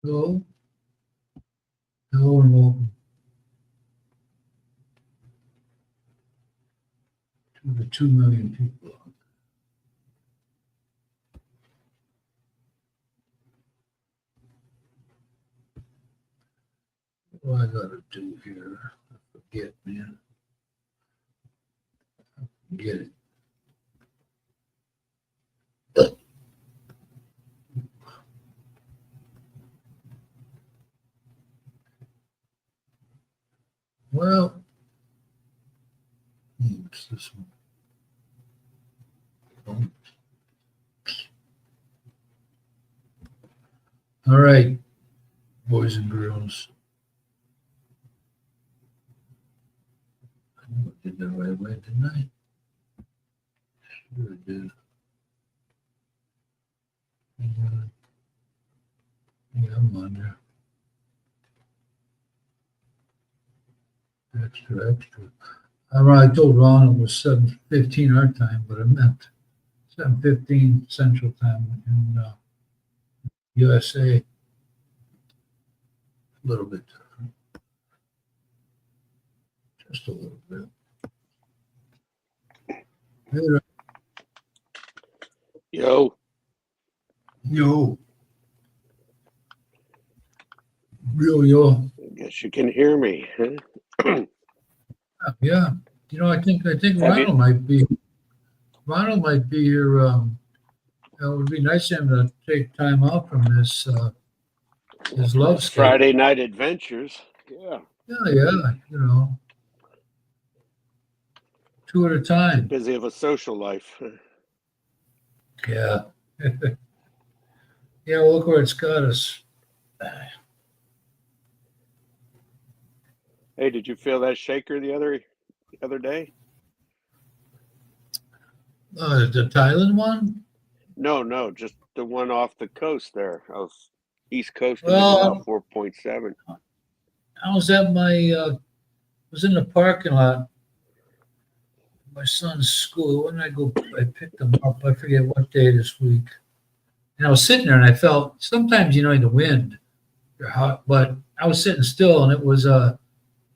Go. Go and welcome to the 2 million people. What do I gotta do here? I forget, man. Get it. Well, what's this one? All right, boys and girls. I know I did the right way, didn't I? Sure I did. Yeah, I'm on there. Extra. I told Ron it was 7:15 our time, but I meant 7:15 Central Time in USA. A little bit different. Just a little bit. Yo. Yo. Yo. I guess you can hear me. Huh? Yeah. I think Ronald might be here. It would be nice of him to take time out from his love schedule. Friday night adventures. Yeah. Yeah. 2 at a time. Busy of a social life. Yeah. Yeah, well, look where it's got us. Hey, did you feel that shaker the other day? The Thailand one? No, just the one off the coast there of East Coast. Well, 4.7. I was at was in the parking lot. My son's school. When I picked him up. I forget what day this week. And I was sitting there, and I felt sometimes the wind, you're hot, but I was sitting still, and it was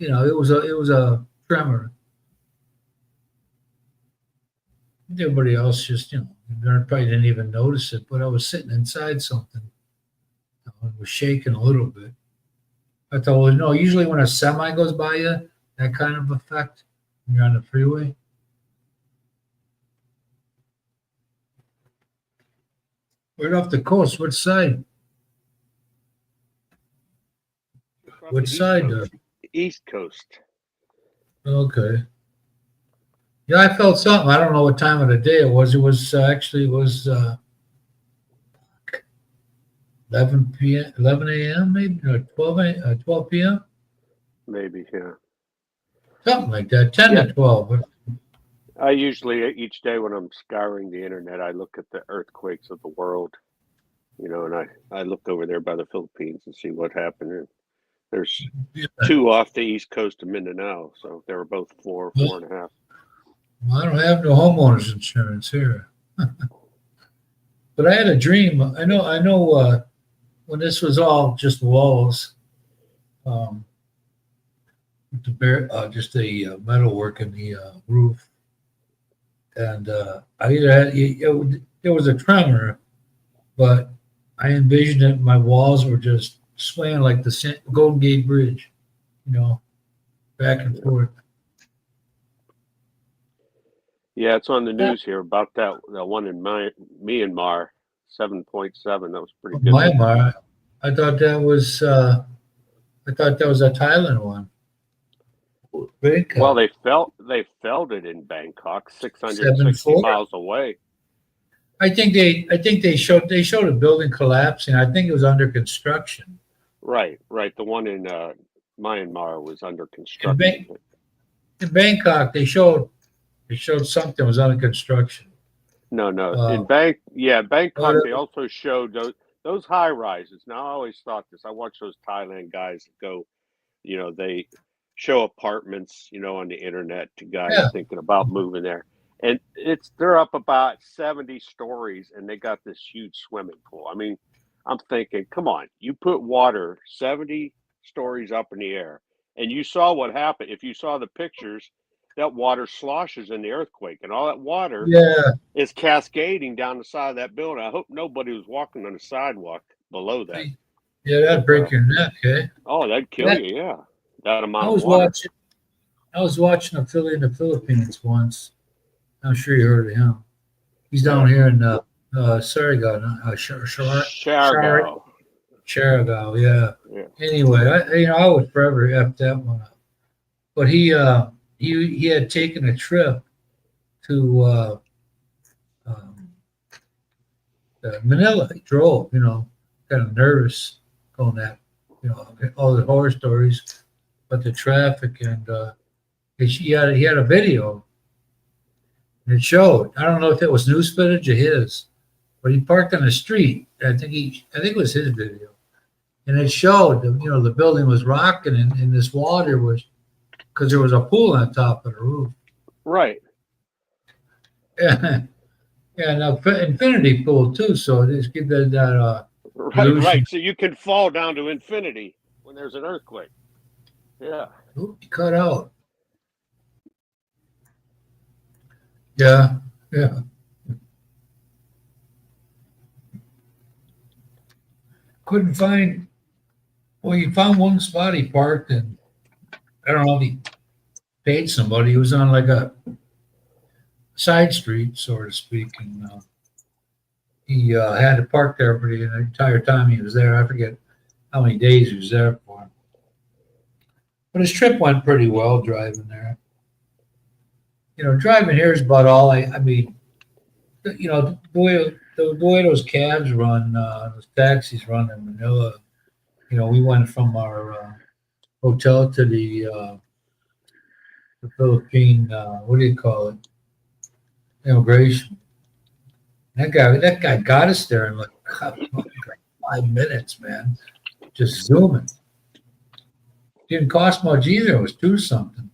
it was a tremor. Everybody else just probably didn't even notice it, but I was sitting inside something. It was shaking a little bit. I thought, well, no, usually when a semi goes by you, that kind of effect when you're on the freeway. Right off the coast, which side? Which side? East Coast. Okay. Yeah, I felt something. I don't know what time of the day it was. It was actually 11 p.m., 11 a.m. maybe, or 12 p.m. Maybe, yeah. Something like that, 10 to 12. But I usually, each day when I'm scouring the internet, I look at the earthquakes of the world, and I look over there by the Philippines and see what happened. And there's 2 off the east coast of Mindanao, so they were both 4.5. Well, I don't have no homeowners insurance here. But I had a dream. I know. When this was all just walls, just the metal work in the roof, and I either had there was a tremor, but I envisioned it. My walls were just swaying like the Golden Gate Bridge, back and forth. Yeah, it's on the news here about that one in Myanmar, 7.7. That was pretty good. Myanmar. I thought that was a Thailand one. Bangkok. Well, they felt it in Bangkok, 660 miles away. I think they showed a building collapsing. I think it was under construction. Right. The one in Myanmar was under construction. In Bangkok, they showed something was under construction. No. In Bangkok, they also showed those high rises. Now, I always thought this. I watch those Thailand guys go, they show apartments, on the internet to guys thinking about moving there. And they're up about 70 stories, and they got this huge swimming pool. I mean, I'm thinking, come on, you put water 70 stories up in the air, and you saw what happened. If you saw the pictures, that water sloshes in the earthquake, and all that water Yeah, is cascading down the side of that building. I hope nobody was walking on the sidewalk below that. yeah, that'd But break your neck, eh? oh, that'd kill That, you, yeah. That I amount of was water. watching. I was watching a Philly in the Philippines once. I'm sure you heard of him. He's down Yeah. here in Surigao, Shargo. Charagao, yeah. Yeah. Anyway, I would forever f that one up. But he had taken a trip to um, Manila. He drove, kind of nervous going that, all the horror stories, but the traffic and he had a video and it showed. I don't know if it was news footage of his, but he parked on the street. I think it was his video, and it showed the building was rocking and this water was because there was a pool on top of the roof. Right. And infinity pool too. So just give that Right, illusion. right. So you can fall down to infinity when there's an earthquake. Yeah. Ooh, he cut out. Yeah, yeah. Couldn't find. Well, he found one spot he parked in. I don't know if he paid somebody. He was on like a side street, so to speak, and he had to park there for the entire time he was there. I forget how many days he was there for. But his trip went pretty well driving there. Driving here is about all I mean, the way those cabs run, those taxis run in Manila, we went from our hotel to the Philippine, what do you call it? Immigration. That guy got us there in like 5 minutes, man. Just zooming. Didn't cost much either. It was 2 something.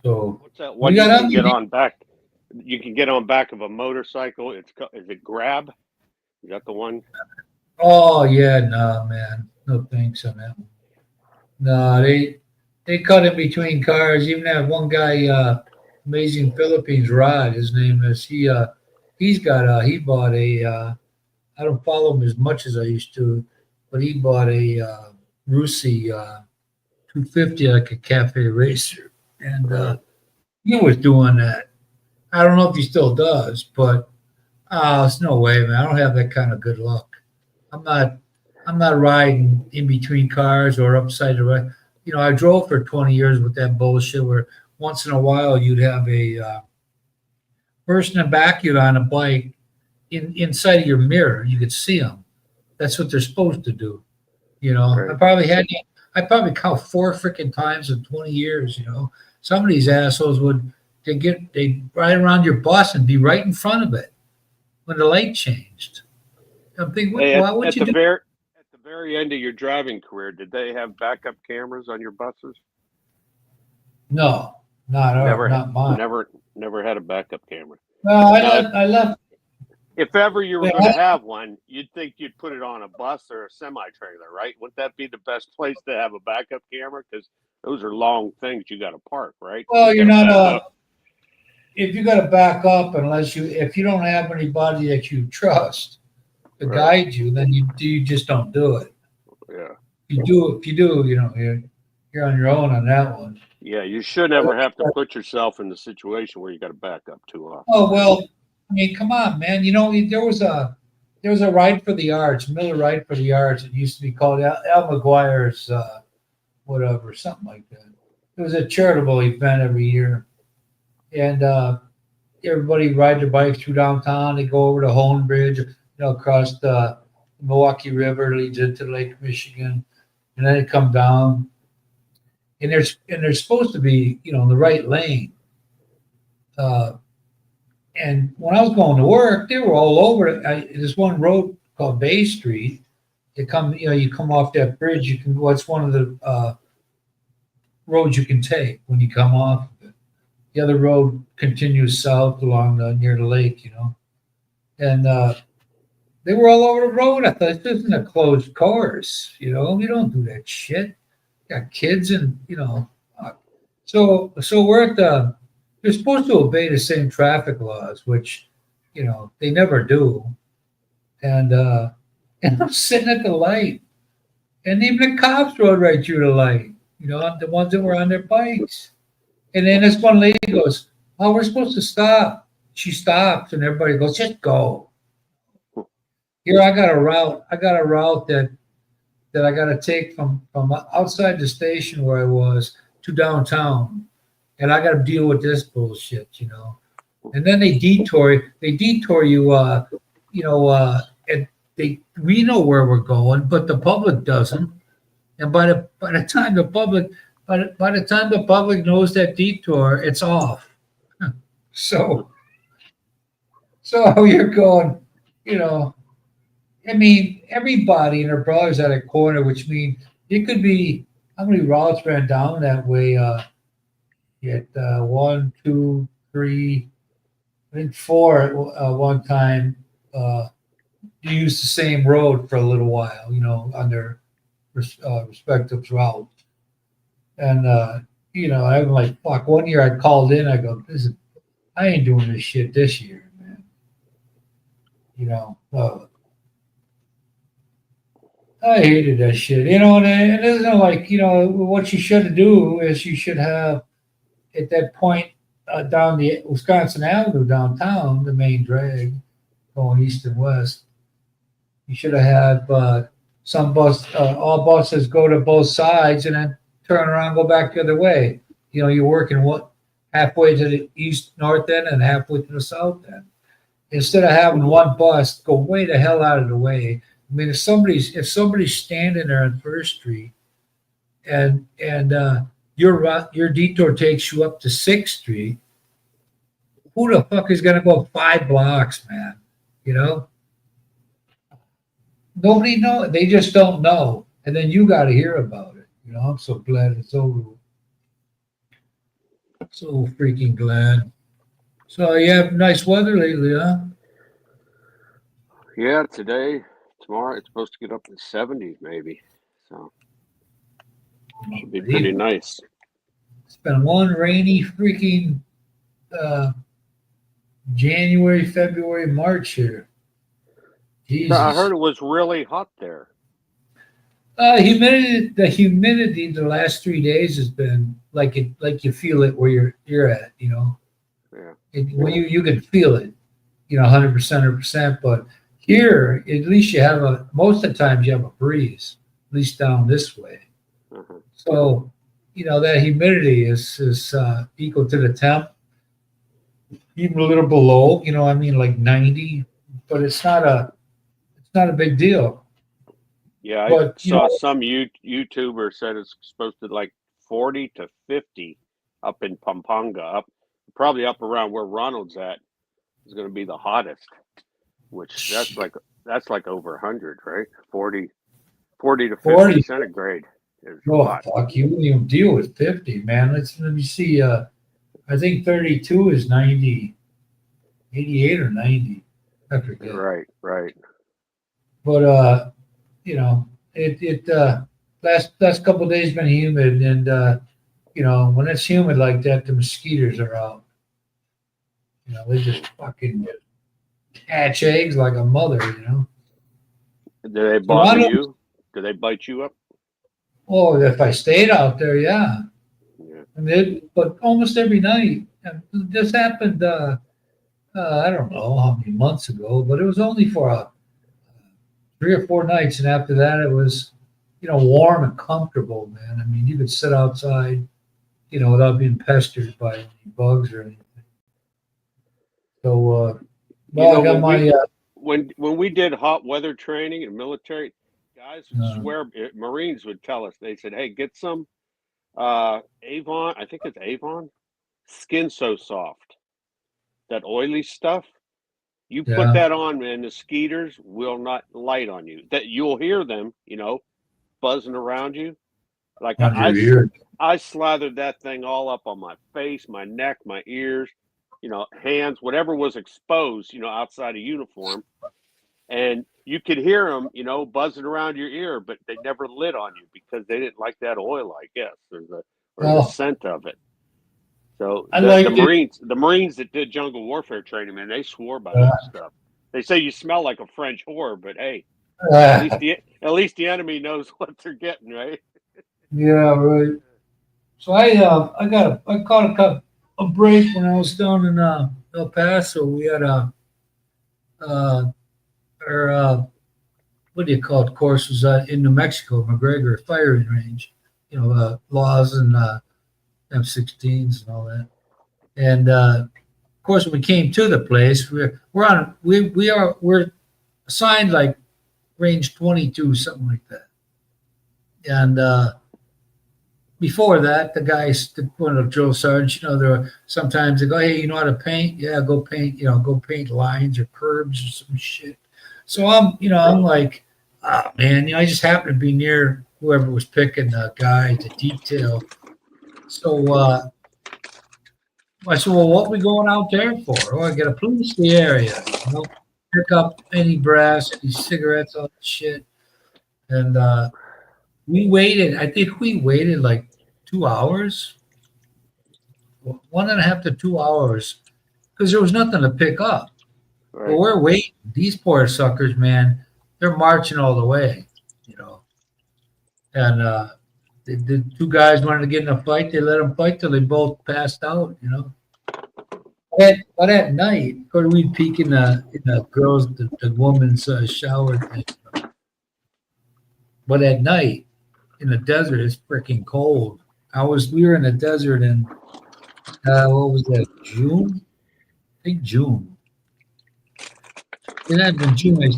So What's that one you can get on back? You can get on back of a motorcycle. Is it Grab? Is that the one? Oh yeah, no man, no thanks on that one. No, they cut in between cars. Even that one guy, Amazing Philippines Rod, his name is. He bought a. I don't follow him as much as I used to, but he bought a Rusi 250 like a cafe racer, and he was doing that. I don't know if he still does, but it's no way, man. I don't have that kind of good luck. I'm not riding in between cars or upside the right. I drove for 20 years with that bullshit where once in a while you'd have a person in back of you on a bike inside of your mirror. You could see them. That's what they're supposed to do. Right. I probably count 4 freaking times in 20 years. Some of these assholes they'd ride around your bus and be right in front of it when the light changed. I'm thinking, why would you do? At the very end of your driving career, did they have backup cameras on your buses? No, not mine. Never had a backup camera. No, I left. If ever you were going to have one, you'd think you'd put it on a bus or a semi-trailer, right? Wouldn't that be the best place to have a backup camera? Because those are long things you got to park, right? Well, you're not if you got to back up, if you don't have anybody that you trust to guide you, then you just don't do it. Yeah. If you do, you're on your own on that one. Yeah, you should never have to put yourself in the situation where you got to back up too often. Oh well, I mean, come on, man. There was a Ride for the Arts, Miller Ride for the Arts. It used to be called Al McGuire's whatever, something like that. It was a charitable event every year, and everybody ride their bikes through downtown. They go over the Hone Bridge, across the Milwaukee River, leads into Lake Michigan, and then they come down. And they're supposed to be, in the right lane. And when I was going to work, they were all over. There's one road called Bay Street. You come off that bridge. You can go. It's one of the roads you can take when you come off of it. The other road continues south along near the lake, and They were all over the road. I thought this isn't a closed course. We don't do that shit. Got kids and fuck. So we're at the. You're supposed to obey the same traffic laws, which they never do. And and I'm sitting at the light, and even the cops rode right through the light. The ones that were on their bikes. And then this one lady goes, "Oh, we're supposed to stop." She stops, and everybody goes, "Just go." Here I got a route. I got a route that I got to take from outside the station where I was to downtown, and I got to deal with this bullshit. And then they detour. They detour you. And we know where we're going, but the public doesn't. And by the time the public by the time the public knows that detour, it's off. So you're going, you know. I mean, everybody and their brothers at a corner, which means it could be how many routes ran down that way. One, two, three, I think four at one time. You used the same road for a little while, on their respective routes. And I'm like, fuck. One year I called in. I go, I ain't doing this shit this year, man. I hated that shit. And it isn't like, what you should do is you should have at that point down the Wisconsin Avenue downtown, the main drag going east and west. You should have had some all buses go to both sides and then turn around, go back the other way. You're working halfway to the east north end and halfway to the south end. Instead of having one bus go way the hell out of the way. I mean, if somebody's standing there on First Street, and your detour takes you up to Sixth Street, who the fuck is gonna go 5 blocks, man? Nobody knows. They just don't know, and then you got to hear about it. I'm so glad it's over. So freaking glad. So you have nice weather lately, huh? Yeah, today, tomorrow, it's supposed to get up to 70s maybe. So should be pretty nice. It's been one rainy freaking January, February, March here. Jesus. I heard it was really hot there. The humidity the last 3 days has been like you feel it where you're at, Yeah. When you can feel it, 100%, but here at least you have most of the times you have a breeze, at least down this way. Uh-huh. So, that humidity is equal to the temp, even a little below, like 90, but it's not a big deal. Yeah, But, I saw some YouTuber said it's supposed to like 40 to 50 up in Pampanga, probably up around where Ronald's at is going to be the hottest, which that's like over 100, right? 40 to 50 40. centigrade is hot. Fuck, you wouldn't even deal with 50, man. Let me see. I think 32 is 90, 88 or 90. I forget. Right. But last couple of days been humid, and when it's humid like that, the mosquitoes are out. They just fucking hatch eggs like a mother. Do they bother you? Do they bite you up? Oh, if I stayed out there, yeah. But almost every night. And this happened. I don't know how many months ago, but it was only for 3 or 4 nights, and after that it was, warm and comfortable, man. I mean, you could sit outside, without being pestered by any bugs or anything. So, I got my. When we did hot weather training in military, guys would swear. Marines would tell us. They said, "Hey, get some Avon. I think it's Avon. Skin So Soft. That oily stuff. You put that on, man. The skeeters will not light on you. That you'll hear them, buzzing around you. Like I slathered that thing all up on my face, my neck, my ears, hands, whatever was exposed, outside of uniform. and you could hear them, buzzing around your ear, but they never lit on you because they didn't like that oil, I guess, or the Well, scent of it. So I the liked it. Marines that did jungle warfare training, man, they swore by Uh, that stuff. They say you smell like a French whore, but hey, uh, at least the enemy knows what they're getting, right? yeah, right. So I caught a break when I was down in El Paso. We had uh, our what do you call it? Course was in New Mexico, McGregor firing range. Laws and M16s and all that. And of course, when we came to the place, we're assigned like range 22, something like that. And before that, one of the drill sergeants, there were sometimes they go, hey, you know how to paint? Yeah, go paint, go paint lines or curbs or some shit. So I'm like, oh man, I just happened to be near whoever was picking the guy to detail. So I said, well, what are we going out there for? Oh, I got to police the area, pick up any brass, any cigarettes, all that shit. And we waited. I think we waited like 2 hours, 1.5 to 2 hours, because there was nothing to pick up. Right. But we're waiting. These poor suckers, man, they're marching all the way, And the two guys wanted to get in a fight. They let them fight till they both passed out. But at night, or we'd peek in the girls, the woman's shower thing. But at night, in the desert, it's freaking cold. We were in the desert in what was that, June? I think June. It had been June.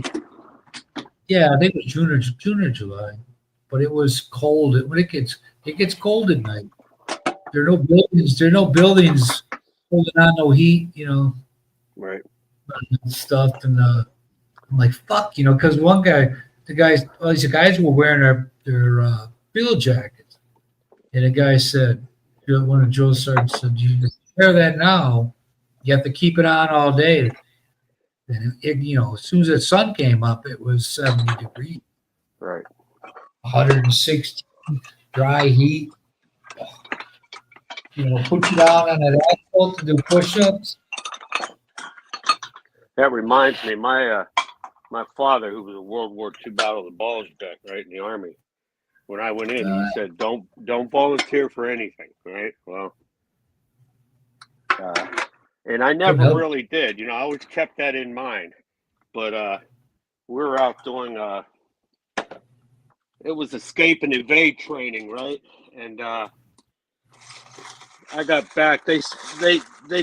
Yeah, I think it was June or July. But it was cold. It gets cold at night. There are no buildings. There are no buildings holding on no heat. Right. Stuff. And I'm like, fuck, because these guys were wearing their field jackets, and the guy said, one of Joe's sergeants said, you wear that now, you have to keep it on all day. And as soon as the sun came up, it was 70 degrees, Right. 160, dry heat. Put you down on that asphalt to do push-ups. That reminds me, my father, who was a World War II Battle of the Bulge vet, right, in the Army, when I went in, he said, "Don't volunteer for anything," right? Well, and I never really did. I always kept that in mind. But we were out doing it was escape and evade training, right? And I got back. They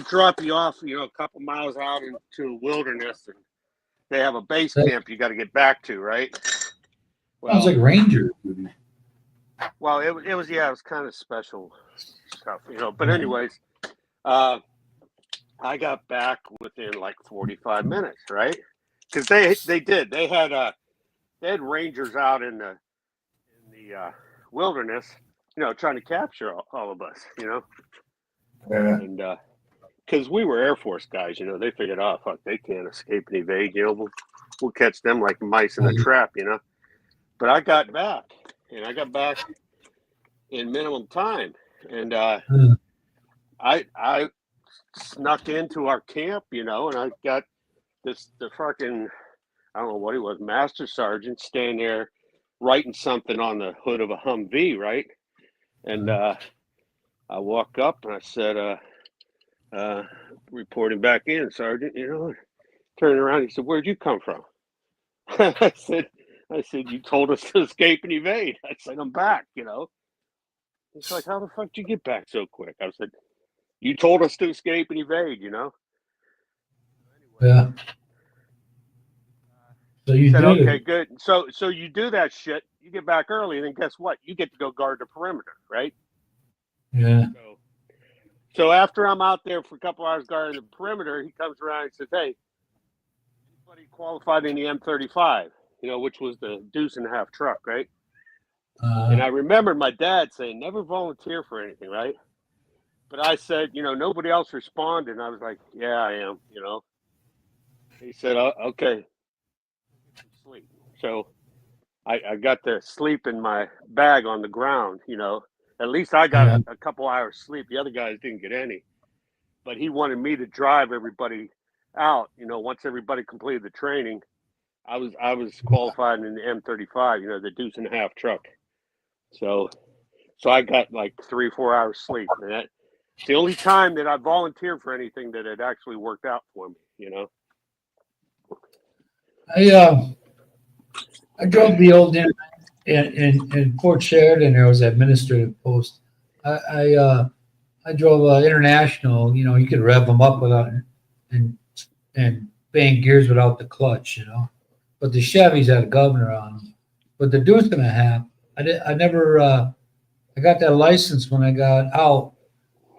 drop you off, a couple miles out into the wilderness, and they have a base camp you got to get back to, right? Well, sounds like Ranger. Well, it was kind of special stuff, But anyways, I got back within like 45 minutes, right? Because they had rangers out in the wilderness, trying to capture all of us, Yeah. And because we were Air Force guys, they figured, oh fuck, they can't escape and evade, we'll catch them like mice in a trap, But I got back in minimum time, and I snuck into our camp, and I got the fucking, I don't know what he was, master sergeant, standing there writing something on the hood of a Humvee, right? And I walk up and I said, reporting back in, Sergeant, turning around, he said, "Where'd you come from?" I said, "You told us to escape and evade." I said, "I'm back," He's like, "How the fuck did you get back so quick?" I said, "You told us to escape and evade, Yeah. So He you said, did "Okay, it. good. So you do that shit, you get back early, and then guess what? You get to go guard the perimeter, right?" Yeah. So after I'm out there for a couple hours guarding the perimeter, he comes around and says, "Hey, anybody qualified in the M35, which was the deuce and a half truck, right?" And I remembered my dad saying, "Never volunteer for anything," right? But I said, nobody else responded. And I was like, "Yeah, I am," He said, "Oh, okay. sleep. So I got to sleep in my bag on the ground, you know. At least I got a couple hours sleep. The other guys didn't get any. But he wanted me to drive everybody out, you know, once everybody completed the training. I was qualified in the M35, you know, the deuce and a half truck. So I got like 3 or 4 hours sleep. And it's the only time that I volunteered for anything that had actually worked out for me, you know. I drove the old in Fort Sheridan. There was an administrative post. I drove international. You know, you could rev them up without and bang gears without the clutch. You know, but the Chevys had a governor on them. But the deuce and a half, I never. I got that license when I got out,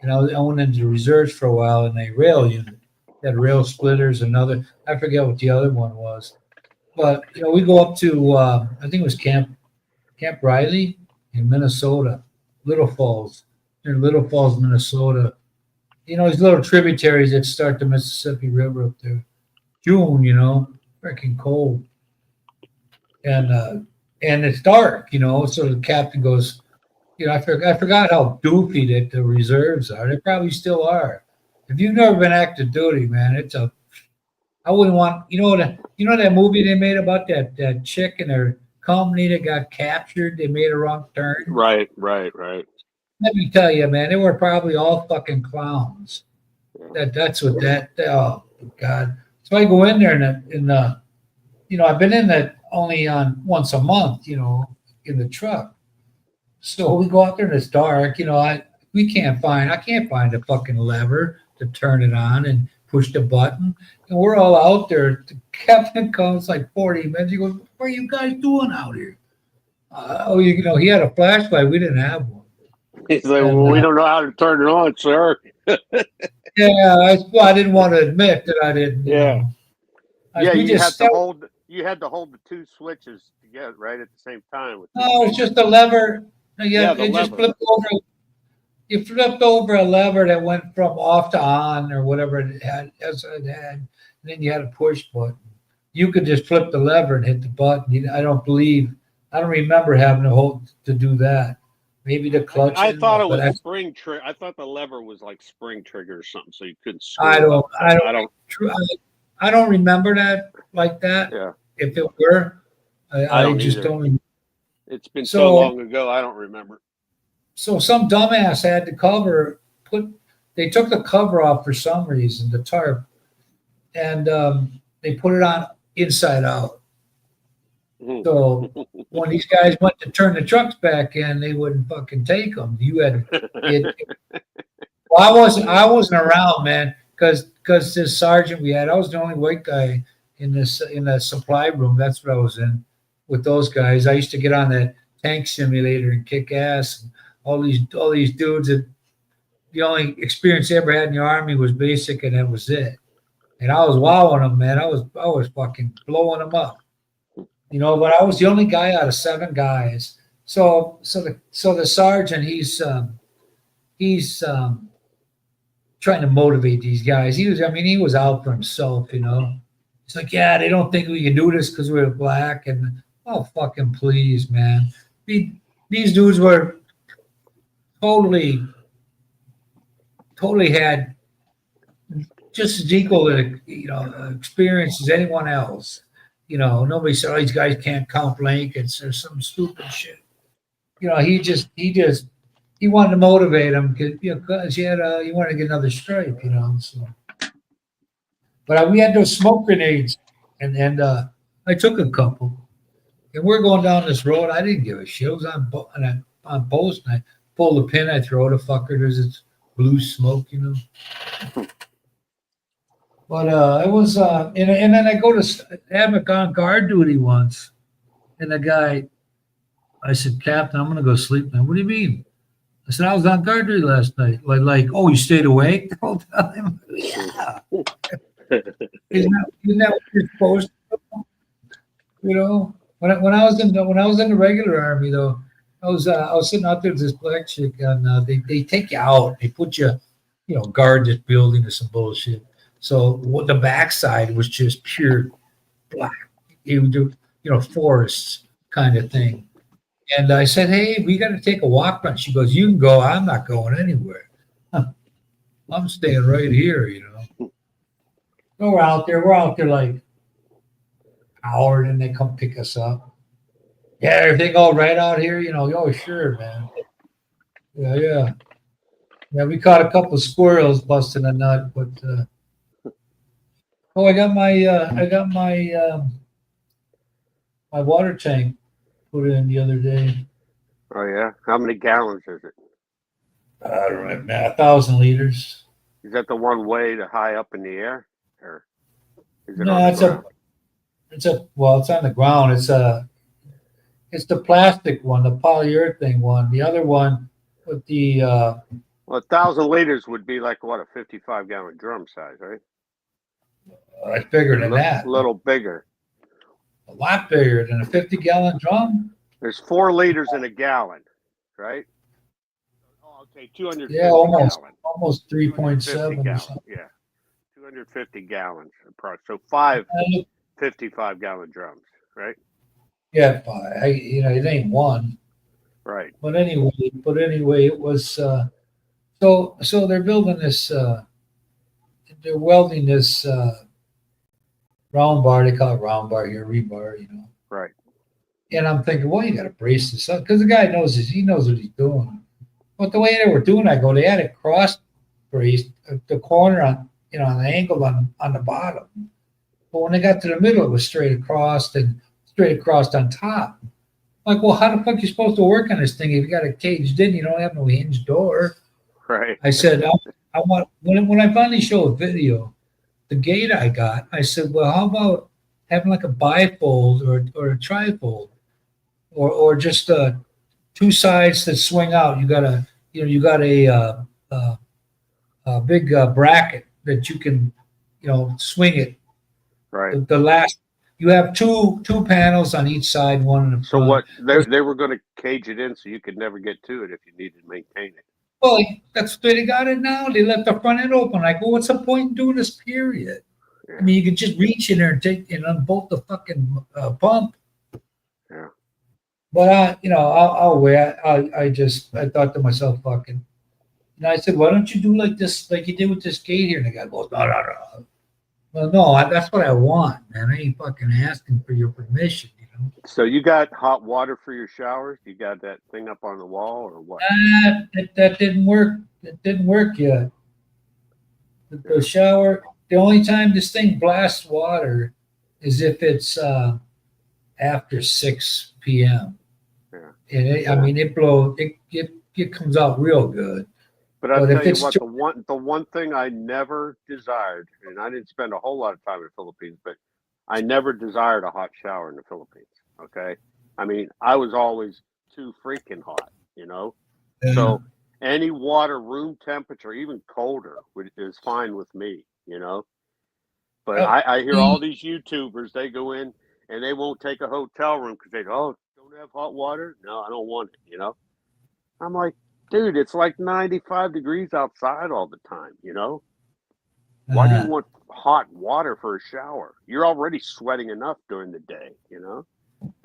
and I went into the reserves for a while in a rail unit. Had rail splitters, another. I forget what the other one was. But you know, we go up to I think it was Camp Riley in Minnesota, Little Falls, near Little Falls, Minnesota. You know, these little tributaries that start the Mississippi River up there. June, you know, freaking cold, and it's dark, you know. So the captain goes, you know, I forgot how doofy that the reserves are. They probably still are. If you've never been active duty, man, I wouldn't want, you know that movie they made about that chick and her company that got captured. They made a wrong turn. Right. Let me tell you, man, they were probably all fucking clowns. That's what that. Oh God! So I go in there in the, you know, I've been in that only on once a month, you know, in the truck. So we go out there and it's dark, you know. I can't find a fucking lever to turn it on and push the button. And we're all out there. The captain comes like 40 minutes. He goes, "What are you guys doing out here?" You know, he had a flashlight. We didn't have one. He's like, well, we don't know how to turn it on, sir. Yeah, I didn't want to admit that I didn't. Yeah. You know. You had to hold the two switches together right at the same time. No, it's just a lever. Yeah, it just flipped over. You flipped over a lever that went from off to on or whatever it had, and then you had a push button. You could just flip the lever and hit the button. I don't remember having to do that. Maybe the clutch. I thought it was spring trigger. I thought the lever was like spring trigger or something, so you couldn't. I don't remember that like that. Yeah. If it were, I just either. don't. It's been so long ago, I don't remember. So some dumbass had the cover they took the cover off for some reason, the tarp, and they put it on inside out. So when these guys went to turn the trucks back in, they wouldn't fucking take them. I wasn't around, man, because this sergeant we had, I was the only white guy in the supply room. That's what I was in with those guys. I used to get on that tank simulator and kick ass. And all these dudes that the only experience they ever had in the Army was basic, and that was it. And I was wowing them, man. I was fucking blowing them up. You know, but I was the only guy out of 7 guys. So the sergeant, he's trying to motivate these guys. He was out for himself, you know. He's like, yeah, they don't think we can do this because we're black. And oh, fucking please, man. These dudes were totally had just as equal, experience as anyone else. You know, nobody said, "Oh, these guys can't count blankets" or some stupid shit. You know, he wanted to motivate them because he wanted to get another stripe. You know, so. But we had those smoke grenades, and I took a couple, and we're going down this road. I didn't give a shit. It was on post, and I pull the pin. I throw the fucker. There's this blue smoke, you know. But it was, and then I go to have on guard duty once, and the guy, I said, "Captain, I'm gonna go sleep now." "What do you mean?" I said, "I was on guard duty last night." Like, "Oh, you stayed awake the whole time?" Yeah. Isn't that what you're supposed to do? You know, when I was in the regular Army though, I was sitting out there with this black chick, and they take you out, they put you, guard this building or some bullshit. So the backside was just pure black. forests kind of thing. And I said, hey, we got to take a walk run. She goes, you can go. I'm not going anywhere. I'm staying right here. So we're out there. We're out there like an hour, and they come pick us up. Yeah, everything all right out here? Oh, sure, man. Yeah. Yeah, we caught a couple of squirrels busting a nut, but I got my water tank put in the other day. Oh yeah. How many gallons is it? I don't know, man, 1,000 liters. Is that the one way to high up in the air, or is it No, on the it's ground? it's on the ground. It's the plastic one, the polyurethane one. The other one with the Well, 1,000 liters would be like what, a 55-gallon drum size, right? it's bigger than that. A little bigger. A lot bigger than a 50-gallon drum. There's 4 liters in a gallon, right? Oh, okay, 250 Yeah, gallons. almost 3.7 or something. Yeah, 250 gallons. So 5 55-gallon drums, right? Yeah, it ain't one. Right. But anyway, it was so they're building this. They're welding this round bar. They call it round bar here, rebar. Right. And I'm thinking, well, you got to brace this up because the guy knows this. He knows what he's doing. But the way they were doing, they had it cross braced the corner on the angle on the bottom. But when they got to the middle, it was straight across on top. Like, well, how the fuck are you supposed to work on this thing if you got it caged in? You don't have no hinge door. Right. I said, I want when I finally show a video, the gate I got. I said, well, how about having like a bifold or a trifold, or just 2 sides that swing out. You got a big bracket that you can swing it. Right. The last you have two panels on each side, one in the front. So what they were going to cage it in so you could never get to it if you needed to maintain it. Well, that's the way they got it now. They left the front end open. Like, well, what's the point in doing this? Period. Yeah. I mean, you could just reach in there and unbolt the fucking pump. Yeah. But I'll wait. I thought to myself, fucking. And I said, why don't you do like this, like you did with this gate here? And the guy goes, no. Well, no, that's what I want, man. I ain't fucking asking for your permission. So you got hot water for your showers? You got that thing up on the wall or what? That didn't work. It didn't work yet. The shower. The only time this thing blasts water is if it's after 6 p.m. Yeah. And it comes out real good. But I'll tell you what, the one thing I never desired, and I didn't spend a whole lot of time in the Philippines, but I never desired a hot shower in the Philippines. Okay. I mean, I was always too freaking hot, Yeah. So any water room temperature, even colder, is fine with me, But I hear all these YouTubers, they go in and they won't take a hotel room because they don't have hot water. No, I don't want it, I'm like, dude, it's like 95 degrees outside all the time, Why do you want hot water for a shower? You're already sweating enough during the day,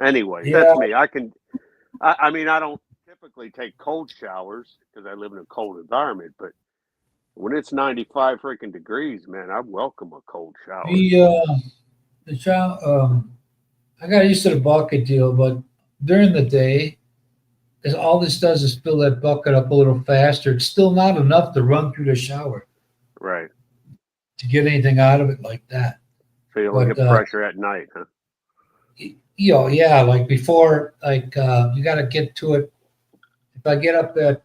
Anyway, That's me. I mean, I don't typically take cold showers because I live in a cold environment, but when it's 95 freaking degrees, man, I welcome a cold shower. The shower, I got used to the bucket deal, but during the day, all this does is fill that bucket up a little faster. It's still not enough to run through the shower. Right. To get anything out of it like that. So you only get pressure at night, huh? Yeah, like before, you got to get to it. If I get up at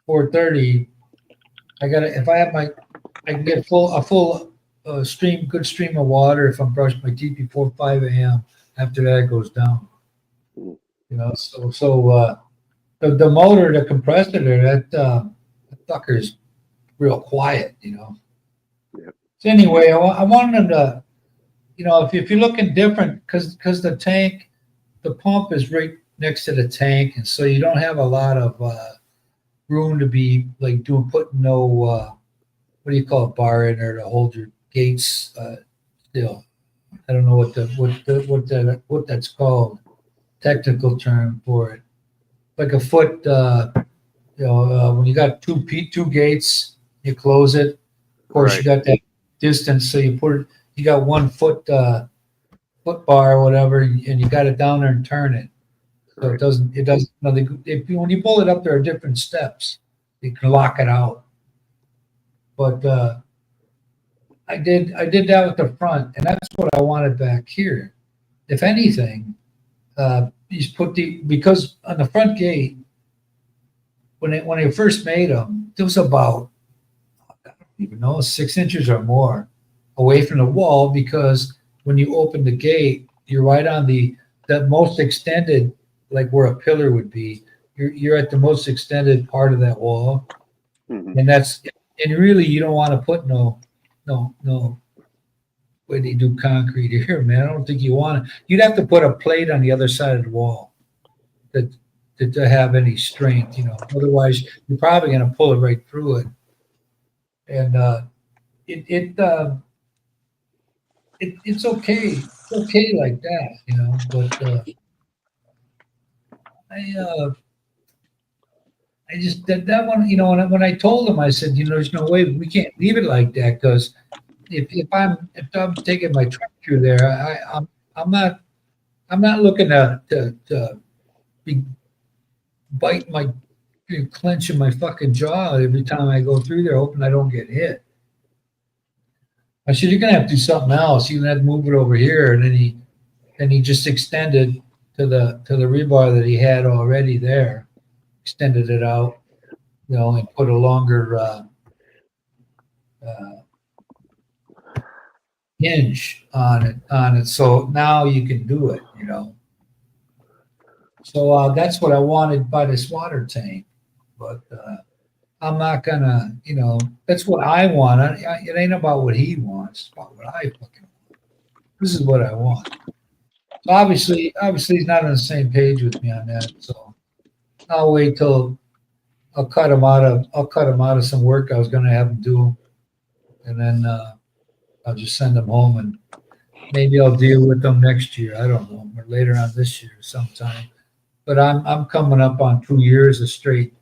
4:30, I can get a full good stream of water if I'm brushing my teeth before 5 a.m. After that, it goes down. So the motor, the compressor there, that fucker's real quiet, Yep. So anyway, I wanted them to, if you're looking different, because the pump is right next to the tank, and so you don't have a lot of room to be like putting no what do you call it, bar in there to hold your gates still. I don't know what that's called, technical term for it. Like a foot, when you got two gates, you close it. Of course, you Right. got that distance, so you got 1 foot foot bar or whatever, and you got it down there and turn it. So Right. it doesn't. No, when you pull it up, there are different steps. You can lock it out. But I did that with the front, and that's what I wanted back here. If anything, he's put because on the front gate when they first made them, it was about, I don't even know, 6 inches or more away from the wall, because when you open the gate, you're right on the most extended, like where a pillar would be. You're at the most extended part of that wall, Mhm. and really you don't want to put no way they do concrete here, man. I don't think you want to. You'd have to put a plate on the other side of the wall that to have any strength, Otherwise, you're probably going to pull it right through it. And it's okay. It's okay like that. But I I just that one, when I told him, I said, there's no way we can't leave it like that, because if I'm taking my truck through there, I'm not looking to be biting my clenching my fucking jaw every time I go through there, hoping I don't get hit. I said, you're gonna have to do something else. You're gonna have to move it over here, and then he just extended to the rebar that he had already there, extended it out, and put a longer uh, hinge on it. So now you can do it. So that's what I wanted by this water tank, but I'm not gonna, that's what I want. It ain't about what he wants. It's about what I fucking want. This is what I want. So obviously he's not on the same page with me on that. So I'll wait till I'll cut him out of some work I was gonna have him do, and then I'll just send him home, and maybe I'll deal with them next year. I don't know, or later on this year sometime. But I'm coming up on 2 years of straight,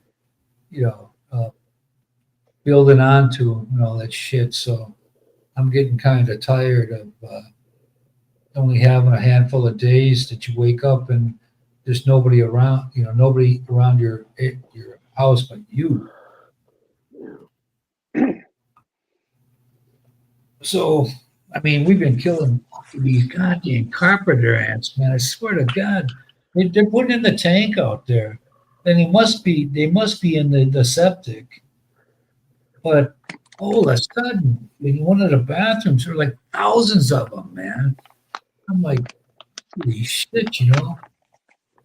building onto all that shit. So I'm getting kind of tired of only having a handful of days that you wake up and there's nobody around. Nobody around your house but you. So I mean, we've been killing these goddamn carpenter ants, man. I swear to God, they're putting in the tank out there, and they must be in the septic. But all of a sudden, in one of the bathrooms, there are like thousands of them, man. I'm like, holy shit.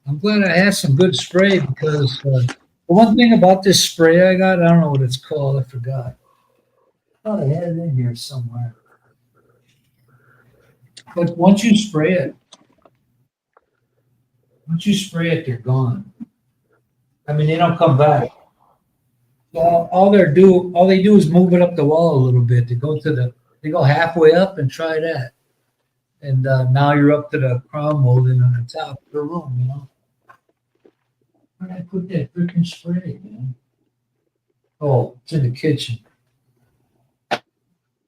I'm glad I had some good spray, because the one thing about this spray I got, I don't know what it's called. I forgot. I thought I had it in here somewhere. But once you spray it, they're gone. I mean, they don't come back. So all they do is move it up the wall a little bit. They go halfway up and try that, and now you're up to the crown molding on the top of the room. Where did I put that freaking spray, man? Oh, it's in the kitchen.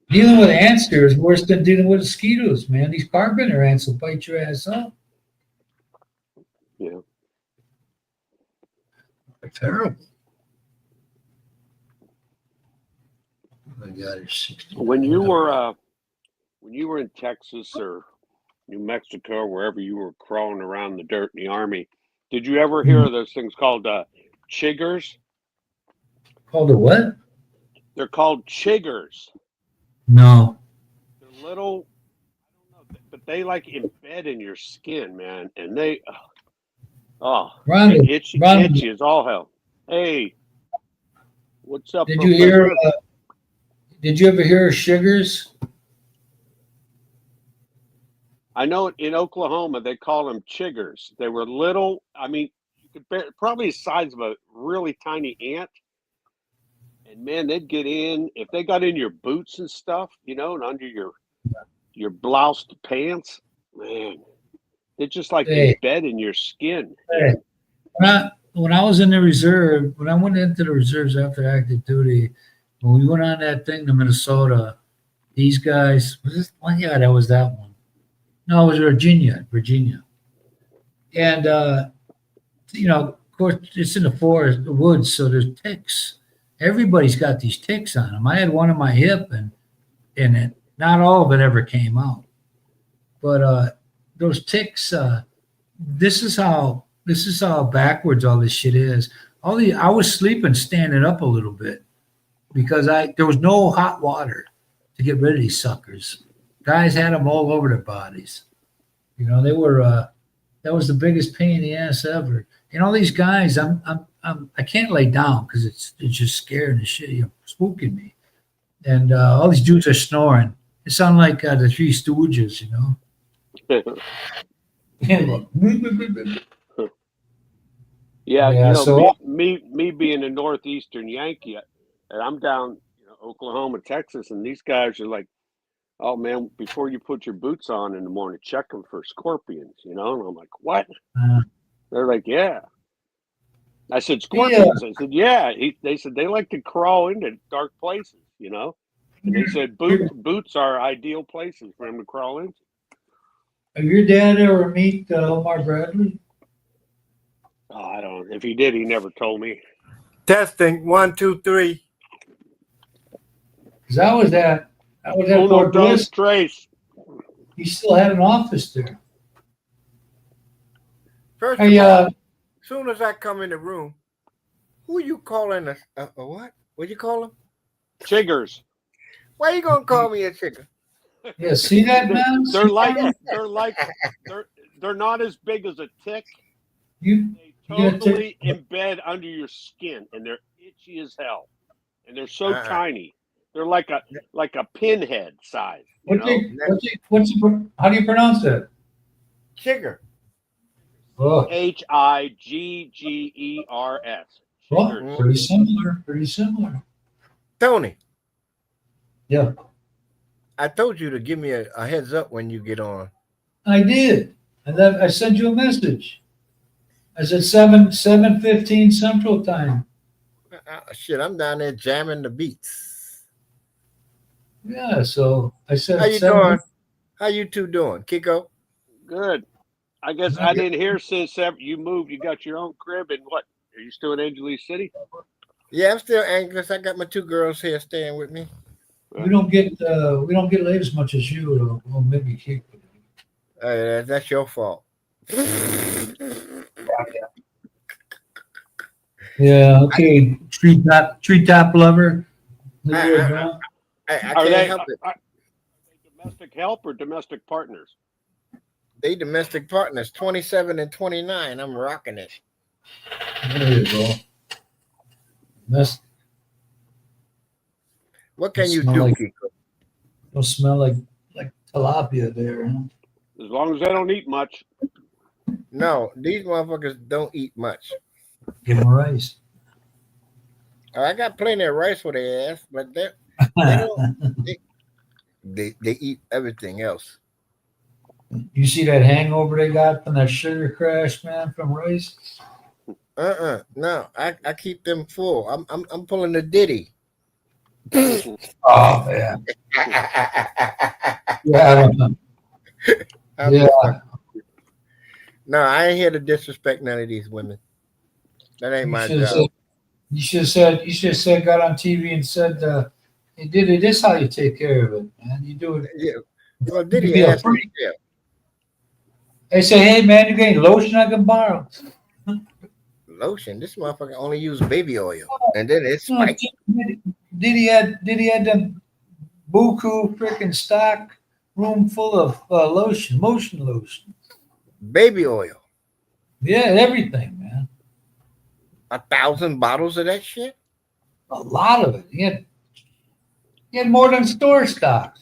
Dealing with ants there is worse than dealing with mosquitoes, man. These carpenter ants will bite your ass up. Yeah. They're terrible. Oh my God, it's 60. When you were in Texas or New Mexico or wherever you were crawling around the dirt in the army, did you ever hear of those things called chiggers? Called a what? They're called chiggers. No. They're little, I don't know, but they like embed in your skin, man, and they Ron, itchy as all hell. Hey, what's up, did you hear? Professor? Did you ever hear of sugars? I know in Oklahoma they call them chiggers. They were little. I mean, you could probably the size of a really tiny ant. And man, they'd get in if they got in your boots and stuff, and under your your bloused pants, man, they just like Hey. embed in your skin. Hey. When I was in the reserve, when I went into the reserves after active duty, when we went on that thing to Minnesota, these guys was this one? Yeah, that was that one. No, it was Virginia. And of course, it's in the forest, the woods, so there's ticks. Everybody's got these ticks on them. I had one on my hip, and it not all of it ever came out. But those ticks, this is how backwards all this shit is. I was sleeping standing up a little bit because there was no hot water to get rid of these suckers. Guys had them all over their bodies. They were that was the biggest pain in the ass ever. And all these guys, I can't lay down because it's just scaring the shit, spooking me. And all these dudes are snoring. It sounded like the Three Stooges, Yeah, so me being a northeastern Yankee, and I'm down, Oklahoma, Texas, and these guys are like, "Oh man, before you put your boots on in the morning, check them for scorpions," And I'm like, "What?" They're like, "Yeah." I said, "Scorpions." I said, "Yeah." They said they like to crawl into dark places, And they said boots are ideal places for them to crawl into. Have your dad ever meet Omar Bradley? Oh, I don't. If he did, he never told me. Testing 1, 2, 3. Because I was at Fort Bliss. Trace. He still had an office there. First of all, as soon as I come in the room, who you calling a what? What you call them? Chiggers. Why you gonna call me a chigger? Yeah, see that, man? They're not as big as a tick. They totally embed under your skin, and they're itchy as hell, and they're so tiny. They're like a pinhead size. How do you pronounce that? Chigger. Higgers. Oh, pretty similar. Tony. Yeah. I told you to give me a heads up when you get on. I did. And then I sent you a message. I said 7:15 Central Time. Shit, I'm down there jamming the beats. Yeah, so I said. How you doing? How you two doing, Kiko? Good. I guess I didn't hear since you moved. You got your own crib, and what? Are you still in Angeles City? Yeah, I'm still Angeles. I got my 2 girls here staying with me. We don't get laid as much as you. Well, maybe Kiko. That's your fault. Yeah. Okay. Treetop lover. I can't help it. Are they domestic help or domestic partners? They domestic partners, 27 and 29. I'm rocking it. There you go. What can you do, Kiko? Don't smell like tilapia there, huh? As long as they don't eat much. No, these motherfuckers don't eat much. Give them rice. I got plenty of rice for their ass, but they eat everything else. You see that hangover they got from that sugar crash, man, from rice? No, I keep them full. I'm pulling the Diddy. Oh man. Yeah. No, I ain't here to disrespect none of these women. That ain't my job. You should have said, got on TV and said, "Hey, Diddy, this is how you take care of it, man. You do it." Yeah. Well, Diddy asked me. Yeah. They say, "Hey, man, you got any lotion I can borrow?" Lotion. This motherfucker only use baby oil, and then it's spiky. Diddy had them buku freaking stock room full of motion lotion, baby oil. Yeah, everything, man. 1,000 bottles of that shit. A lot of it. He had more than store stock.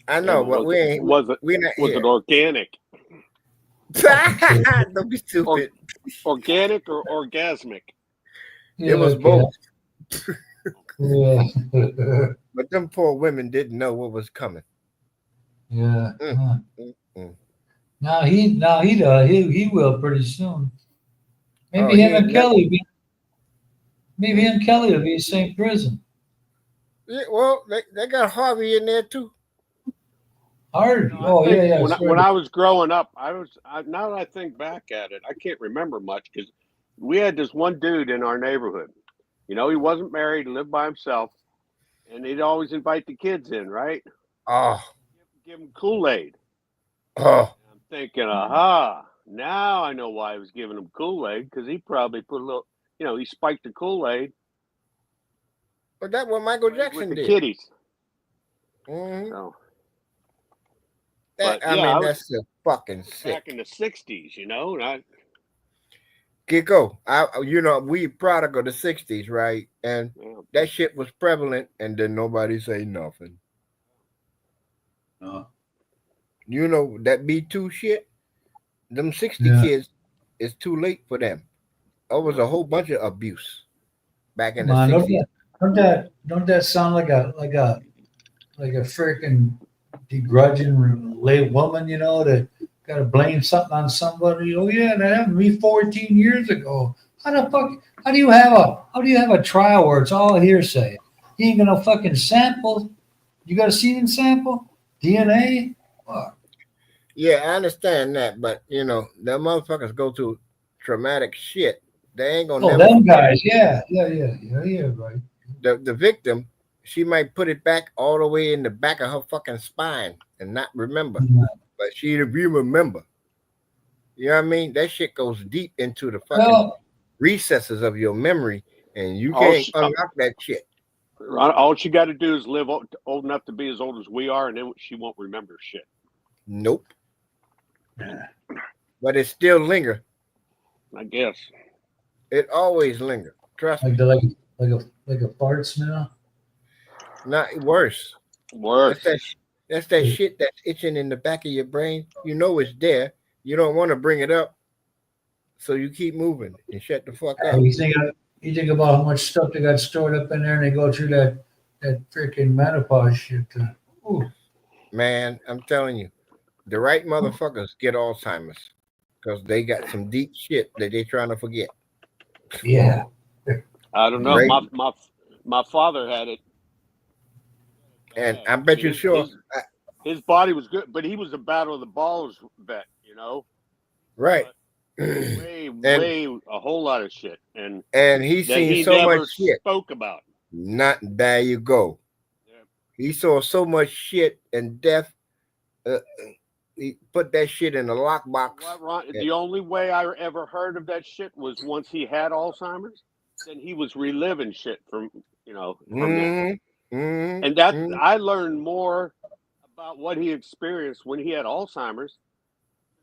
I know, but we ain't. Was it organic? Don't be stupid. Organic or orgasmic? It was both. Yeah. But them poor women didn't know what was coming. Yeah. Mm, Huh. mm. Now he does. He will pretty soon. Oh, Maybe he him ain't and never. Kelly. Maybe Mm. him and Kelly will be in the same prison. Yeah, well, they got Harvey in there too. Harvey. I Oh yeah, think yeah. when That's when right. I was growing up, now that I think back at it, I can't remember much because we had this one dude in our neighborhood. You know, he wasn't married, lived by himself, and he'd always invite the kids in, right? Oh, Give them Kool-Aid. oh, I'm thinking, aha, now I know why he was giving them Kool-Aid because he probably put a little, he spiked the Kool-Aid, but that's what Michael played with Jackson the did. kiddies. Hmm. So, That but I yeah, mean, I was that's so fucking back in sick. the '60s, and Kiko, we product of the '60s, right? And yeah, that shit was prevalent, and then nobody say nothing. Uh, You know that B2 shit. Them '60 yeah. kids, it's too late for them. There was a whole bunch of abuse back in Come the on, '60s. don't that sound like a freaking begrudging late woman? You know that got to blame something on somebody. Oh yeah, that happened to me 14 years ago. How the fuck? How do you have a trial where it's all hearsay? You ain't got no fucking sample. You got a semen sample, DNA. Fuck. Yeah, I understand that, but them motherfuckers go through traumatic shit. They ain't gonna Oh, never them forget it. guys. Yeah, yeah, yeah, yeah, yeah. Right. The victim, she might put it back all the way in the back of her fucking spine and not remember, but she remember. You know what I mean? That shit goes deep into the fucking Well, recesses of your memory, and you all can't she, unlock that shit. all she got to do is live old enough to be as old as we are, and then she won't remember shit. Nope. yeah, But it still linger. I guess. It always linger. Trust like me. the like a fart smell. Not worse. That's Worse. that. That's that shit that's itching in the back of your brain. You know it's there. You don't want to bring it up, so you keep moving and shut the fuck Hey, up. you think about how much stuff they got stored up in there, and they go through that freaking menopause shit. Ooh, Man, I'm telling you, the right motherfuckers get Alzheimer's because they got some deep shit that they trying to forget. yeah. I don't know. Right? My father had it And bad. I I bet mean, you sure. his body was good, but he was a battle of the balls vet, Right. But way, and way, a whole lot of shit, and and he's that seen he so much never shit. spoke about. Not there you go. Yeah. He saw so much shit and death. Uh, he put that shit in a lockbox. What, Ron? The only way I ever heard of that shit was once he had Alzheimer's. Then he was reliving shit from that, and that Mm. I learned more about what he experienced when he had Alzheimer's.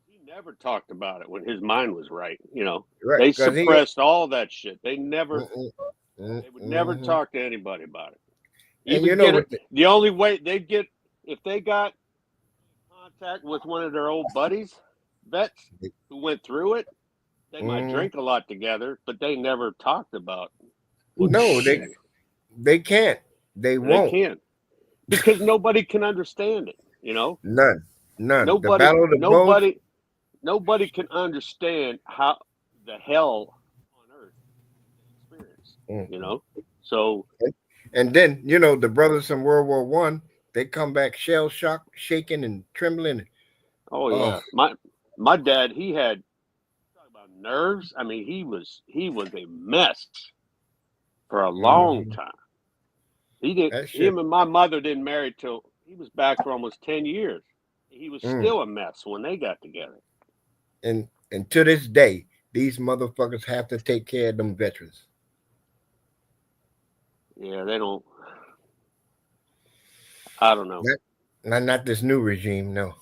He never talked about it when his mind was right. Right, They because he. suppressed all that shit. They never, Mm-mm, they would never mm-hmm. talk to anybody about it. And Even get it. The only way they'd get if they got contact with one of their old buddies, vets who went through it, they might drink a lot together, but they never talked about what they No, went through. they can't. They They won't. can't because nobody can understand it. None. The Nobody, Battle of the Bulge. nobody, nobody can understand how the hell on earth they experienced. So And then, the brothers from World War One, they come back shell shocked, shaking and trembling. oh Oh, yeah, my dad, he had talk about nerves. I mean, he was a mess for a long mhm. time. He did. That shit. Him and my mother didn't marry till he was back for almost 10 years. He was Mm. still a mess when they got together. And to this day, these motherfuckers have to take care of them veterans. Yeah, they don't. I don't know. Not this new regime, no.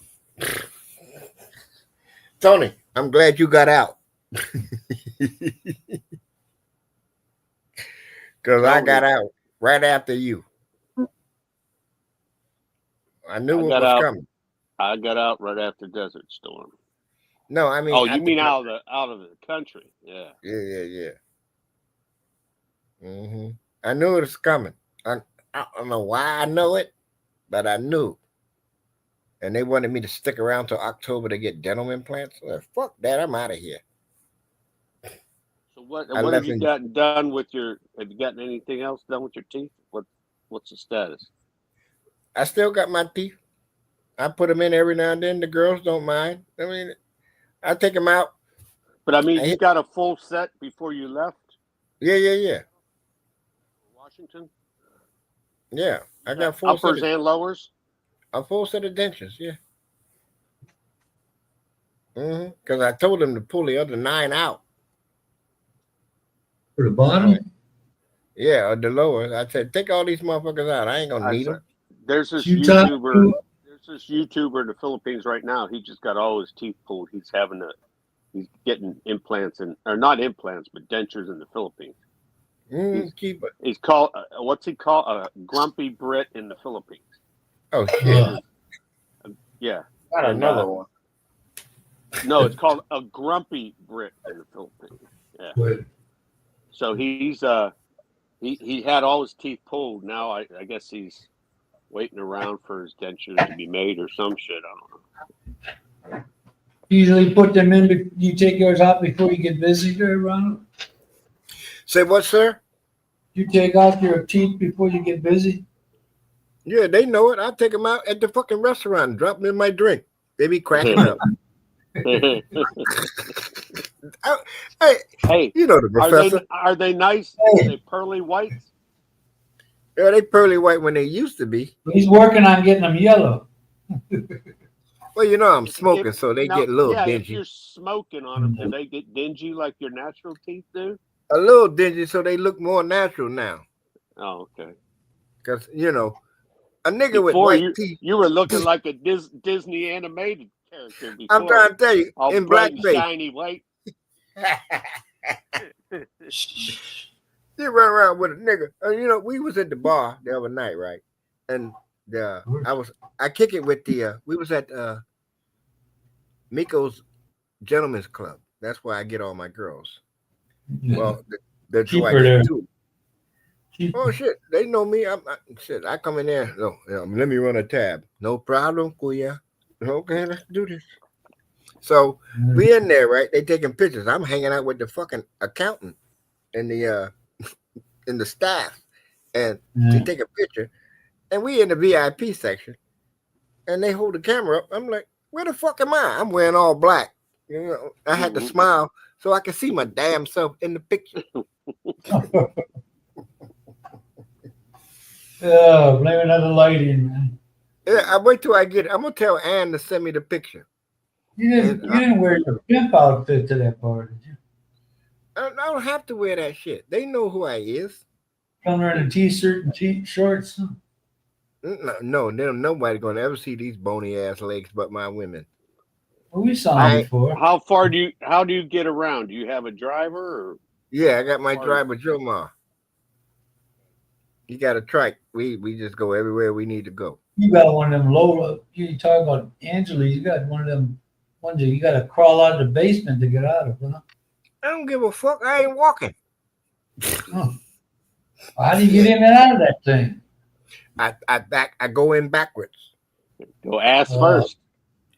Tony, I'm glad you got out. Because I got out right after you. I knew I what got was out. coming. I got out right after Desert Storm. No, I mean, Oh, you mean out of the country? Yeah. Yeah. I knew it was coming. I don't know why I know it, but I knew. and they wanted me to stick around till October to get dental implants. Fuck that, I'm out of here. So what I have left you in- gotten done with your? Have you gotten anything else done with your teeth? What's the status? I still got my teeth. I put them in every now and then. The girls don't mind. I mean, I take them out. But I mean, I you hit- got a full set before you left Yeah. Washington. Yeah, I got full uppers set of, and lowers. a full set of dentures. Yeah. Because I told them to pull the other 9 out. For the bottom? Yeah, or the lower. I said, take all these motherfuckers out. I ain't gonna need them. There's this You talk YouTuber. to- There's this YouTuber in the Philippines right now. He just got all his teeth pulled. He's getting implants or not implants, but dentures in the Philippines. Keep it. He's called what's he called? A grumpy Brit in the Philippines. Oh shit! Yeah. Not another one. No, it's called a grumpy Brit in the Philippines. Yeah. Wait, So he's he had all his teeth pulled. Now I guess he's waiting around for his dentures to be made or some shit. I don't know. usually put them in, you take yours out before you get busy there, Ronald? Say what, sir? You take out your teeth before you get busy? Yeah, they know it. I take them out at the fucking restaurant and drop them in my drink. They be cracking up. Hey, Hey, you know the professor. are they nice? Are they pearly whites? Yeah, they pearly white when they used to be. He's working on getting them yellow. Well, you know I'm smoking, so they get a little If dingy. you're smoking on them, do they get dingy like your natural teeth do? A little dingy, so they look more natural now. Oh, okay. Because you know, a nigga with Before white teeth. you were looking like a Disney animated character before. I'm trying to tell you, all in bright and blackface. shiny white. You run around with a nigga. You know, we was at the bar the other night, right? And I kick it with we was at Miko's Gentlemen's Club. That's where I get all my girls. Well, that's Keep who I her get there. too. Oh shit, they know me. I come in there. No, let me run a tab. No problem, kuya. Okay, let's do this. So we in there, right? They taking pictures. I'm hanging out with the fucking accountant and the in the staff, and they take a picture, and we in the VIP section, and they hold the camera up. I'm like, where the fuck am I? I'm wearing all black. You know, I had to smile so I could see my damn self in the picture. Oh, blame another lighting, man. Yeah, I wait till I get it. I'm gonna tell Ann to send me the picture. You didn't wear your pimp outfit to that party, did you? I don't have to wear that shit. They know who I is. Come wearing a t-shirt and shorts. No, nobody gonna ever see these bony ass legs but my women. Well, we saw him before. How do you get around? Do you have a driver or? Yeah, I got my Or- driver Jomar. He got a trike. We just go everywhere we need to go. You got one of them low. You talk about Angela. You got one of them ones that you got to crawl out of the basement to get out of. Huh? I don't give a fuck. I ain't walking. Oh. How do you get in and out of that thing? I go in backwards. Go ass first.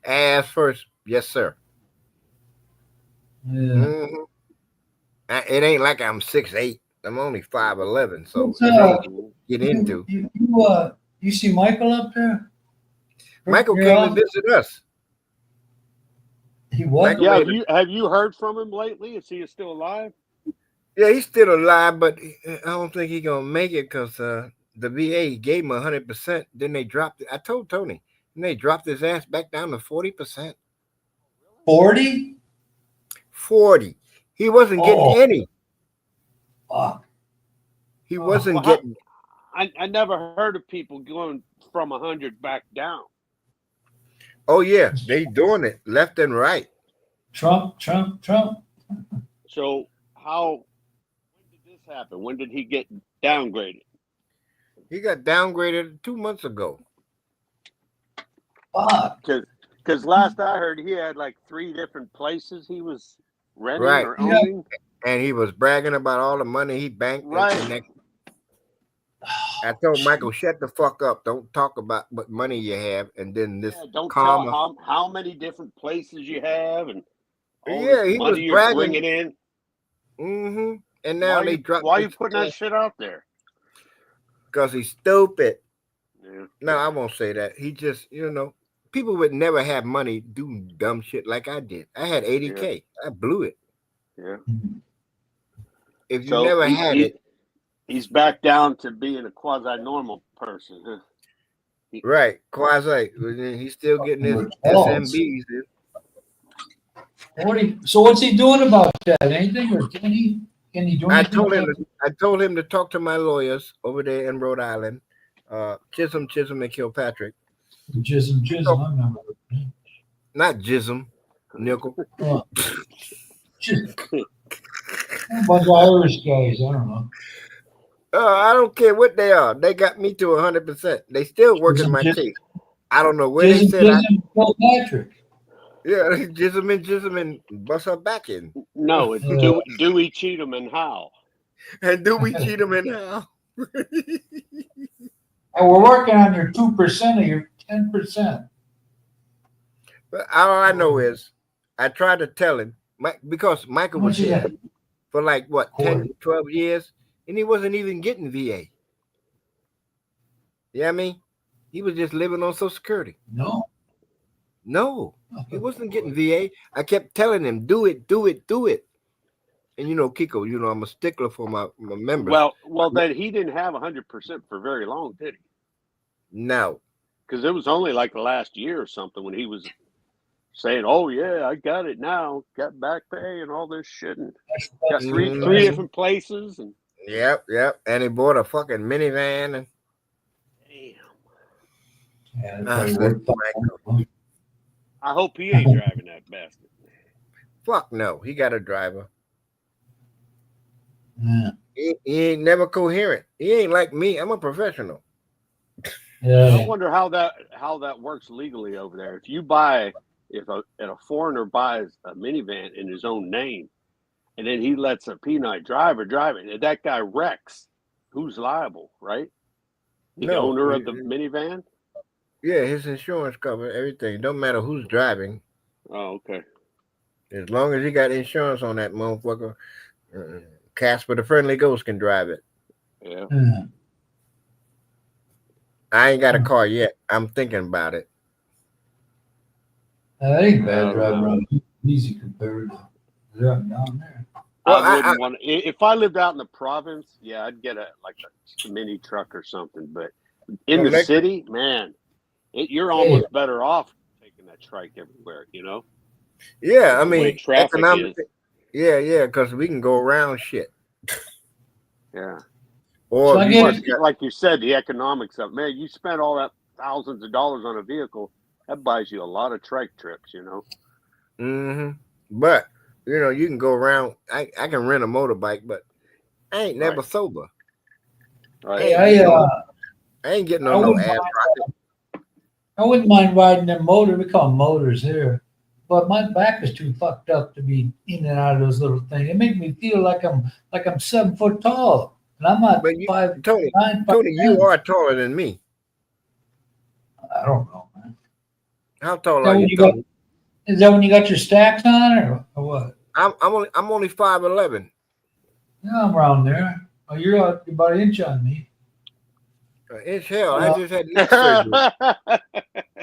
Ass first. Yes, sir. Yeah. Mhm. It ain't like I'm 6'8". I'm only 5'11", so What's it up? ain't get into. You see Michael up there? Michael Your came to office? visit us. He was. Michael- Yeah, have you heard from him lately? Is he still alive? Yeah, he's still alive, but I don't think he's gonna make it because the VA gave him 100%. Then they dropped it. I told Tony, and they dropped his ass back down to 40%. 40? 40. He wasn't getting Oh. any. Fuck. He wasn't Well, how- getting. I never heard of people going from 100 back down. Oh yeah, they doing it left and right. Trump. So when did this happen? When did he get downgraded? He got downgraded 2 months ago. Fuck. Because last I heard, he had like 3 different places he was renting Right. or Yeah. owning. And he was bragging about all the money he banked. Right. And I told Michael, shut the fuck up. Don't talk about what money you have, and then this Yeah, don't tell karma. how many different places you have and all Yeah, this he was money you're bragging. bringing in. Mm-hmm. And now they dropped. Why are you putting that shit out there? Because he's stupid. Yeah. No, I won't say that. He just, people would never have money do dumb shit like I did. I had 80K. I blew it. Yeah. If you So never had it, he's back down to being a quasi-normal person. Huh? right? Quasi, he's still getting his SMBs. So what's he doing about that? Anything, or can he do I anything? told him to talk to my lawyers over there in Rhode Island, Chisholm, and Kilpatrick. Jism, I remember. Not Jism, Nickel. A bunch of Irish guys. I don't know. I don't care what they are. They got me to 100%. They still working my case. I don't know where they said. Kilpatrick. Yeah, Jism and bust her back in. No, it's Dewey Cheatham and Howe. And do we cheat them in how? And we're working on your 2% of your 10%. But all I know is I tried to tell him, because Michael was here for like, 10, 12 years, and he wasn't even getting VA. Yeah, I mean, he was just living on Social Security. No, he wasn't getting VA. I kept telling him, do it. And Kiko, I'm a stickler for my members. Well, then he didn't have 100% for very long, did he? No, because it was only like the last year or something when he was saying, "Oh yeah, I got it now, got back pay and all this shit, and got three different places." And yep, and he bought a fucking minivan. And I hope he ain't driving that bastard. Fuck no, he got a driver. Yeah. He ain't never coherent. He ain't like me. I'm a professional. Yeah. I wonder how that works legally over there. If a foreigner buys a minivan in his own name, and then he lets a peanut driver drive it, and that guy wrecks, who's liable, right? The owner of the minivan? Yeah, his insurance covers everything. Don't matter who's driving. Oh, okay. As long as he got insurance on that motherfucker, Casper the Friendly Ghost can drive it. Yeah. I ain't got a car yet. I'm thinking about it. That ain't bad driving around. Easy compared to driving down there. Well, if I lived out in the province, yeah, I'd get a mini truck or something. But in the city, man, you're almost better off taking that trike everywhere, Yeah, I mean, traffic is. Yeah, because we can go around shit. Yeah. Or like you said, the economics of man, you spend all that thousands of dollars on a vehicle, that buys you a lot of trike trips, Mm-hmm. But you can go around. I can rent a motorbike, but I ain't never sober. Right. Hey, I ain't getting on no ass rocket. I wouldn't mind riding them motor. We call them motors here, but my back is too fucked up to be in and out of those little things. It makes me feel like I'm 7 foot tall. And I'm not 5'9". Tony, you are taller than me. I don't know, man. How tall are you? Is that when you got your stacks on, or what? I'm only 5'11". Yeah, I'm around there. Oh, you're about an inch on me. Inch hell! I just had neck surgery.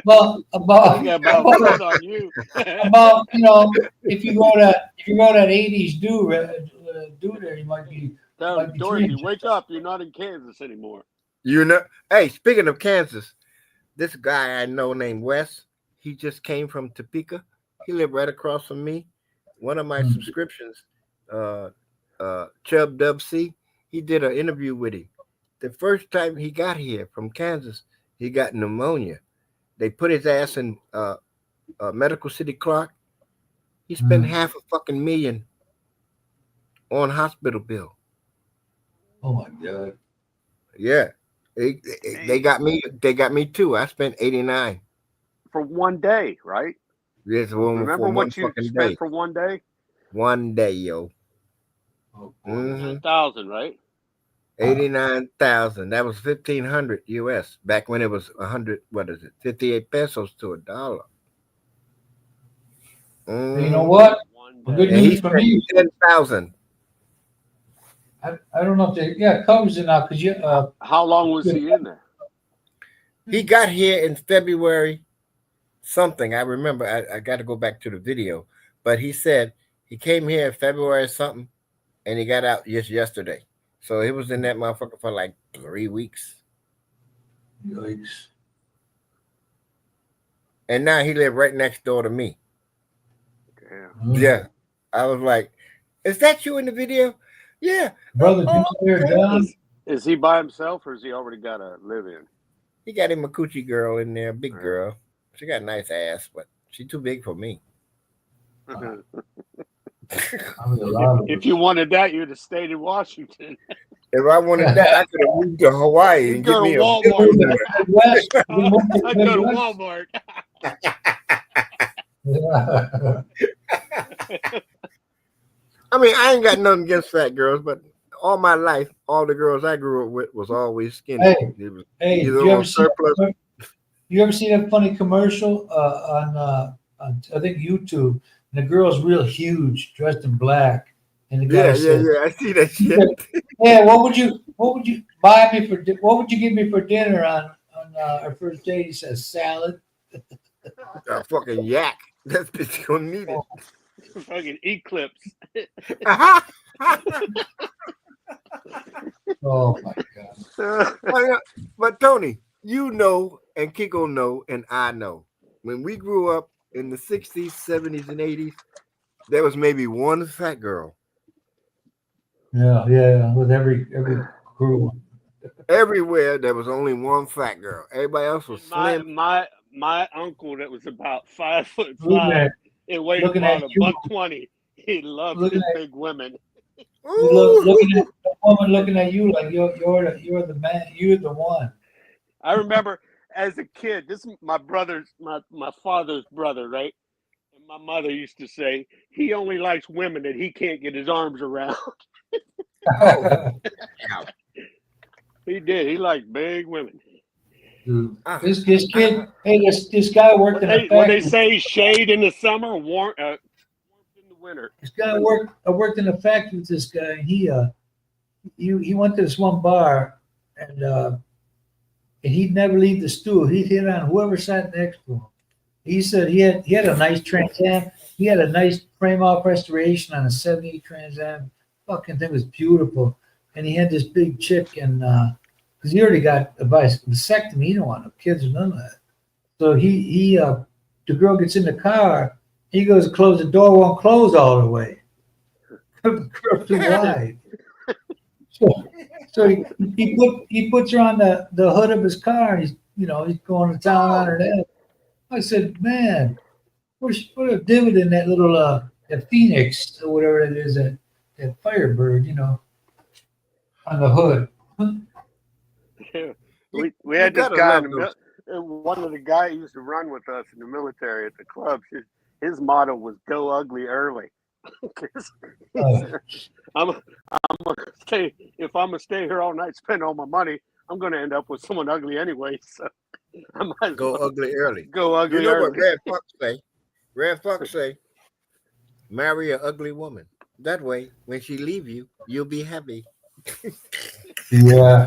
Well, about on you. about if you go that 80s do there, you might be. Dorothy, wake up! You're not in Kansas anymore. Hey, speaking of Kansas, this guy I know named Wes, he just came from Topeka. He lived right across from me. One of my subscriptions, Chubb Dub C, he did an interview with him. The first time he got here from Kansas, he got pneumonia. They put his ass in Medical City Clark. He spent $500,000 on hospital bill. Oh my God! Yeah, they got me. They got me too. I spent $89 for one day, right? Yes, remember what you spent for one day? 1 day, yo. $9,000, right? 89,000. That was 1,500 US back when it was 100. What is it? 58 pesos to $1. You know what? One Well, good day. And he news for spent me. 10,000. I don't know if they, yeah, it covers it now because you, How long was he in there? He got here in February something. I remember. I got to go back to the video, but he said he came here in February something, and he got out just yesterday. So he was in that motherfucker for like 3 weeks, yikes. and now he lived right next door to me. Yeah. Yeah, I was like, "Is that you in the video?" Yeah, Brother, Oh, there, John. Is he by himself or has he already got a live in? he got him a coochie girl in there, big Right. girl. She got a nice ass, but she's too big for me. If you wanted that, you'd have stayed in Washington. If I wanted that, I could have moved to Hawaii and Go give me to a Walmart. West. I'd go to Walmart. I mean, I ain't got nothing against fat girls, but all my life, all the girls I grew up with was always skinny. Hey, It was Hey, either you on ever see surplus. you ever see that funny commercial on I think YouTube? And the girl's real huge, dressed in black, and the guy says, I see that shit. "Yeah, what would you buy me for? What would you give me for dinner on our first date?" He says, "Salad." A fucking yak. That bitch gonna need it. Fucking Eclipse. Oh my god! But Tony, you know, and Kiko know, and I know, when we grew up in the 60s, 70s, and 80s, there was maybe one fat girl. Yeah, with every crew. Everywhere there was only one fat girl. Everybody else was slim. My uncle that was about 5'5" Looking and weighed looking about at you. $120. He loved Looking his at- big women. looking at the woman looking at you like you're the man. You're the one. I remember as a kid, this is my father's brother, right? And my mother used to say, he only likes women that he can't get his arms around. He did. He liked big women. Dude, this kid, hey, this guy worked in a When they say factory. shade in the summer, warmth in the winter. This guy I worked in a factory with this guy, and he went to this one bar, and he'd never leave the stool. He'd hit on whoever sat next to him. He said he had a nice Trans Am. He had a nice frame off restoration on a 78 Trans Am. Fucking thing was beautiful. And he had this big chick, and because he already got a vasectomy, he don't want no kids or none of that. So the girl gets in the car. He goes to close the door, won't close all the way. The girl too wide. So he puts her on the hood of his car, and he's going to town on her then. I said, man, what a dividend that little that Phoenix or whatever it is, that Firebird, on the hood. We had this gotta guy love one of the guys who used to run with us in the military at the club. His motto was "Go ugly early." I'm gonna stay. If I'm gonna stay here all night, spend all my money, I'm gonna end up with someone ugly anyway. So I might Go ugly early. Go ugly You know early. what Red Fox say? Red Fox say, marry an ugly woman. That way, when she leave you, you'll be happy. Yeah.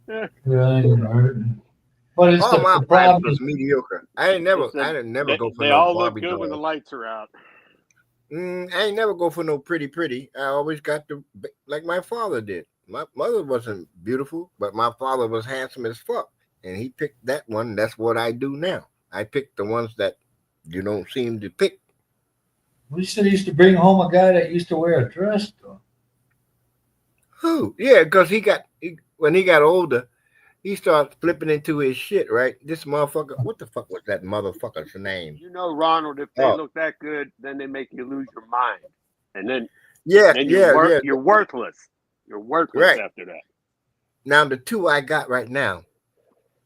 But it's All my the wives problem was is, mediocre. I didn't never go for They no all look Barbie good doll. when the lights are out. I ain't never go for no pretty. I always got like my father did. My mother wasn't beautiful, but my father was handsome as fuck. And he picked that one. That's what I do now. I pick the ones that you don't seem to pick. we said he used to bring home a guy that used to wear a dress, though. Who? Yeah, because when he got older, he started flipping into his shit, right? This motherfucker, what the fuck was that motherfucker's name? You know, Ronald, if they look that good, then they make you lose your mind. And then Yeah. You're worthless. You're worthless Right. after that. Now, the two I got right now,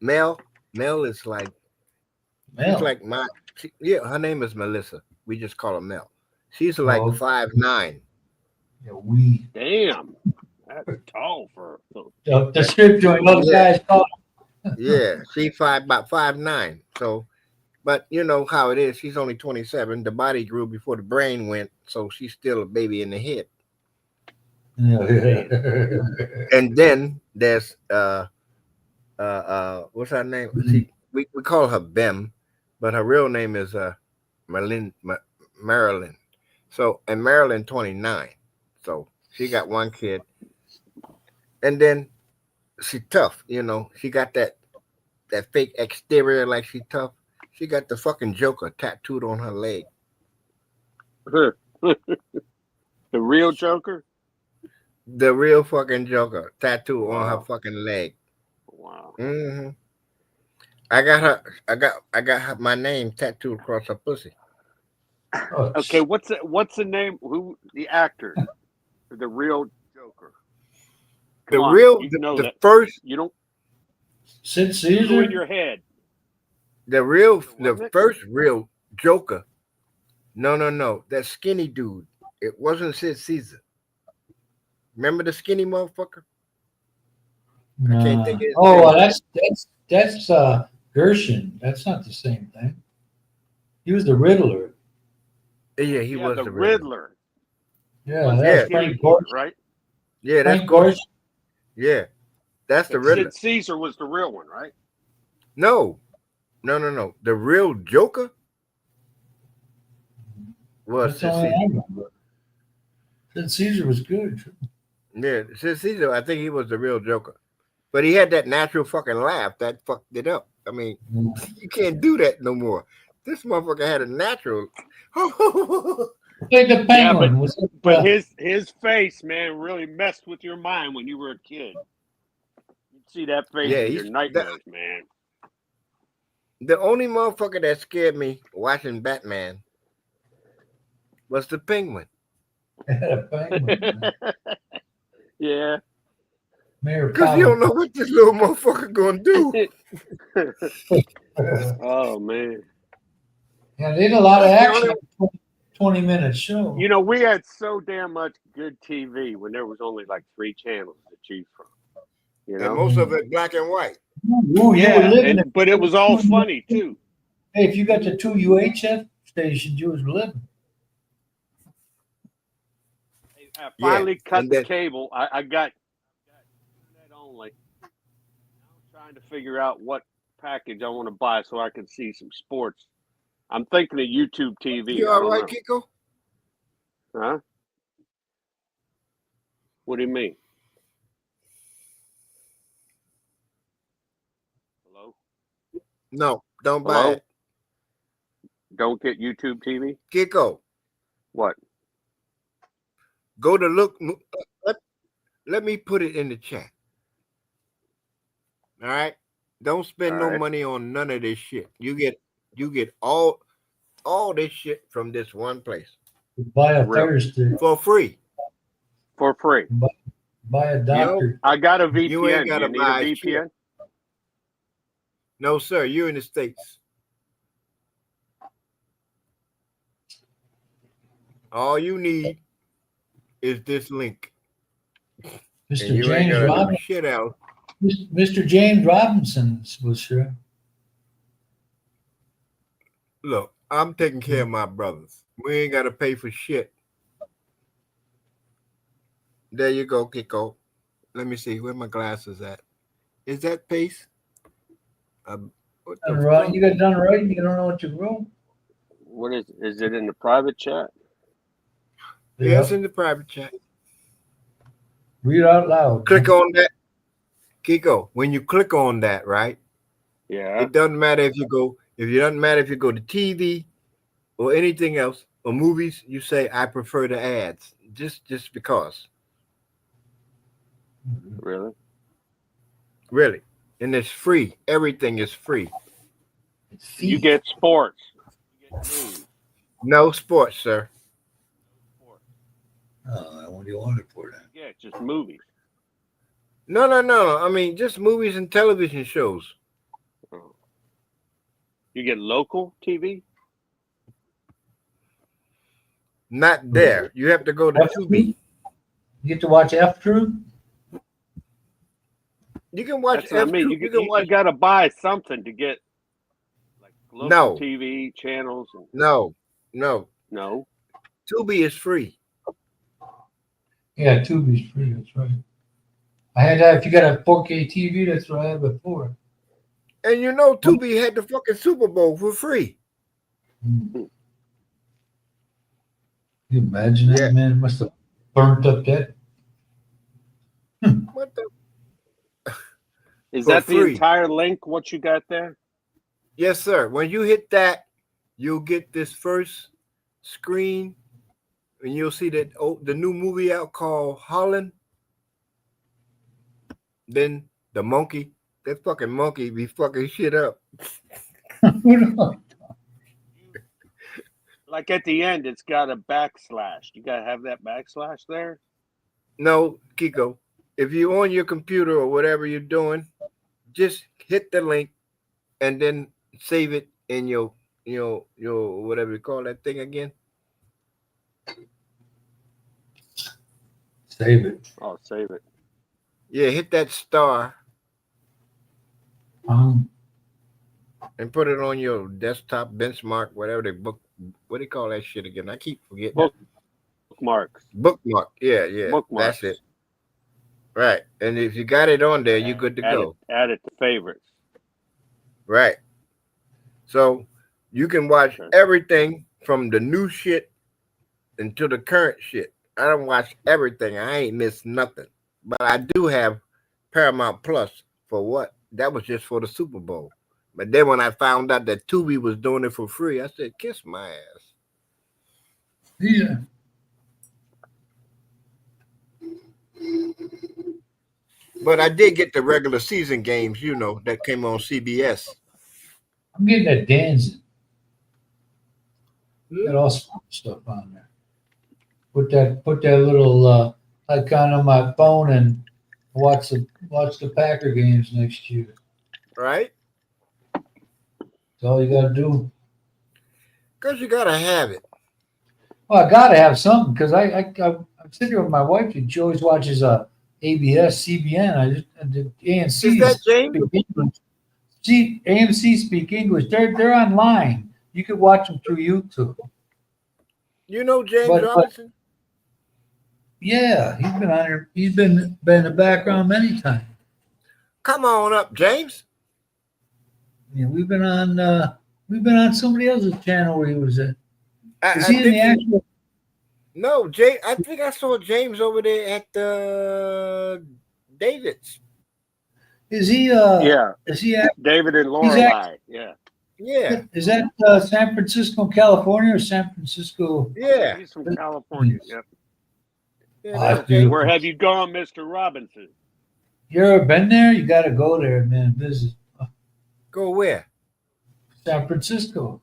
Mel is like, Mel. she's like her name is Melissa. We just call her Mel. She's like 5'9". Yeah, we. Damn. That's tall for The strip joint, those Yeah. guys call Yeah, she about 5'9". So, but you know how it is. She's only 27. The body grew before the brain went, so she's still a baby in the head. And then there's what's her name? We call her Bem, but her real name is Marilyn. So, and Marilyn 29. So she got one kid, and then she tough. You know, she got that fake exterior like she tough. She got the fucking Joker tattooed on her leg. the real Joker. The real fucking Joker tattooed on her Wow. fucking leg. Wow. Mm-hmm. I got her my name tattooed across her pussy. Okay, what's the name? Who the actor? The real Joker. The Come on, real you know the that. first You don't Sid go Caesar. in your head. the real Wasn't the it? first real Joker. No. That skinny dude. It wasn't Sid Caesar. Remember the skinny motherfucker? I can't think of his Oh, well, name. that's Gershon. That's not the same thing. He was the Riddler. Yeah, he was the the Riddler. Riddler. Yeah, Was that Yeah. was Skinny Frank Peter, Gorshin. right? Yeah, that's Frank Gordon. Gorshin. Yeah, that's the But Riddler. Sid Caesar was the real one, right? No. The real Joker was That's Sid all I Caesar. remember. Sid Caesar was good. Yeah, Sid Caesar. I think he was the real Joker, but he had that natural fucking laugh that fucked it up. I mean, you can't do that no more. This motherfucker had a natural. Like the Yeah, Penguin was. But his face, man, really messed with your mind when you were a kid. You'd see that face Yeah, in your nightmares, man. The only motherfucker that scared me watching Batman was the Penguin. Had a Penguin. Yeah. Mayor Because you don't know what this little motherfucker gonna do. Oh man. Yeah, they did a lot of That's the action. 20-minute show. You know, we had so damn much good TV when there was only like 3 channels to choose from. You And know? most of it black and white. Ooh, you were living but it was all funny too. Hey, if you got the 2 UHF stations, you was living. I finally cut and the then- cable. I got internet only. Now I'm trying to figure out what package I want to buy so I can see some sports. I'm thinking of YouTube TV. You I all don't right, know. Kiko? Huh? What do you mean? Hello? No, don't buy Hello? it. Don't get YouTube TV? Kiko, What? go to look. Let me put it in the chat. All right. Don't spend All no right. money on none of this shit. You get all this shit from this one place Buy a Real. Fire Stick. for free. For free. Buy a doctor. I got a VPN. You ain't Do gotta you need a buy VPN? shit. No, sir. You're in the States. All you need is this link. And Mr. you ain't James gotta do Robinson. shit else. Mr. James Robinson was here. Look, I'm taking care of my brothers. We ain't gotta pay for shit. There you go, Kiko. Let me see where my glasses at. Is that Pace? What the Done right. fuck? You got done right. You don't know what you wrote. What is it in the private chat? Yeah, it's in the private chat. Read out loud. Click on that. Kiko, when you click on that, right? Yeah. It doesn't matter if you go to TV or anything else or movies, you say I prefer the ads. Just because. Really? Really. And it's free. Everything is free. You get sports. You get news. No sports, sir. Oh, what do you want it for then? Yeah, just movies. No. I mean, just movies and television shows. Oh. You get local TV? Not there. You have to go to F Tubi. You get to watch F Truth? You can watch That's what I mean. F2. You can watch. You got to buy something to get like local No. TV channels. And, No. no. Tubi is free. Yeah, Tubi's free. That's right. I had that. If you got a 4K TV, that's what I had before. And you know, Tubi had the fucking Super Bowl for free. Can you imagine that, Yeah. man? It must have burnt up that. What the? Is For that the free. entire link? What you got there? Yes, sir. When you hit that, you'll get this first screen, and you'll see that the new movie out called Holland. Then the monkey, that fucking monkey, be fucking shit up. Like at the end, it's got a backslash. You got to have that backslash there. No, Kiko. If you're on your computer or whatever you're doing, just hit the link and then save it in your whatever you call that thing again. Save it. Oh, save it. Yeah, hit that star and put it on your desktop benchmark, whatever they book. What do you call that shit again? I keep forgetting. Bookmarks. Bookmark. Yeah. Bookmarks. That's it. Right. And if you got it on there, you're good to go. Add it to favorites. Right. So you can watch everything from the new shit into the current shit. I don't watch everything. I ain't missed nothing. But I do have Paramount Plus for what? That was just for the Super Bowl. But then when I found out that Tubi was doing it for free, I said, kiss my ass. Yeah. But I did get the regular season games, that came on CBS. I'm getting that dancing. Got all sorts of stuff on there. Put that little icon on my phone and watch the Packer games next year. Right? That's all you gotta do. Because you got to have it. Well, I gotta have something because I'm sitting here with my wife and she always watches ABS, CBN. The ANC. Is that James? See, AMC speak English. They're online. You could watch them through YouTube. You know James But- Robinson? Yeah, he's been on here. He's been in the background many times. Come on up, James. Yeah, we've been on somebody else's channel where he was at. Is he in the actual? No, I think I saw James over there at the David's. Is he? Yeah. Is he at? David and Lorelei. Yeah. Yeah, Is that San Francisco, California, or San Francisco? yeah. He's from California. Yep. Yeah, Oh, that's that's beautiful. Where have you gone, Mr. Robinson? You ever been there? You got to go there, man. Visit Go where? San Francisco,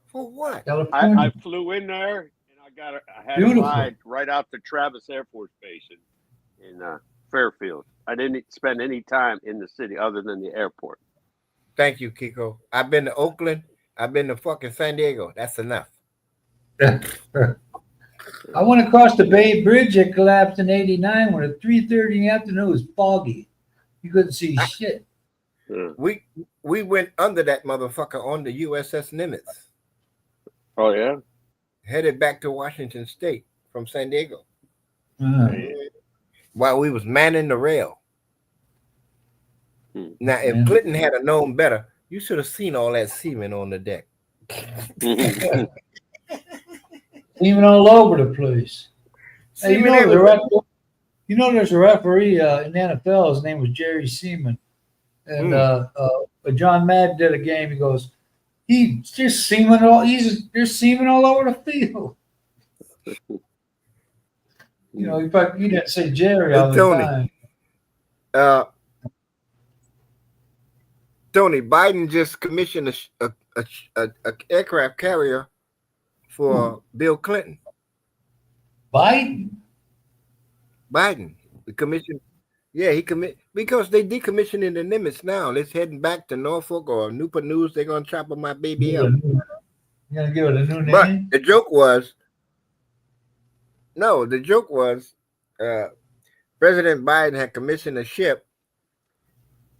For what? California. I flew in there and I had Beautiful. a ride right out to Travis Air Force Base in Fairfield. I didn't spend any time in the city other than the airport. Thank you, Kiko. I've been to Oakland. I've been to fucking San Diego. That's enough. I went across the Bay Bridge. It collapsed in '89 when at 3:30 in the afternoon it was foggy. You couldn't see shit. Yeah. We went under that motherfucker on the USS Nimitz, Oh yeah. headed back to Washington State from San Diego, Uh, while we was manning the rail. Now, if Man. Clinton had a known better, you should have seen all that semen on the deck. even all over the place. Hey, Semen everywhere. there's a referee in the NFL. His name was Jerry Seaman, and John Madden did a game. He goes, there's semen all over the field. In fact, you didn't say Jerry all the Tony. time. Tony, Biden just commissioned a aircraft carrier for Bill Clinton. Biden. The commission, he because they decommissioning the Nimitz now. It's heading back to Norfolk or Newport News. They're gonna chop my baby up. You're gonna give it a new But name? the joke was, President Biden had commissioned a ship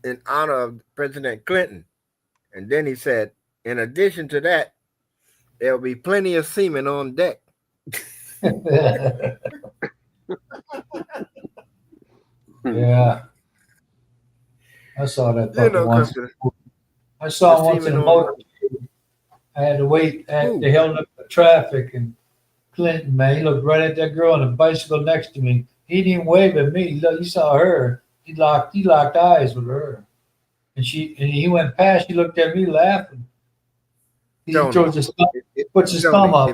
in honor of President Clinton. And then he said, in addition to that, there will be plenty of semen on deck. Yeah. I saw that You fucker know, once. because I saw him the once in a semen on- motorcade. I had to wait. Who? They held up the traffic, and Clinton, man, he looked right at that girl on the bicycle next to me. He didn't wave at me. He saw her. He locked eyes with her, and he went past. He looked at me laughing. He Tony, throws his thumb, puts his Tony, thumb up.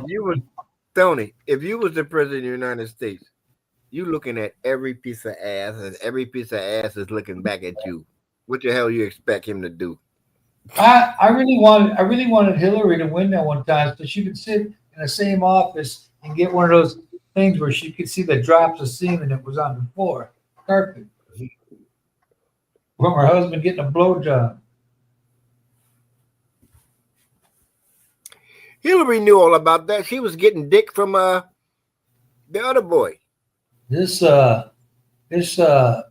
if you was the president of the United States, you looking at every piece of ass, and every piece of ass is looking back at you. What the hell you expect him to do? I really wanted Hillary to win that one time, so she could sit in the same office and get one of those things where she could see the drops of semen that was on the floor, carpet, from her husband getting a blowjob. Hillary knew all about that. She was getting dick from the other boy. This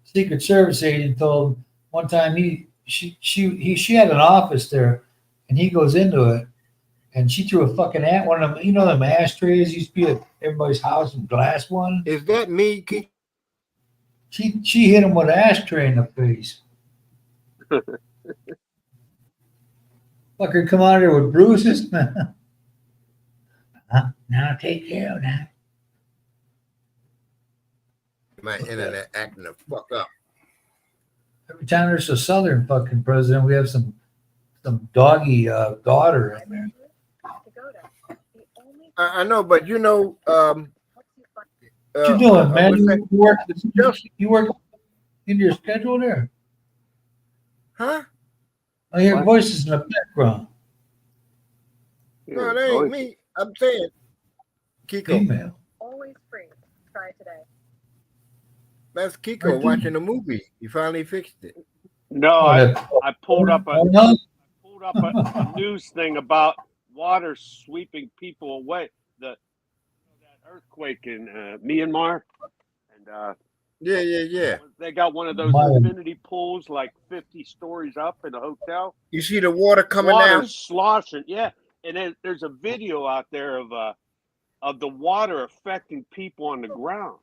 Secret Service agent told him one time she had an office there, and he goes into it, and she threw a fucking one of them, them ashtrays used to be at everybody's house, and glass one. Is that me, Keith? She hit him with an ashtray in the face. Fucker come out of there with bruises. Now take care of that. My internet acting the fuck up. Every time there's a Southern fucking president, we have some doggy daughter in there. I know, but you know, What you doing, man? what's that? You work into your schedule there. Huh? I hear What? voices in the background. No, that ain't me. I'm saying, Kiko. Female. Always free. Try today. That's Kiko watching a movie. He finally fixed it. No, I pulled up a news thing about water sweeping people away. That earthquake in Myanmar, and Yeah. they got one of those infinity pools like 50 stories up in a hotel. You see the water coming Water down? sloshing, yeah. And then there's a video out there of the water affecting people on the ground.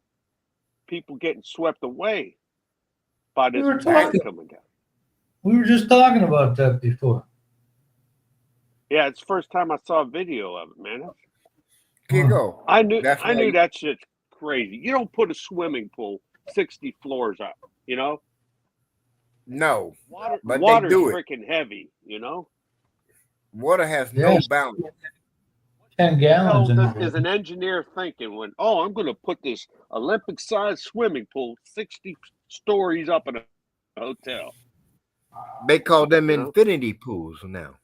People getting swept away by this We were water talking- coming down. We were just talking about that before. Yeah, it's the first time I saw a video of it, man. Kiko. I knew That's why you- that shit's crazy. You don't put a swimming pool 60 floors up, you know? No, but they Water's do it. freaking heavy, you know? Water has no Yes. bounds. 10 How gallons in is there. an engineer thinking when, I'm going to put this Olympic-sized swimming pool 60 stories up in a hotel? They call them You know? infinity pools now.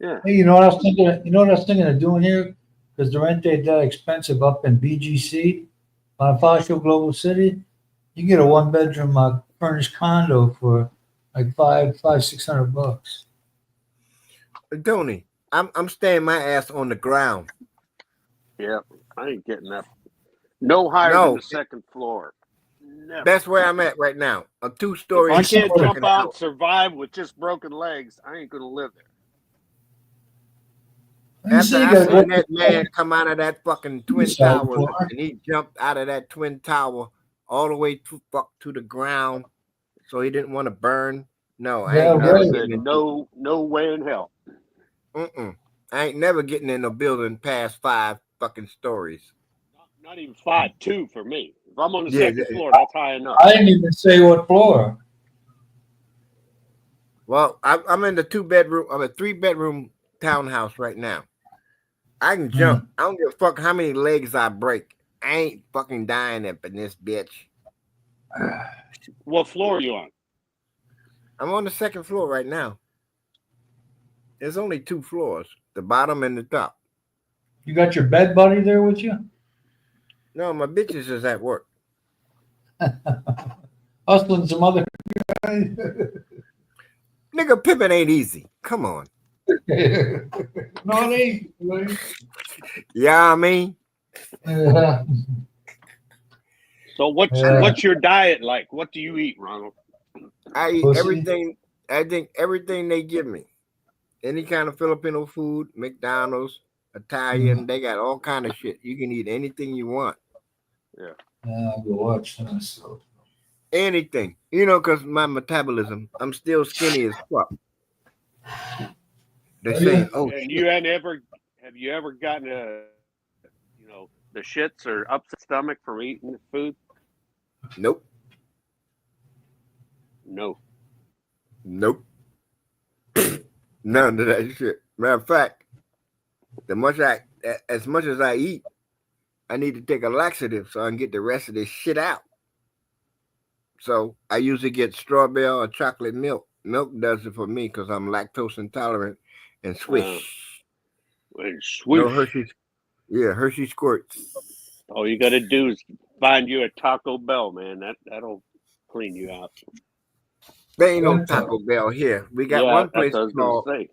Yeah. Hey, you know what I was thinking? You know what I was thinking of doing here? Because the rent ain't that expensive up in BGC, Bonifacio Global City. You get a 1-bedroom furnished condo for like $600. Tony, I'm staying my ass on the ground. Yeah, I ain't getting that. No higher No. than the second floor. Never. That's where I'm at right now. A 2-story. If I can't Fucking jump out and survive with just broken legs, I ain't going to live there. You After see, you I gotta seen go- that man come out of that fucking twin Inside tower, floor. and he jumped out of that twin tower all the way to the ground, so he didn't want to burn. No, I Yeah, ain't I never right. said getting in. no way in hell. I ain't never getting in a building past 5 fucking stories. Not even 5'2" for me. If I'm on the Yeah, second yeah. floor, that's high enough. I didn't even say what floor. Well, I'm in the 2-bedroom. I'm a 3-bedroom townhouse right now. I can jump. I don't give a fuck how many legs I break. I ain't fucking dying up in this bitch. What floor are you on? I'm on the second floor right now. There's only 2 floors, the bottom and the top. You got your bed buddy there with you? No, my bitches is at work. Hustling some other guys. Nigga, pimping ain't easy. Come on. No, it ain't. Right? Yeah, I mean, Yeah. So what's your diet like? What do you eat, Ronald? I eat Pussy? everything. I think everything they give me. Any kind of Filipino food, McDonald's, Italian, they got all kind of shit. You can eat anything you want. I'll go watch that stuff. Anything. You know, because my metabolism, I'm still skinny as fuck. They're Oh, saying, yeah. oh, And shit. have you ever gotten the shits or upset stomach from eating the food? Nope. No. Nope. None of that shit. Matter of fact, as much as I eat, I need to take a laxative so I can get the rest of this shit out. So I usually get strawberry or chocolate milk. Milk does it for me because I'm lactose intolerant and swish. And swoosh. No Hershey's. Yeah, Hershey squirts. All you got to do is find you a Taco Bell, man. That'll clean you out. There ain't no What the- Taco Bell here. We got Yeah, one place that's what I was gonna called. say.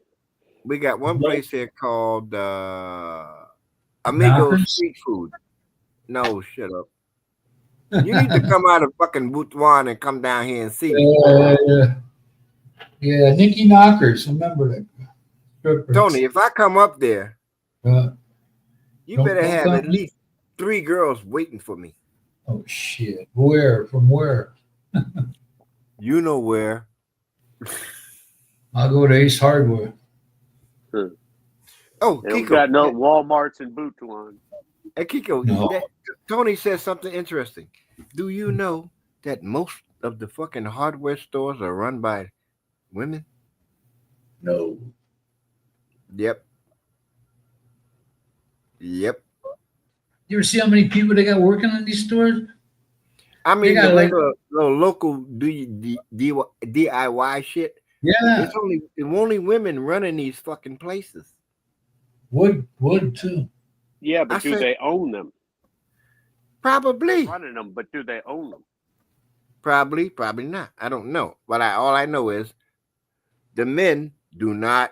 We got one What? place here called Amigo Knockers? Street Food. No, shut up. You need to come out of fucking Butuan and come down here and see me. Yeah, Nicky Knockers. Remember that. Stripper. Tony, if I come up there, you Don't- better don't have come. at least 3 girls waiting for me. Oh shit! Where? From where? You know where. I'll go to Ace Hardware. Oh, They don't Kiko. got no Walmarts in Butuan. Hey, Kiko, No. Tony said something interesting. Do you know that most of the fucking hardware stores are run by women? No. Yep. You ever see how many people they got working in these stores? I mean, got the like- regular little local DIY shit. Yeah, It's only women running these fucking places. wood too. Yeah, but I do said- they own them? Probably. Running them, but do they own them? Probably not. I don't know. But all I know is the men do not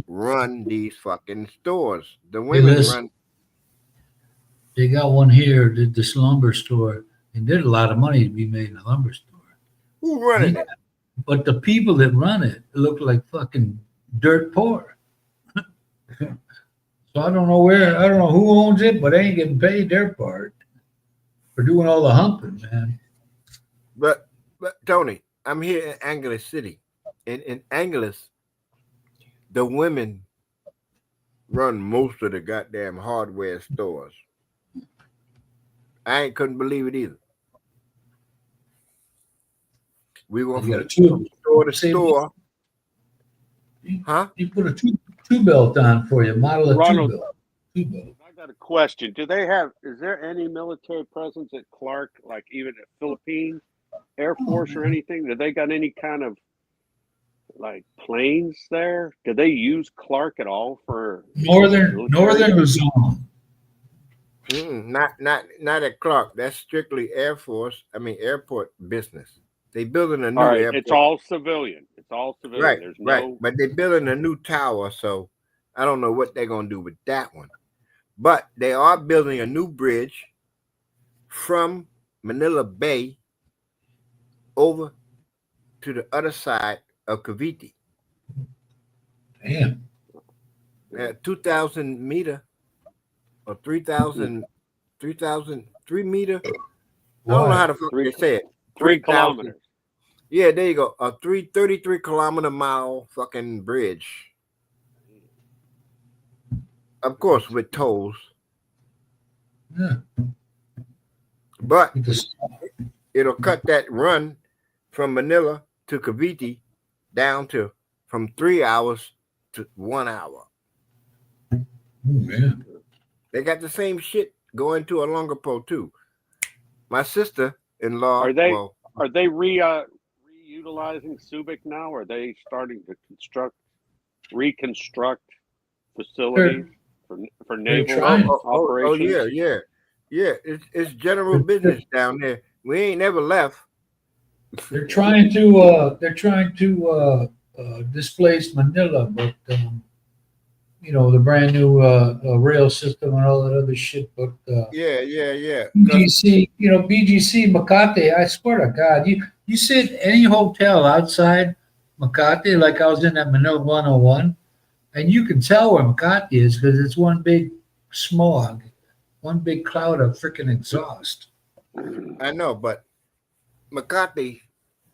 run these fucking stores. The women listen. run. They got one here, this lumber store, and there's a lot of money to be made in a lumber store. Who running it? But the people that run it look like fucking dirt poor. So I don't know who owns it, but they ain't getting paid their part for doing all the humping, man. But Tony, I'm here in Angeles City. In Angeles, the women run most of the goddamn hardware stores. I couldn't believe it either. We went You from got a two. store to Say- store. Huh? You put a two belt on for you, model a Ronald. two belt. I got a question. Is there any military presence at Clark, like even at Philippine Air Force or anything? Do they got any kind of like planes there? Do they use Clark at all for Northern military? Luzon. Not at Clark. That's strictly Air Force. I mean airport business. They building a new All right, airport. it's all civilian. It's all civilian. Right, There's right. no. But they're building a new tower, so I don't know what they're gonna do with that one. But they are building a new bridge from Manila Bay over to the other side of Cavite. Damn. 2,000 meter or 3,000, 3 meter. I don't know how the fuck they say it. 3 3,000. kilometers. Yeah, there you go. A 33 kilometer mile fucking bridge. Of course, with tolls. Yeah. But Because it'll cut that run from Manila to Cavite down to from 3 hours to 1 hour. man. They got the same shit going to Olongapo too. My sister-in-law. Are they- well, Are they reutilizing Subic now? Are they starting to reconstruct facilities for naval trying. operations? yeah. It's general business down there. We ain't never left. They're trying to displace Manila, but the brand new rail system and all that other shit. But Yeah. BGC, BGC Makati. I swear to God, you sit any hotel outside Makati, like I was in that Manila 101, and you can tell where Makati is because it's one big smog, one big cloud of freaking exhaust. I know, but McCarthy,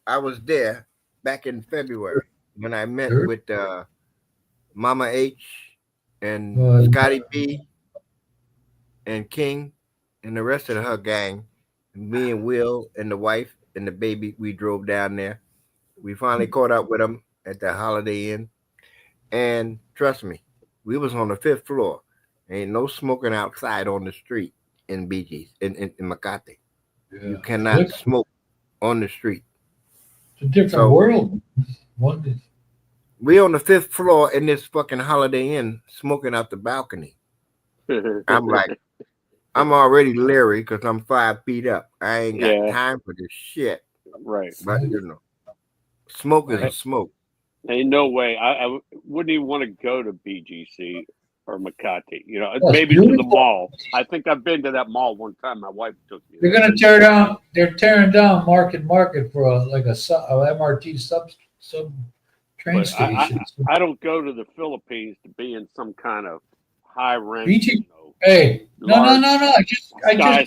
I was there back in February when I met Sure. with Mama H and Uh, Scotty B and King and the rest of her gang. Me and Will and the wife and the baby, we drove down there. We finally caught up with them at the Holiday Inn. And trust me, we was on the 5th floor. Ain't no smoking outside on the street in BG's in Makati. yeah. You cannot It's smoke on the street. a different So- world. One, We on the 5th floor in this fucking Holiday Inn smoking out the balcony. I'm like, I'm already leery because I'm 5 feet up. I ain't got Yeah. time for this shit. right. But smoke is a Right. smoke. Ain't no way. I wouldn't even want to go to BGC or Makati. That's Maybe to the beautiful. mall. I think I've been to that mall one time. My wife took me. they're there. gonna tear down. They're tearing down Market for a MRT sub train But station. I don't go to the Philippines to be in some kind of high rank, BG Hey, no. I just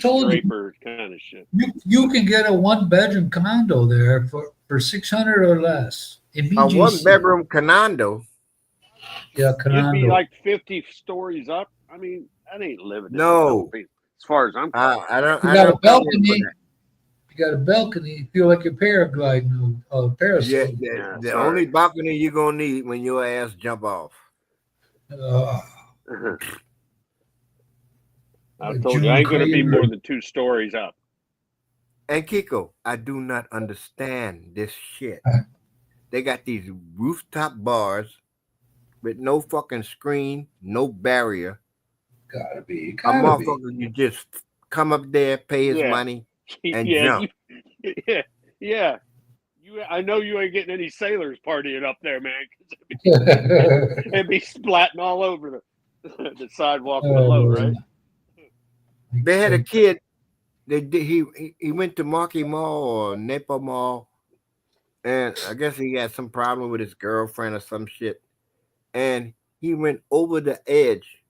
told you. skyscraper kind of shit. You can get a 1-bedroom condo there for 600 or less. In A BGC. 1-bedroom condo. Yeah, You'd be condo. like 50 stories up. I mean, that ain't living in No. the Philippines, as far as I'm concerned. I don't. You I got a don't come in for balcony. that. You got a balcony. You feel like you're paragliding, Yeah, parasailing. the sorry. only balcony you're gonna need when your ass jump off. I told you, I ain't going to be June more than 2 stories up. And Kiko, I do not understand this shit. They got these rooftop bars with no fucking screen, no barrier. Gotta be. A Gotta be. motherfucker, you just come up there, pay his Yeah. money, and yeah, jump. yeah. I know you ain't getting any sailors partying up there, man. 'Cause it'd be splatting all over the sidewalk below, right? They had a kid. He went to Marquee Mall or Napa Mall, and I guess he had some problem with his girlfriend or some shit, and he went over the edge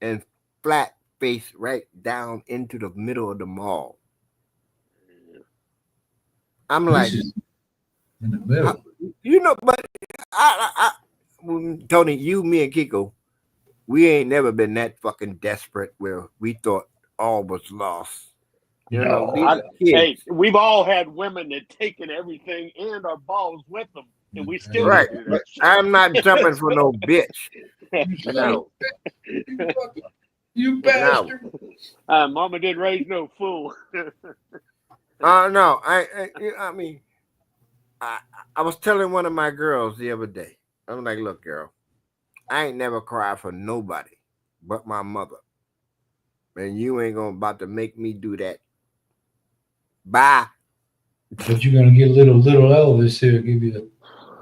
and flat face right down into the middle of the mall. I'm like, in the middle. but Tony, you, me, and Kiko, we ain't never been that fucking desperate where we thought all was lost. You know, No. these kids. Hey, we've all had women that taken everything and our balls with them, and we still Right, do but that shit. I'm not jumping for no bitch. No, You bastard. Mama didn't raise no fool. no. I mean, I was telling one of my girls the other day. I'm like, look, girl, I ain't never cried for nobody but my mother, and you ain't gonna about to make me do that. Bye. But you're gonna get little Elvis here. Give you the.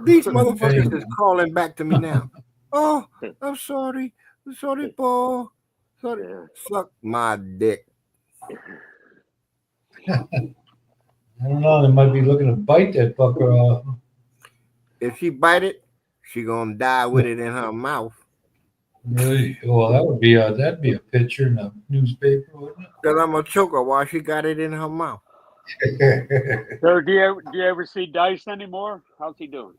These motherfuckers Okay. is calling back to me now. Oh, I'm sorry, Paul. Sorry. Yeah. Suck my dick. I don't know. They might be looking to bite that fucker off. If she bite it, she gonna die with it in her mouth. Really? Well, that'd be a picture in a newspaper, wouldn't Cause I'm gonna choke her while she got it in her mouth. it? So, do you ever see Dice anymore? How's he doing?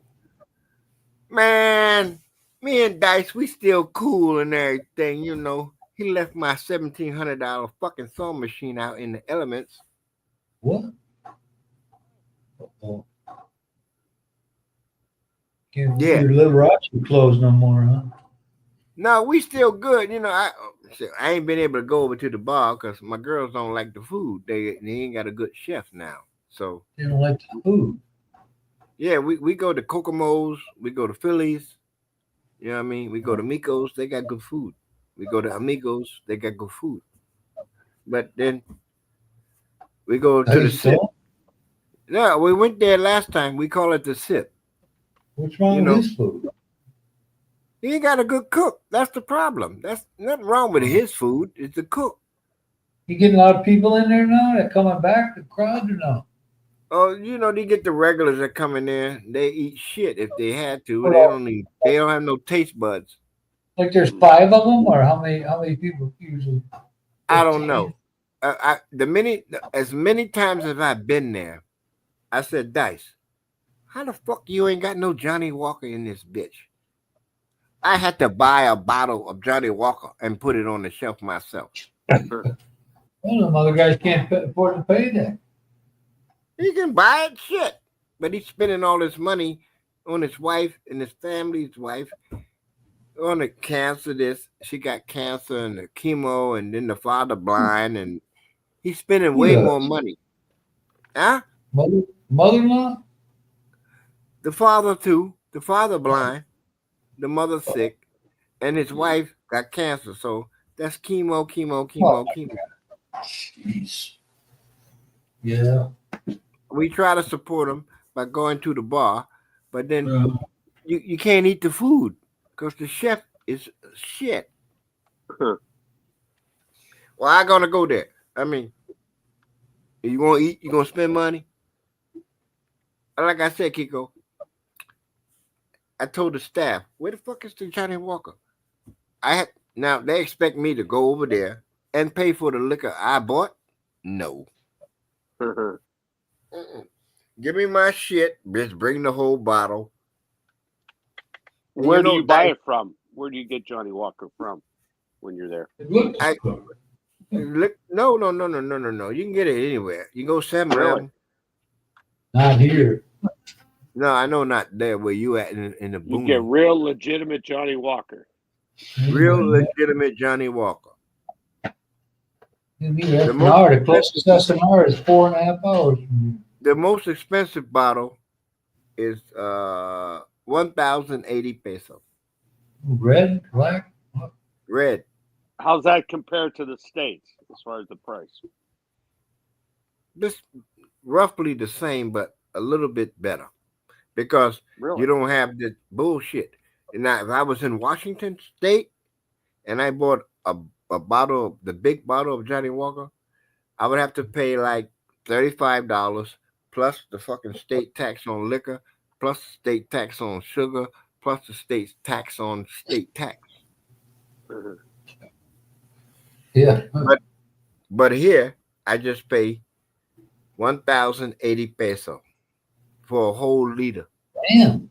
Man, me and Dice, we still cool and everything, you know. He left my $1,700 fucking sewing machine out in the elements. What? Uh-oh. Can't Yeah. do your Liberace clothes no more, huh? No, we still good. You know, I ain't been able to go over to the bar because my girls don't like the food. They ain't got a good chef now. So They don't like the food. yeah, we go to Kokomo's, we go to Phillies. You know what I mean? We go to Miko's, they got good food. We go to Amigos, they got good food. But then we go to the Nice, Sip. huh? Yeah, we went there last time. We call it the Sip. What's wrong You know. with this food? He ain't got a good cook. That's the problem. That's nothing wrong with his food. It's the cook. You getting a lot of people in there now that coming back, the crowd or no? Oh, they get the regulars that come in there. They eat shit if they had to. They don't have no taste buds. Like there's 5 of them, or how many people usually? I don't know. As many times as I've been there, I said, Dice, how the fuck you ain't got no Johnny Walker in this bitch? I had to buy a bottle of Johnny Walker and put it on the shelf myself. Well, them other guys can't afford to pay that. He can buy it, shit. But he's spending all his money on his wife and his family's wife. On the cancer, she got cancer and the chemo, and then the father blind, and he's spending way more money. Huh? Mother-in-law? The father too. The father blind. The mother sick, and his wife got cancer. So that's chemo. Jeez. Yeah. We try to support him by going to the bar, but then you can't eat the food because the chef is shit. Well, I'm gonna go there. I mean, you gonna eat? You gonna spend money? Like I said, Kiko, I told the staff, where the fuck is the Johnny Walker? Now they expect me to go over there and pay for the liquor I bought. No. Give me my shit. Just bring the whole bottle. Where do you buy it from? Where do you get Johnny Walker from when you're there? It looks No. You can get it anywhere. You go 7-Eleven. not here. No, I know not there where you at in the boom. You get real legitimate Johnny Walker. Real legitimate Johnny Walker. The closest SNR is 4.5 hours from here. The most expensive bottle is 1,080 pesos. Red, black, Red. How's that compared to the States as far as the price? This roughly the same, but a little bit better because you don't have this bullshit. Now, if I was in Washington State and I bought a bottle, the big bottle of Johnny Walker, I would have to pay like $35 plus the fucking state tax on liquor, plus the state tax on sugar, plus the state tax on state tax. Yeah. But here I just pay 1,080 pesos for a whole liter. Damn.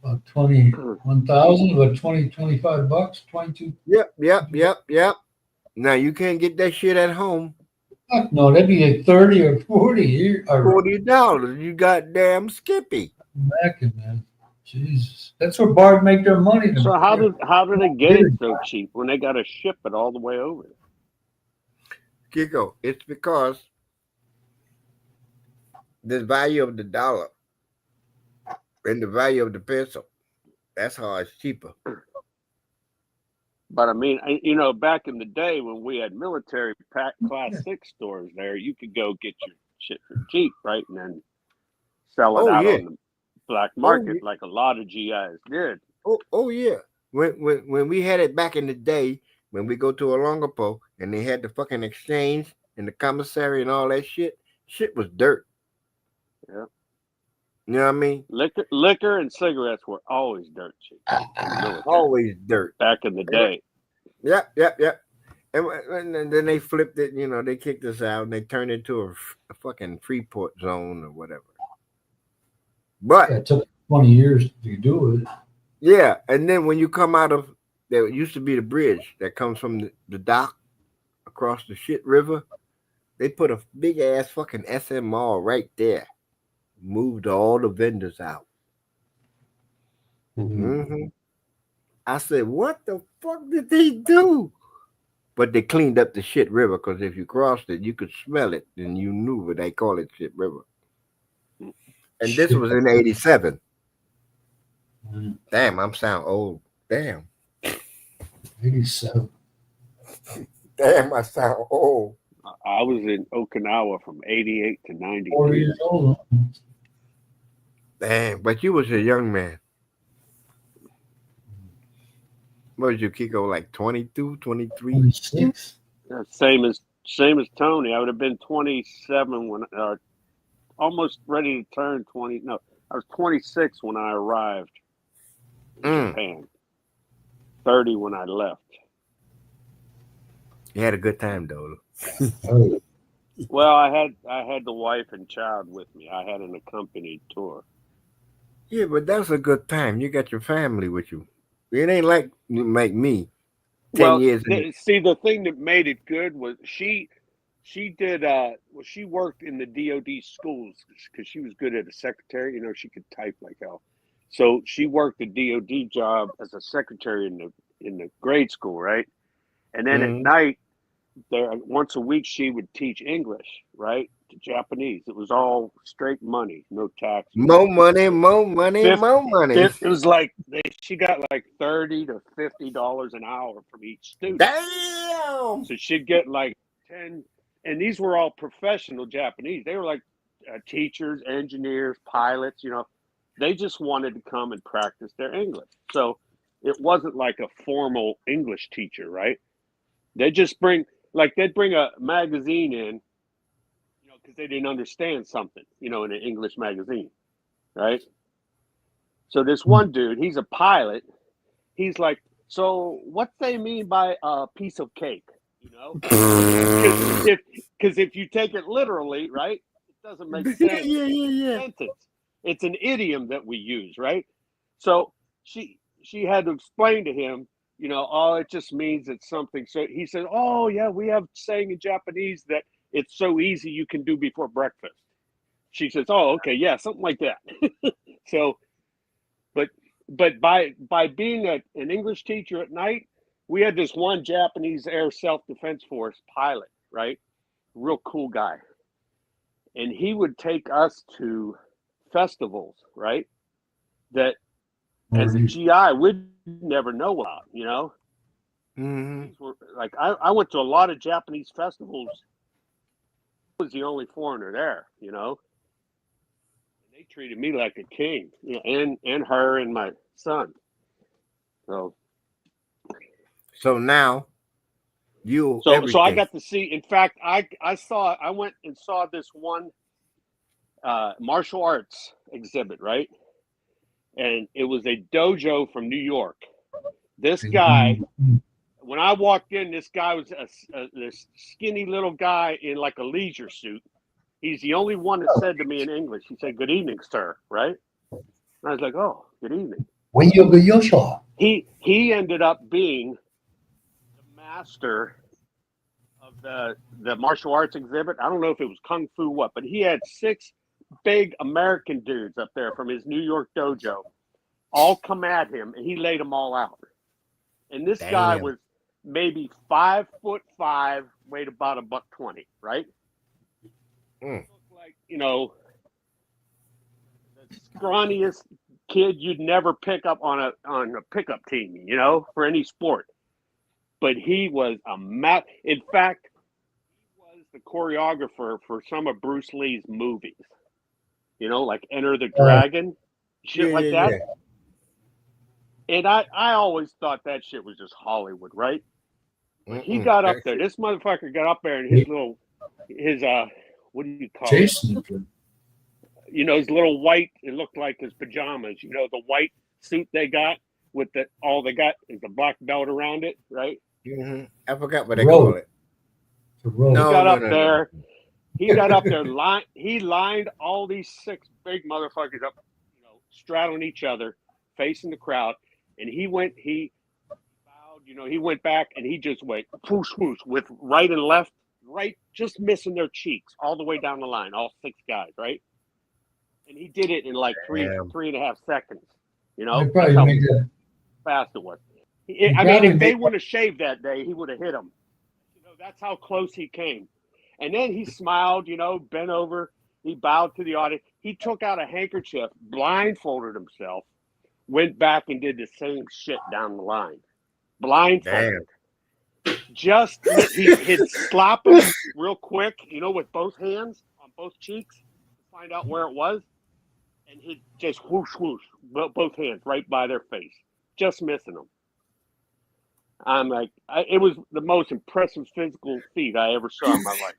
About 21,000, about 25 bucks, 22. Yep. Now you can't get that shit at home. Fuck no, that'd be like 30 or 40 here. $40. You goddamn Skippy. Mackin', man. Jesus. That's where bars make their money. So how do they get it so cheap when they got to ship it all the way over? Kiko, it's because the value of the dollar and the value of the peso. That's how it's cheaper. But I mean, back in the day when we had military class 6 stores there, you could go get your shit for cheap, right? And then sell it out on the black market like a lot of GIs did. Oh yeah. When we had it back in the day, when we go to Olongapo and they had the fucking exchange and the commissary and all that shit was dirt. Yeah. You know what I mean? Liquor and cigarettes were always dirt cheap. Always dirt. Back in the day. Yep. And then they flipped it, they kicked us out and they turned it into a fucking Freeport zone or whatever. But it took 20 years to do it. Yeah, and then when you come out of, there used to be the bridge that comes from the dock across the shit river. They put a big ass fucking SM Mall right there. Moved all the vendors out. I said, what the fuck did they do? But they cleaned up the shit river because if you crossed it, you could smell it and you knew what they call it, shit river. And this was in 87. Damn, I'm sound old. Damn. 87. Damn, I sound old. I was in Okinawa from 88 to 90. 4 years old. Damn, but you was a young man. What was you, Kiko? Like 22, 23? 26. Same as Tony. I would have been 27 when almost ready to turn 20. No, I was 26 when I arrived in Japan. 30 when I left. You had a good time though. Oh, Well, I had the wife and child with me. I had an accompanied tour. Yeah, but that's a good time. You got your family with you. It ain't like me. 10 years. See, the thing that made it good was she did she worked in the DOD schools because she was good as a secretary. You know, she could type like hell. So she worked a DOD job as a secretary in the grade school, right? And then at night, there once a week she would teach English, right, to Japanese. It was all straight money, no tax. More money, more money, more money. It was like she got like $30 to $50 an hour from each student. Damn. So she'd get like 10, and these were all professional Japanese. They were like teachers, engineers, pilots. You know, they just wanted to come and practice their English. So it wasn't like a formal English teacher, right? They just they'd bring a magazine in, you know, because they didn't understand something, you know, in an English magazine, right? So this one dude, he's a pilot. He's like, so what they mean by a piece of cake, you know? Because if you take it literally, right, it doesn't make sense. Yeah. Sentence. It's an idiom that we use, right? So she had to explain to him, you know, oh, it just means it's something. So he said, oh, yeah, we have saying in Japanese that it's so easy you can do before breakfast. She says, oh, okay, yeah, something like that. So, but by being an English teacher at night, we had this one Japanese Air Self-Defense Force pilot, right? Real cool guy. And he would take us to festivals, right? That as a GI, we'd never know about, you know? Like I went to a lot of Japanese festivals. I was the only foreigner there, you know? And they treated me like a king, you know, and her and my son. So now so I got to see, in fact, I went and saw this one martial arts exhibit, right? And it was a dojo from New York. This guy, when I walked in, this guy was this skinny little guy in like a leisure suit. He's the only one that said to me in English, he said, "Good evening, sir," right? And I was like, "Oh, good evening." He ended up being the master of the martial arts exhibit. I don't know if it was Kung Fu what, but he had 6 big American dudes up there from his New York dojo all come at him, and he laid them all out. And this guy was maybe 5'5", weighed about $120, right? Looked like, you know, the scrawniest kid you'd never pick up on a pickup team, you know, for any sport. But he was a in fact, he was the choreographer for some of Bruce Lee's movies. You know, like Enter the Dragon, shit like that. Yeah. And I always thought that shit was just Hollywood, right? But he got up there. This motherfucker got up there in his what do you call Jason. it? You know, his little white, it looked like his pajamas, you know, the white suit they got with all they got is the black belt around it, right? I forgot what they call it. He got up there. He got up there. He lined all these 6 big motherfuckers up, you know, straddling each other, facing the crowd. And he bowed, you know, he went back and he just went whoosh, whoosh with right and left, right, just missing their cheeks all the way down the line, all 6 guys, right? And he did it in like 3.5 seconds, you know? That's how fast it was. I mean, if they would have shaved that day, he would have hit him. You know, that's how close he came. And then he smiled, you know, bent over. He bowed to the audience. He took out a handkerchief, blindfolded himself, went back and did the same shit down the line. Blindfolded. Just, he'd slap him real quick, you know, with both hands on both cheeks to find out where it was. And he'd just whoosh, whoosh, both hands right by their face, just missing them. I'm like, it was the most impressive physical feat I ever saw in my life.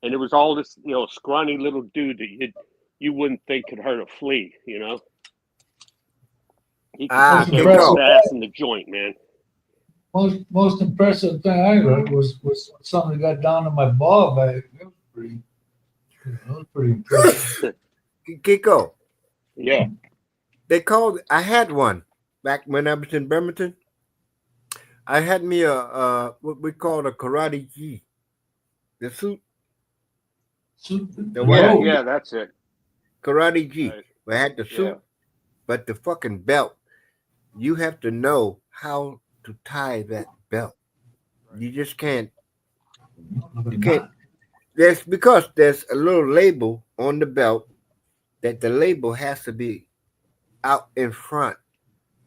And it was all this, scrawny little dude that you wouldn't think could hurt a flea, He could Ah, kick Kiko. his ass in the joint, man. Most impressive thing I heard was something that got down to my ball bag. That was pretty impressive. Kiko, Yeah. I had one back when I was in Bremerton. I had me a what we call a karate gi. The suit, The one- Yeah, that's it. karate gi. Right. I had the suit, Yeah. but the fucking belt. You have to know how to tie that belt. You just can't. You can't. There's a little label on the belt that the label has to be out in front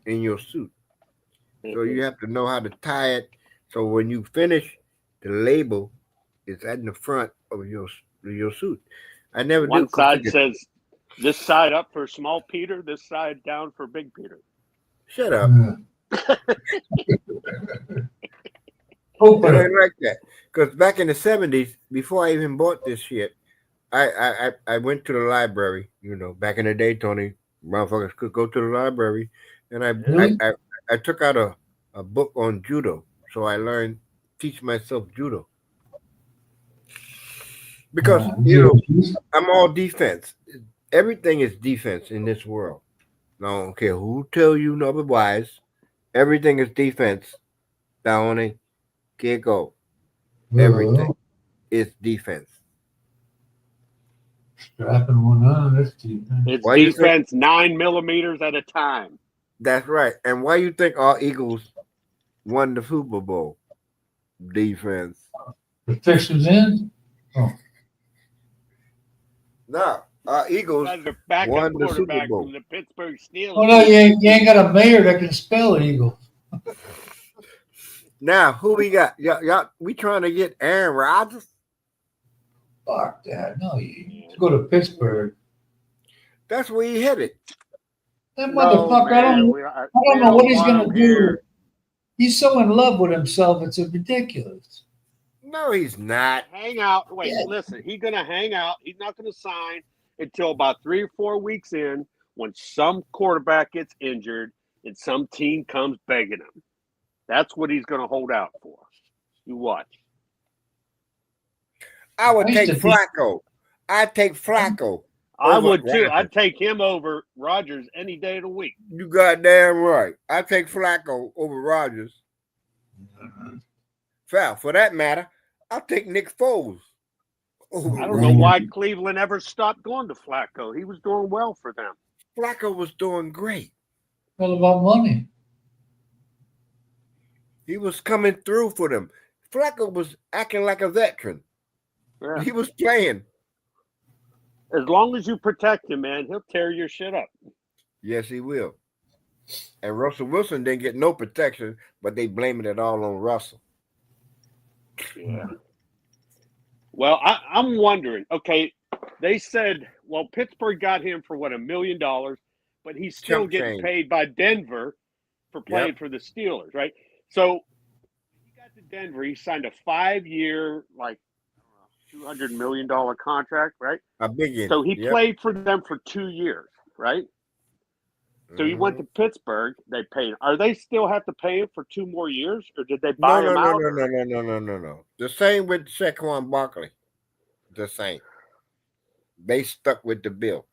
in your suit. So you have to know how to tie it. So when you finish, the label is at the front of your suit. I never One knew. side says this side up for small Peter, this side down for big Peter. Shut up. Open It it. ain't like that. Because back in the 70s, before I even bought this shit, I went to the library. Back in the day, Tony, motherfuckers could go to the library, and Really? I took out a book on judo, so I teach myself judo. Because I'm all defense. Everything is defense in this world. I don't care who tell you otherwise. Everything is defense. Down can't go. Everything is defense. Strapping one on. That's deep. It's Why you think- defense 9 millimeters at a time. That's right. And why you think our Eagles won the Super Bowl? Defense. The fix was in. No, our Eagles As a backup won the Super quarterback Bowl. from the Pittsburgh Steelers. Oh no, you ain't got a mayor that can spell Eagle. Now, who we got? Y'all, we trying to get Aaron Rodgers? Fuck that. No, you go to Pittsburgh. That's where he headed. That No, motherfucker, man, I don't know what he's gonna do. He's so in love with himself, it's ridiculous. No, he's not. Hang out. Wait, Yeah. listen. He's going to hang out. He's not going to sign until about 3 or 4 weeks in when some quarterback gets injured and some team comes begging him. That's what he's going to hold out for. You watch. I would I take used to think- Flacco. I'd take Flacco. I Over would too. Rodgers. I'd take him over Rodgers any day of the week. You goddamn right. I'd take Flacco over Rodgers. For that matter, I'll take Nick Foles. over I don't know Rodgers. why Cleveland ever stopped going to Flacco. He was doing well for them. Flacco was doing great. All about money. He was coming through for them. Flacco was acting like a veteran. Yeah. He was playing. As long as you protect him, man, he'll tear your shit up. Yes, he will. And Russell Wilson didn't get no protection, but they blaming it all on Russell. Yeah. Well, I'm wondering. Okay, they said, well, Pittsburgh got him for what, $1 million, but he's still Chump getting change. paid by Denver for playing for the Steelers, right? So he got to Denver. He signed a 5-year, like $200 million contract, right? A big So he played for them for 2 years, right? So he went to Pittsburgh. They paid. Are they still have to pay him for 2 more years, or did they buy him out? No. The same with Saquon Barkley. The same. They stuck with the bill.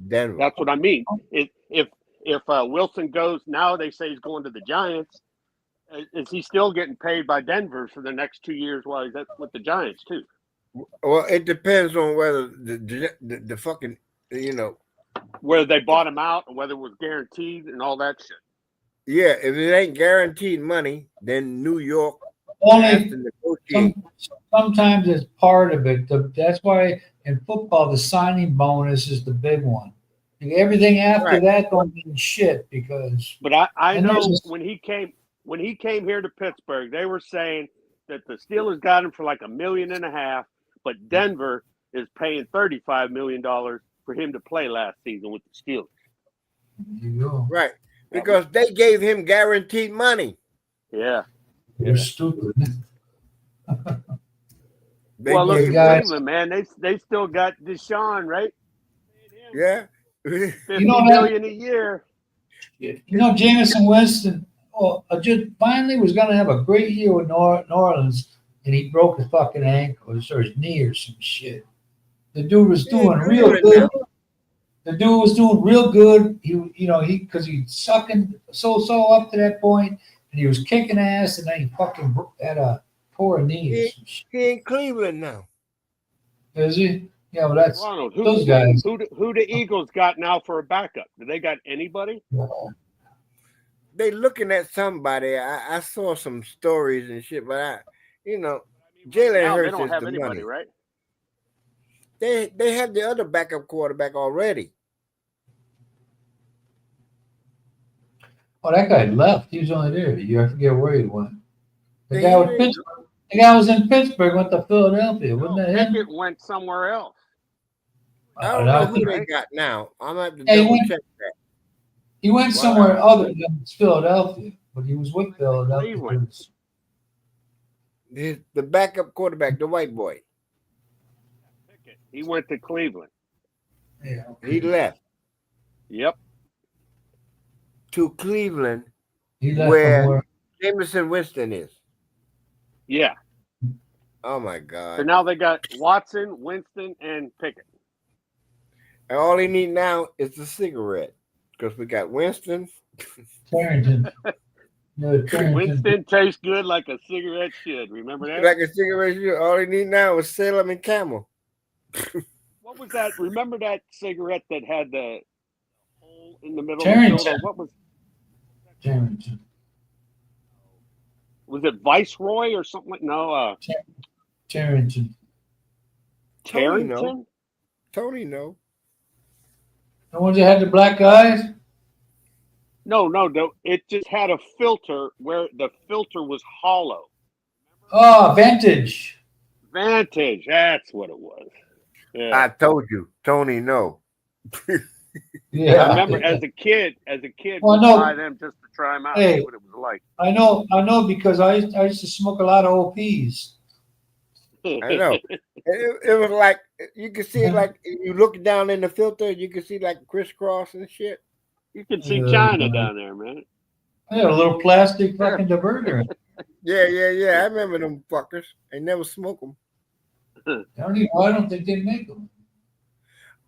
Denver. That's what I mean. If Wilson goes now, they say he's going to the Giants. Is he still getting paid by Denver for the next 2 years while he's with the Giants too? Well, it depends on whether the fucking Whether they bought him out or whether it was guaranteed and all that shit. Yeah, if it ain't guaranteed money, then New York has to Only negotiate. sometimes it's part of it. That's why in football the signing bonus is the big one. Everything after Right. that don't mean shit because But I And know there's- when he came here to Pittsburgh, they were saying that the Steelers got him for like $1.5 million, but Denver is paying $35 million for him to play last season with the Steelers. you go. Right. because they gave him guaranteed money. Yeah. You're stupid. They Well, look gave at guys- Cleveland, man. They still got Deshaun, right? yeah. 50 know that- million a year. You know, Jameson Winston just finally was going to have a great year with New Orleans, and he broke his fucking ankle or his knee or some shit. The dude was doing real good. The dude was doing real good. Because he's sucking so up to that point, and he was kicking ass, and then he fucking had a poor knee or some shit. He in Cleveland now. Is he? Yeah, well, that's Ronald, those guys. who the Eagles got now for a backup? Do they got anybody? They looking at somebody. I saw some stories and shit, but Jalen Now Hurts they don't is have the anybody, money. right? They have the other backup quarterback already. Oh, that guy left. He was only there a year. I forget where he went. The They guy with ain't- Pittsburgh. The guy was in Pittsburgh. Went to Philadelphia. Wasn't that him? Pickett went somewhere else. I don't know who they got now. I'm gonna have to Hey, double when- check that. He went Wow. somewhere other than Philadelphia, but he was with Philadelphia. Cleveland. The backup quarterback, the white boy, Pickett. He went to Cleveland. Yeah. he left Yep. to Cleveland. He left Where- from where? Jameson Winston is. Yeah. Oh my So God! now they got Watson, Winston, and Pickett. And all he need now is the cigarette, because we got Winston. Carrington. No, Carrington. Winston tastes good like a cigarette should. Remember that? Like a cigarette, all he need now is Salem and Camel. What was that? Remember that cigarette that had the hole in the middle Carrington. of the filter? What Carrington. was it? Viceroy or something like? No, Carrington. Tony, no. Carrington. Tony, no. The ones that had the black eyes? No. It just had a filter where the filter was hollow. Oh, Vantage. Vantage. That's what it was. Yeah. I told you, Tony, no. Yeah. I remember as a kid, Well, we'd no. buy them just to try them out, Hey. see what it was like. I know because I used to smoke a lot of OPs. I know. It was like you can see, like you look down in the filter, you can see like crisscross and shit. You can see Yeah. China down there, man. I had a little plastic fucking diverter. Yeah. I remember them fuckers. I never smoke them. I don't think they make them.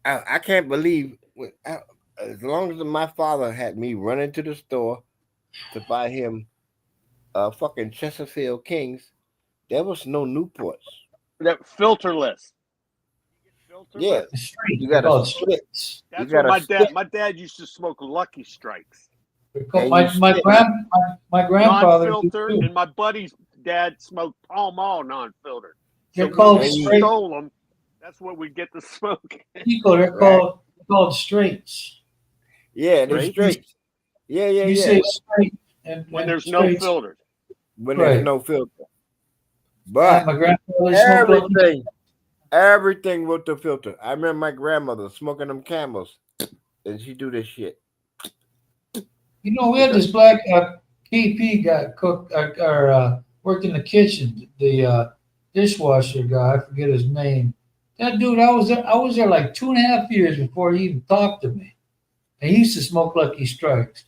I can't believe as long as my father had me running to the store to buy him fucking Chesterfield Kings, there was no Newports. That filterless. Yeah, The street. you They're got called to streets. That's You gotta what stick. my dad used to smoke Lucky Strikes. They're called- And My you my stick. my grandfather. did Non-filter, too. and my buddy's dad smoked Pall Mall non-filtered. They're when called we straight. stole them. That's what we get to smoke. Pico, they're called straights. Yeah, they're Right? straight. Yeah. You say straight When and there's no straights. filters. When Right. there's no filter. Yeah, But my grandfather smoked everything with the filter. I remember my grandmother smoking them Camels, and she do this shit. You know, we had this black KP guy cook or worked in the kitchen. The dishwasher guy, I forget his name. That dude, I was there like 2.5 years before he even talked to me. And he used to smoke Lucky Strikes.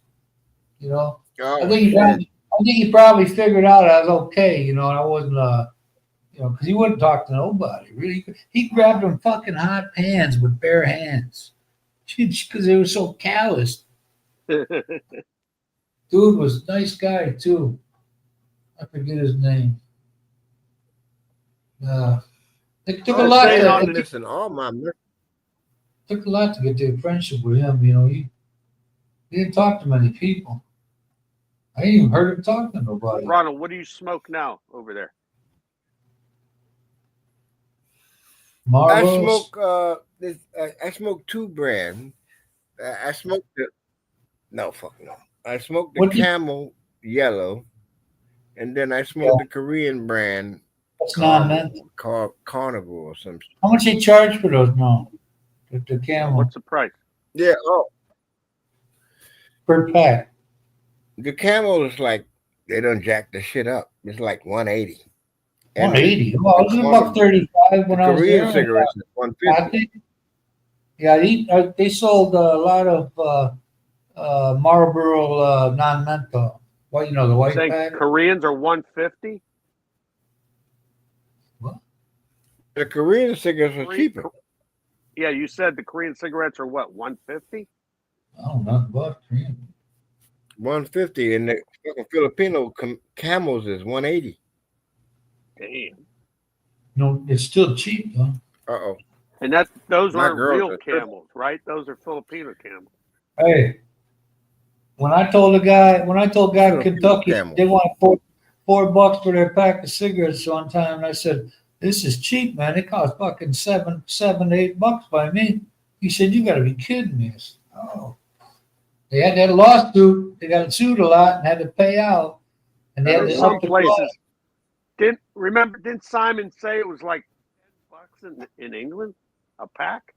You know, Oh, I think shit. he probably figured out I was okay. You know, and I wasn't. Because he wouldn't talk to nobody. Really, he grabbed them fucking hot pans with bare hands, because they were so calloused. Dude was a nice guy too. I forget his name. It took a lot. Staying on It this and all my took a lot to get to a friendship with him. You know, he didn't talk to many people. I ain't even heard him talk to nobody. Ronald, what do you smoke now over there? I Marlboro's. smoke I smoke two brands. I smoke the I smoked the What do you- Camel Yellow, and then I smoked the Korean brand That's non-menthol. called Carnival or something. How much they charge for those now? The Camel What's the price? Yeah, per pack. The Camel is like they done jacked the shit up. It's like 180. And 180. Well, it was one about of 35 when the I was Korean there. cigarettes is I 150. think, yeah, they sold a lot of Marlboro non-menthol. Well, you know, the white Saying pack. Koreans are 150. The Korean cigarettes are Korean- cheaper. Yeah, you said the Korean cigarettes are what, 150? Oh, not about 150, and the fucking Filipino Camels is 180. Damn. No, it's still cheap though. Uh-oh. And those My aren't girls real are tripping. camels, right? Those are Filipino camels. Hey, when I told guy in Kentucky Camel. they want $4 for their pack of cigarettes one time, and I said, "This is cheap, man. It costs fucking $7, $8 by me." He said, "You got to be kidding me." I said, "Oh." They had that lawsuit. They got sued a lot and had to pay out, and they had to Some up the places cost. didn't Simon say it was like $10 in England a pack?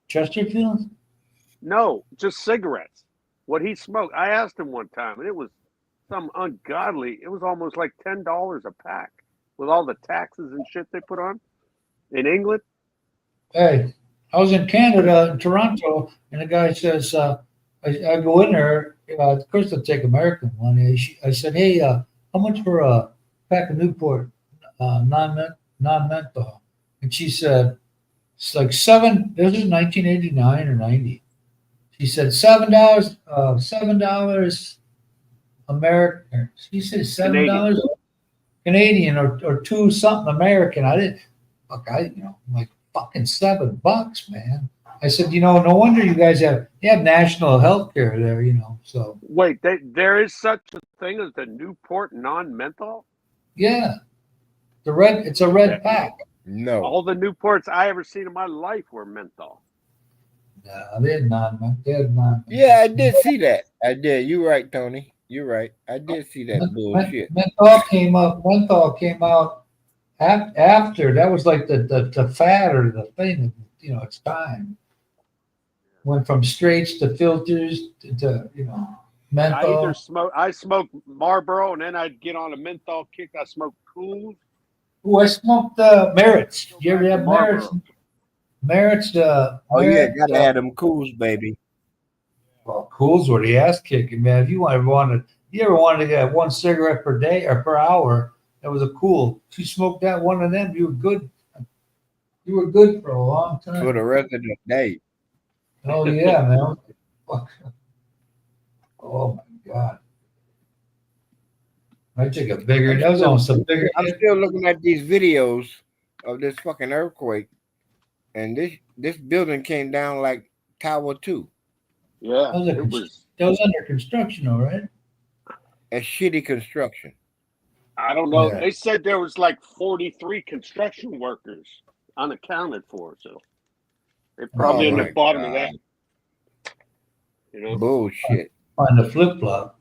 Chesterfield. No, just cigarettes. What he smoked. I asked him one time, and it was some ungodly. It was almost like $10 a pack with all the taxes and shit they put on in England. Hey, I was in Canada, in Toronto, and the guy says, I go in there. Of course, they'll take American money. I said, "Hey, how much for a pack of Newport non-menthol?" And she said, "It's like seven." This is 1989 or 90. She said $7, $7 American. She said $7 Canadian or two something American. I didn't. Look, I'm like fucking $7, man. I said, no wonder you guys have national health care there, So Wait, there is such a thing as the Newport non-menthol? yeah, it's a red pack. No. All the Newports I ever seen in my life were menthol. No, they're non. Yeah, I did see that. I did. You're right, Tony. You're right. I did see that bullshit. Menthol came out after. That was like the fad or the thing. It's time. Went from straights to filters to menthol. I smoked Marlboro, and then I'd get on a menthol kick. I smoked Cool. Oh, I smoked Merritt's. You ever have Merritt's? Merritt's. Oh yeah, Merritt's, gotta have them Cools, baby. Well, Cool's were the ass kicking, man. If you ever wanted to get one cigarette per day or per hour, that was a Cool. If you smoked that one of them, you were good. You were good for a long time. For the rest of the day. Oh yeah, man. Fuck. Oh my god. I took a bigger. That was almost a bigger. I'm still looking at these videos of this fucking earthquake, and this building came down like Tower 2. Yeah, That was under construction, all right. A shitty construction. I don't know. Yeah. They said there was like 43 construction workers unaccounted for, so they're probably in my the bottom of God. that. Bullshit. On the flip flop.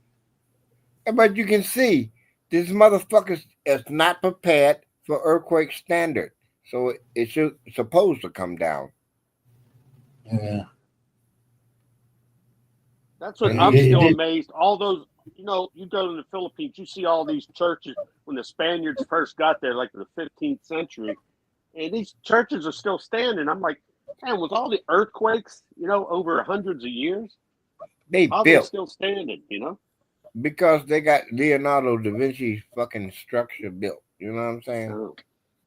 But you can see this motherfucker is not prepared for earthquake standard, so it's supposed to come down. Yeah. That's what Yeah, I'm it still did. amazed. All those, you go to the Philippines, you see all these churches when the Spaniards first got there, like in the 15th century, and these churches are still standing. I'm like, man, with all the earthquakes, over hundreds of years, They how are they built still standing, because they got Leonardo da Vinci's fucking structure built. You know what I'm saying? Oh.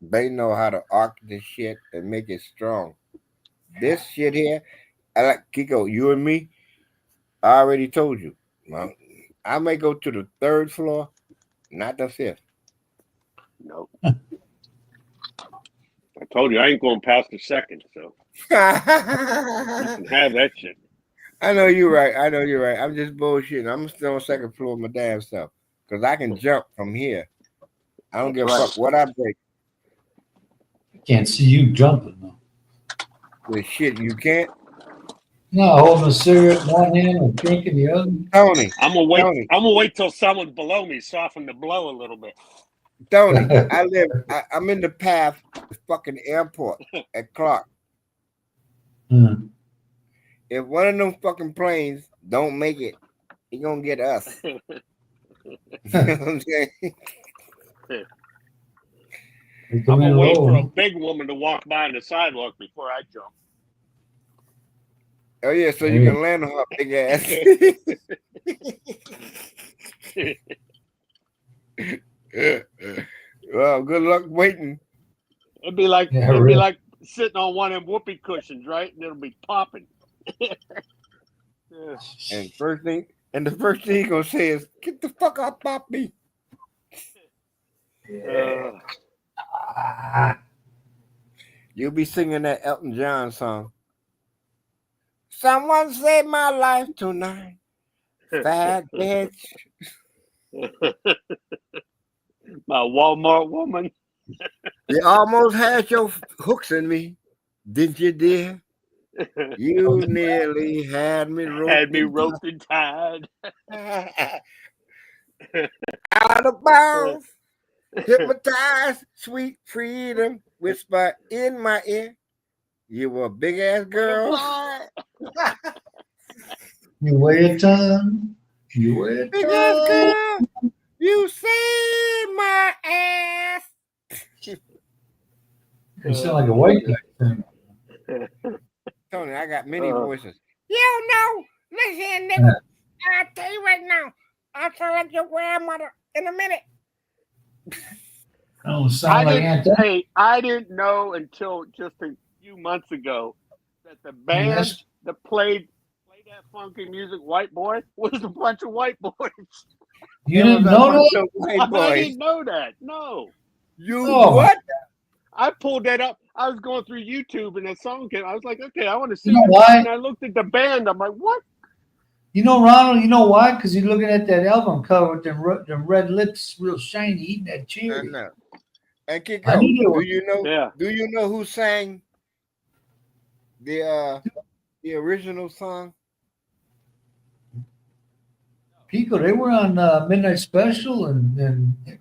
They know how to arc this shit and make it strong. This shit here, I like Kiko, you and me, I already told you. Well, I may go to the 3rd floor, not the 5th. No. I told you I ain't going past the 2nd, so you I can have that shit. know you're right. I'm just bullshitting. I'm still on 2nd floor of my damn self because I can jump from here. I don't give a fuck what I break. Can't see you jumping though. With shit, you can't. No, holding a cigarette in one hand and drinking the other. Tony, I'm gonna wait. Tony. I'm gonna wait till someone's below me, soften the blow a little bit. Tony, I'm in the path of the fucking airport at Clark. Hmm. If one of them fucking planes don't make it, He gonna get us. You know what I'm saying? They I'm come in gonna wait for a low. big woman to walk by on the sidewalk before I jump. Oh yeah, so you Hey. can land on her big ass. Well, good luck waiting. It'd be like Yeah, it'd be really. like sitting on one of them whoopee cushions, right? And it'll be popping. Yeah. And the first thing he gonna say is, "Get the fuck off, Poppy." Ah, You'll be singing that Elton John song. Someone saved my life tonight. Fat bitch. My Walmart woman. You almost had your hooks in me, didn't you, dear? You nearly had me Had me roped roped and tied. out of bounds. Hypnotized, sweet freedom, whisper in my ear. You were a big ass girl. you weigh a ton. You weigh a Big ass ton. girl. You saved my ass. You sound like a white guy. thing. Tony, I got many Uh. voices. You know, listen, nigga. I'll tell you right now. I'll sound like your grandmother in a minute. I don't sound like Aunt Deb. I didn't know until just a few months ago that the band Yes. that played that funky music, White Boy, was a bunch of white boys. You There was didn't a know bunch that? of white I boys. didn't know that. No. You Oh. what? I pulled that up. I was going through YouTube and that song came. I was like, okay, I want to see You know this. why? And I looked at the band. I'm like, what? You know, Ronald, you know why? Because you're looking at that album cover with them red lips, real shiny, eating that I cherry. know. And I Kiko, knew they do were. you know? Yeah. Do you know who sang the original song? Pico, they were on Midnight Special and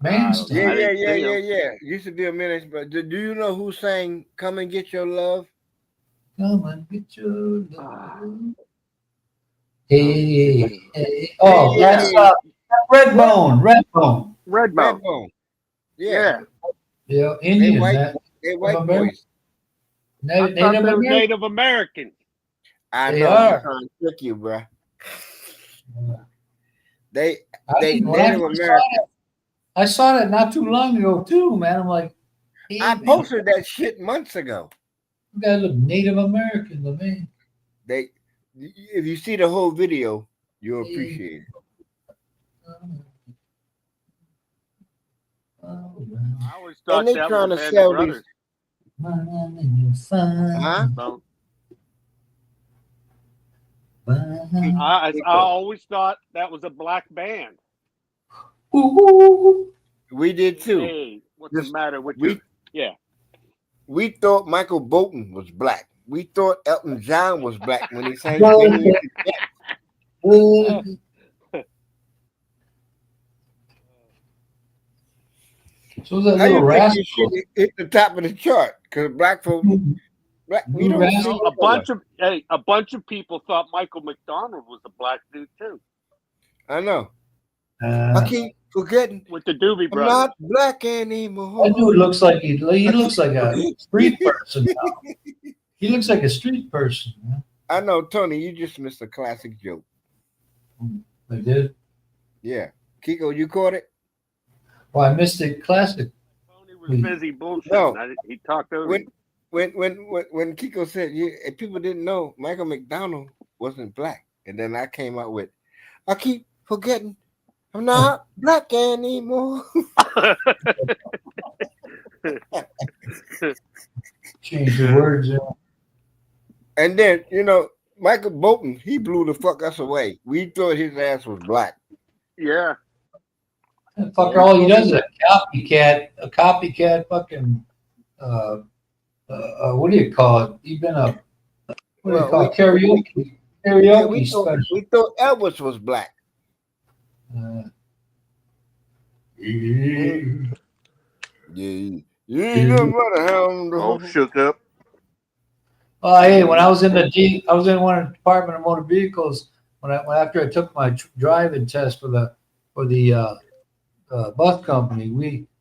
Manstown. Yeah, I didn't see yeah. Used to be a minute, but do you know who sang "Come and Get Your Love"? Come and get your Ah. love. Hey, hey. Oh, Yeah. that's Redbone. Redbone. Redbone. Redbone. Yeah. Yeah, Indian. white- that. They white American. boys. I thought Native they were American. Native American. I They know. are. I'm trying to trick you, bro. I They when I Native first saw American. that, I saw that not too long ago too, man. I'm like, hey, I man, posted that shit months ago. you guys look Native American to me. If you see the whole video, you'll appreciate it. I always thought And they that trying was to Band sell of these. Brothers. Huh? So Ooh, I always thought that was a black band. We did too. Hey, what's This- the matter with we- you? Yeah. We thought Michael Bolton was black. We thought Elton John was black when he sang. Well, Benny and the Jets. So that How little you think rascal. this shit hit the top of the chart? Because black folks, we don't Rascal. see A bunch of people thought Michael McDonald was a black dude too, I know. I keep forgetting. with the Doobie I'm Brothers. not black anymore. That dude looks like he looks like a street person now. He looks like a street person. Man. I know, Tony. You just missed a classic joke. I did. Yeah, Kiko, you caught it. Well, I missed it. Classic. Tony was busy bullshitting. No. He talked over. When Kiko said people didn't know Michael McDonald wasn't black, and then I came out with, I keep forgetting I'm not black anymore. Change the words. And then Michael Bolton, he blew the fuck us away. We thought his ass was black. Yeah. Fucker, all he does is a copycat fucking, what do you call it? He been what do you call it? Karaoke Yeah, we special. thought Elvis was black. Yeah. No matter how. All shook up. Oh, hey, when I was in one of the Department of Motor Vehicles, after I took my driving test for the bus company,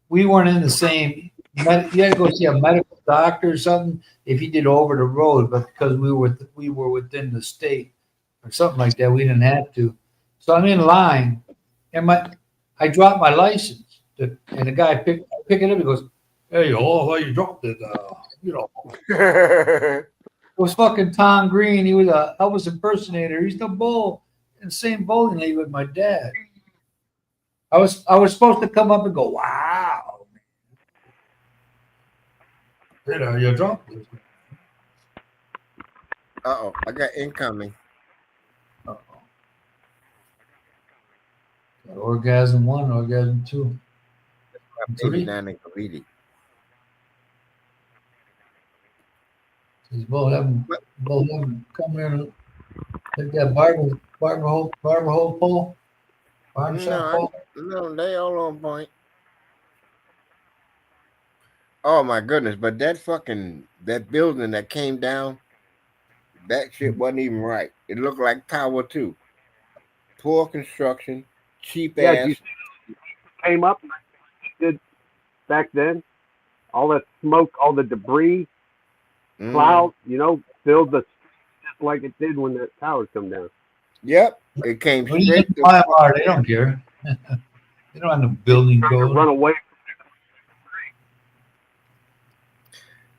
we weren't in the same. You had to go see a medical doctor or something if you did over the road, but because we were within the state or something like that, we didn't have to. So I'm in line, and I dropped my license, and the guy pick it up. He goes, "Hey, oh, you dropped it? It was fucking Tom Green. He was a Elvis impersonator. He's the bull in the same bowling league with my dad. I was supposed to come up and go, wow. You dropped it. Uh-oh, I got incoming. Orgasm 1, orgasm 2. Baby down in Cavite. Both of them come here and take that barber hole pole. Barbershop pole. No, they all on point. Oh my goodness, but that building that came down, that shit wasn't even right. It looked like Tower 2. Poor construction, cheap ass. You came up did back then. All that smoke, all the debris, clouds, filled the just like it did when the towers come down. Yep, it came When you straight get fire, they don't care. They don't have no building code. Run away.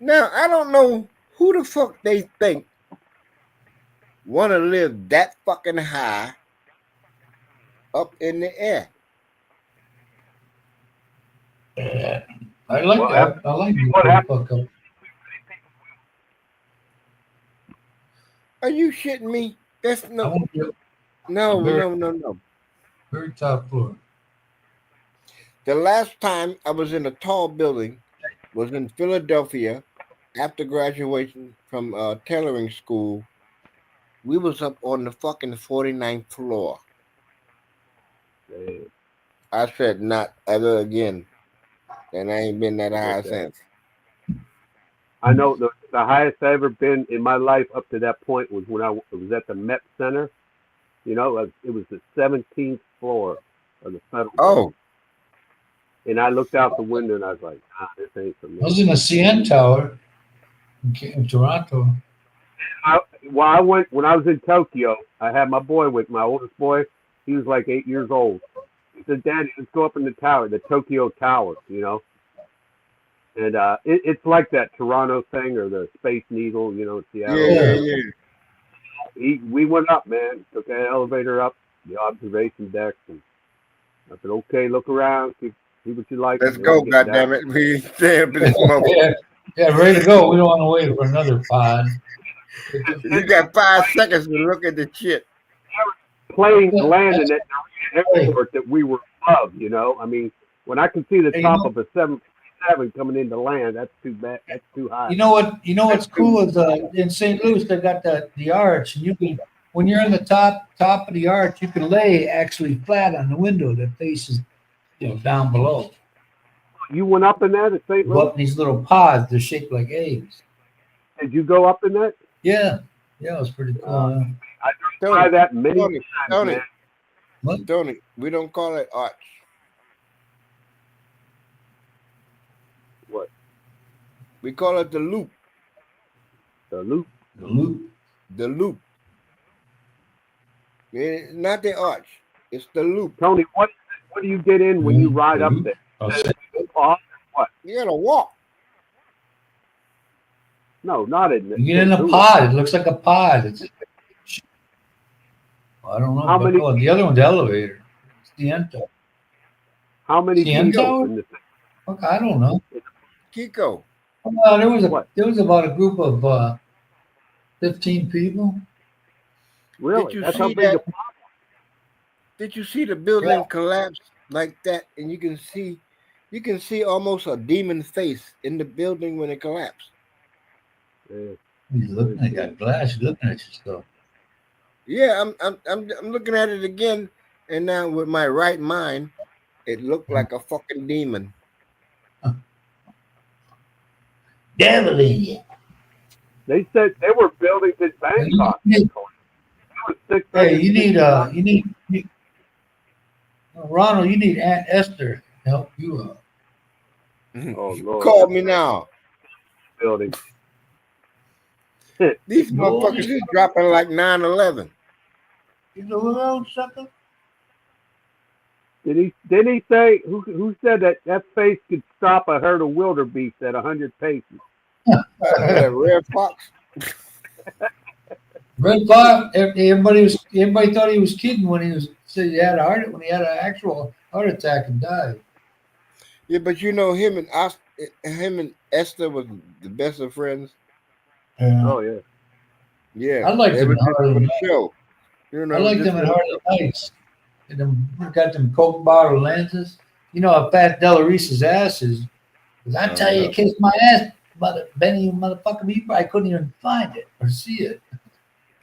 Now, I don't know who the fuck they think want to live that fucking high up in the air. I like that. I like what happened? fuck up. Are you shitting me? That's I no, want you no. very top floor. The last time I was in a tall building was in Philadelphia after graduation from tailoring school. We was up on the fucking 49th floor. I said not ever again. And I ain't been that high since. I know the highest I ever been in my life up to that point was when I was at the Met Center. It was the 17th floor of the federal. Oh. And I looked out the window and I was like, this ain't for me. I was in the CN Tower in Toronto. When I was in Tokyo, I had my boy with my oldest boy. He was like 8 years old. He said, "Daddy, let's go up in the tower, the Tokyo Tower, And it's like that Toronto thing or the Space Needle, Seattle. Yeah. We went up, man. Took an elevator up the observation deck, and I said, "Okay, look around, see what you like." Let's go, goddammit. We stay up in this moment. Yeah, ready to go. We don't want to wait for another pod. You got 5 seconds to look at the shit. Planes landing at the airport that we were above, I mean, when I can see the top of a 747 coming into land, that's too bad. That's too high. You know what's cool is in St. Louis they got the arch, and you can, when you're in the top of the arch, you can lay actually flat on the window that faces down below. You went up in that at St. Louis? Up in these little pods, they're shaped like eggs. Did you go up in that? Yeah, it was pretty cool. I tried that many times, man. Tony, we don't call it arch. What? We call it the loop. The loop? The loop. The loop. It's not the arch. It's the loop. Tony, what do you get in when you ride up there? What? You gotta walk. No, not in. You get in a pod. It looks like a pod. I don't know. The other one's the elevator. It's the end tower. How many people in the thing? I don't know. Kiko. There was about a group of 15 people. Really? Did you see the building collapse like that? And you can see almost a demon face in the building when it collapsed. He's looking at that glass, looking at yourself. Yeah, I'm looking at it again, and now with my right mind, it looked like a fucking demon. Devil in you. They said they were buildings in Bangkok. Hey, Ronald, you need Aunt Esther to help you out. Oh Lord, Call me now. building. These No, motherfuckers is dropping like 9/11. You know what else, sucker? Didn't he say who said that face could stop a herd of wildebeest at 100 paces? That red fox. Red Fox. Everybody thought he was kidding when he said he had an actual heart attack and died. Yeah, but you know him and Esther was the best of friends. Oh yeah. Yeah, I liked they them were in just Harley for the Nights. show. You know, I like just them for in the Harley Nights. And them got them Coke bottle lenses. You know how fat Della Reese's ass is. 'Cause I tell you, no. kiss my ass, Benny, you motherfucker. You probably couldn't even find it or see it.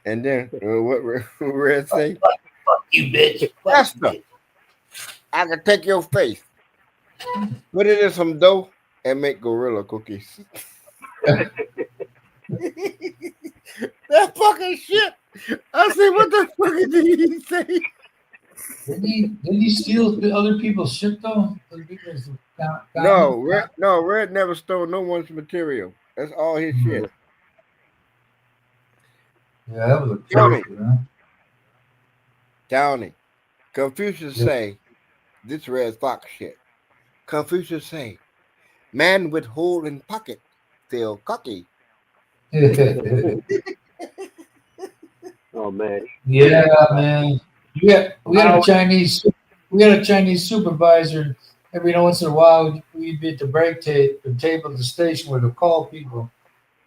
And then what Red say? Fuck you, bitch. Fuck you, Esther, bitch. I can take your face, put it in some dough, and make gorilla cookies. That fucking shit. I said, what the fuck did he say? Didn't he steal the other people's shit though? Other people's No, Red never stole no one's material. That's all his shit. Yeah, that was a Tony. character, huh? Downey. Confucius Yeah. say, this Red Fox shit. Confucius say, man with hole in pocket feel cocky. Oh man. Yeah, man. We had a Chinese supervisor. Every once in a while, we'd be at the table at the station where to call people.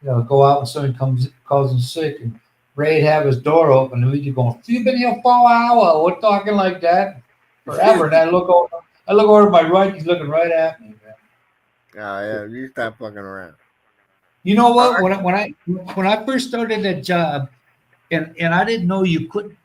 You know, go out when somebody calls them sick, and Ray'd have his door open, and we'd be going, "You've been here for an hour." We're talking like that forever. And I look over to my right. He's looking right at me, man. Oh yeah, you stop fucking around. You know what? When I first started that job, and I didn't know you could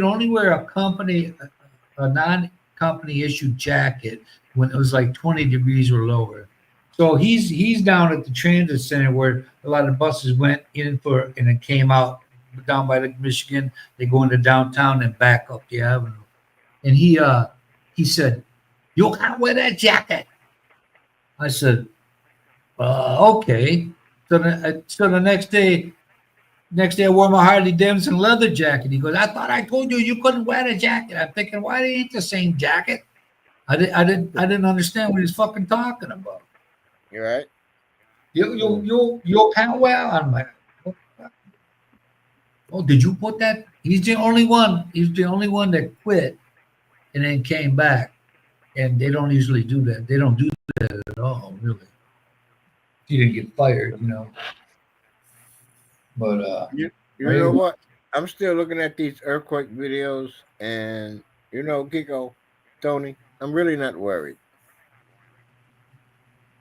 only wear a non-company issued jacket when it was like 20 degrees or lower. So he's down at the transit center where a lot of buses went in for and then came out down by Lake Michigan. They go into downtown and back up the avenue. And he said, "You can't wear that jacket." I said, "Okay." So the next day I wore my Harley Davidson leather jacket. He goes, "I thought I told you couldn't wear the jacket." I'm thinking, why they ain't the same jacket? I didn't understand what he's fucking talking about. You right? You can't wear. I'm like, oh, did you put that? He's the only one. He's the only one that quit and then came back. And they don't usually do that. They don't do that at all, really. He didn't get fired, you know. But You know what? I'm still looking at these earthquake videos, and you know, Kiko, Tony, I'm really not worried.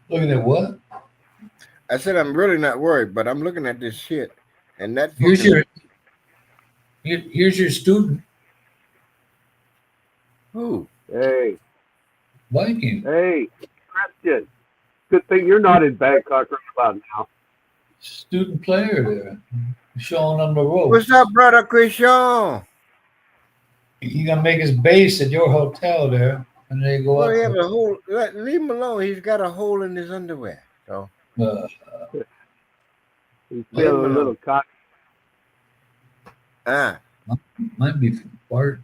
Looking at what? I said I'm really not worried, but I'm looking at this shit, and that Here's your student. who? Hey, Viking. hey, Christian. Good thing you're not in Bangkok right about now. Student player there. Showing them the ropes. What's up, brother Christian? He gonna make his base at your hotel there. And they go Well, up. he have a hole. Leave him alone. He's got a hole in his underwear. So He's feeling a little cocky. Might be from Bart.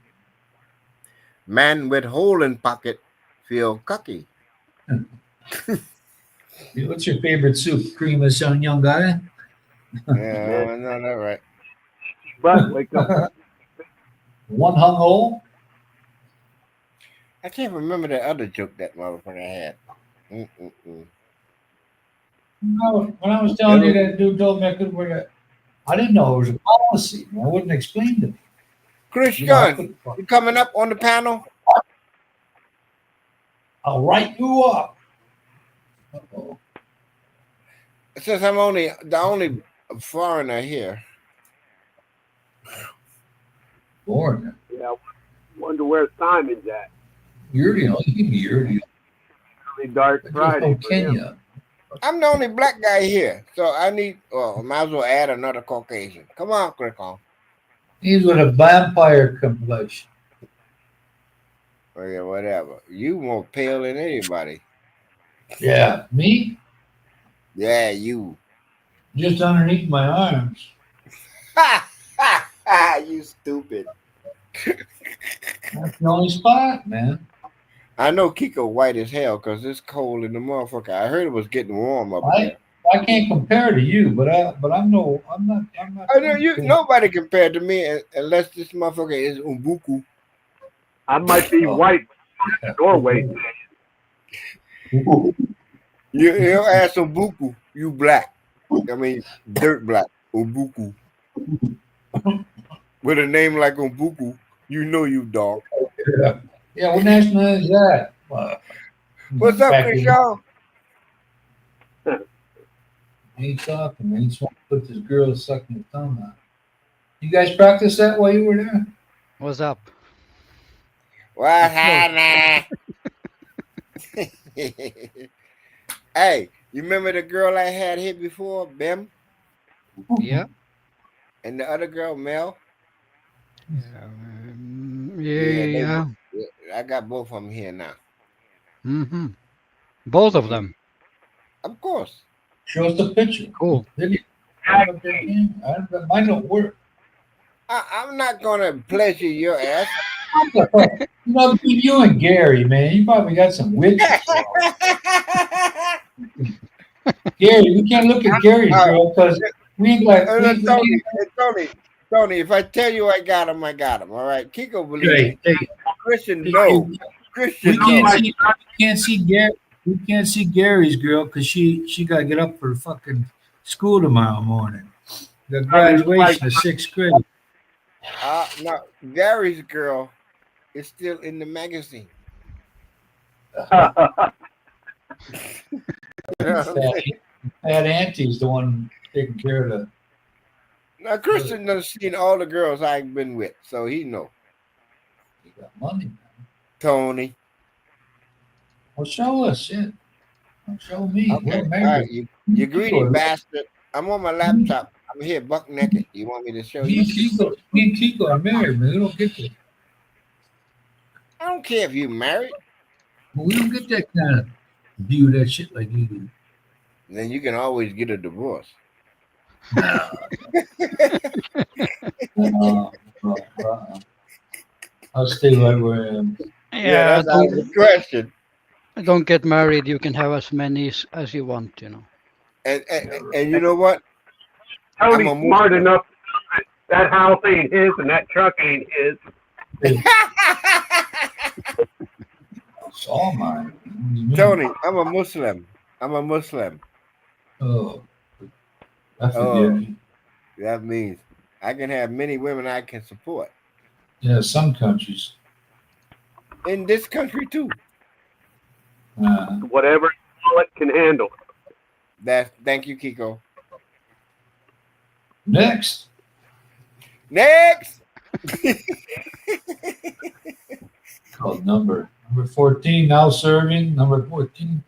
Man with hole in pocket feel cocky. What's your favorite soup? Cream of some young guy? Yeah, no, not right. But wake up. One hung hole? I can't remember the other joke that motherfucker had. No, when I was telling you that dude told me I couldn't wear that, I didn't know it was a policy. I wouldn't explain to me. Christian, You know, I couldn't you coming up on the panel? I'll write you up. Uh-oh. Since I'm the only foreigner here. Foreigner. Yeah, wonder where Simon's at. You're the Really dark You're Friday. from Kenya. I'm the only black guy here, so I need. Well, I might as well add another Caucasian. Come on, Christian. He's with a vampire complexion. Oh yeah, whatever. You more pale than anybody. Yeah, me Yeah, you. just underneath my arms. You stupid. That's the only spot, man. I know Kiko white as hell because it's cold in the motherfucker. I heard it was getting warm up I there. I can't compare to you, but I'm not. I know you. Nobody compared to me unless this motherfucker is Umbuku. I might be Oh. white doorway. You ask Umbuku, you black. I mean, dirt black. Umbuku. With a name like Umbuku, you know you dog. Yeah, what national is that? What's up, Back Chris in- Shaw? Ain't talking, man. He's trying to put this girl sucking his thumb out. You guys practice that while you were there? What's up? What's happening? Hey, you remember the girl I had here before, Bim? Yeah. And the other girl, Mel? Yeah. I got both of them here now. Mm-hmm. Both of them. Of course. Show us the picture. Cool. Video. Mine don't work. I'm not going to pleasure your ass. You know, between you and Gary, man, you probably got some witches. Gary, we can't look at Gary's girl because we ain't like. Tony, if I tell you I got him, I got him. All right. Kiko believes. Hey, Christian, no. Christian, we can't see Gary. We can't see Gary's girl because she got to get up for fucking school tomorrow morning. The graduation of 6th grade. No, Gary's girl is still in the magazine. That auntie's the one taking care of the. Now Christian done seen all the girls I've been with, so he know. You got money, man. Tony. Well, show us shit. Show me. Okay. We're All married. right, you greedy bastard. I'm on my laptop. I'm here buck naked. You want me to show Me you? and Kiko are married, man. We don't get that. I don't care if you married. We don't get that kind of view that shit like you do. Then you can always get a divorce. I'll stay right where I am. Yeah, that's out of the question. Don't get married. You can have as many as you want, you know. And you know what? Tony's I'm a smart enough to know that house ain't his and that truck ain't his. It's all mine. Tony, I'm a Muslim. Oh, I forgive you. That means I can have many women I can support. Yeah, some countries. In this country too. Whatever it can handle. Thank you, Kiko. Next. Called number 14, now serving. Number 14.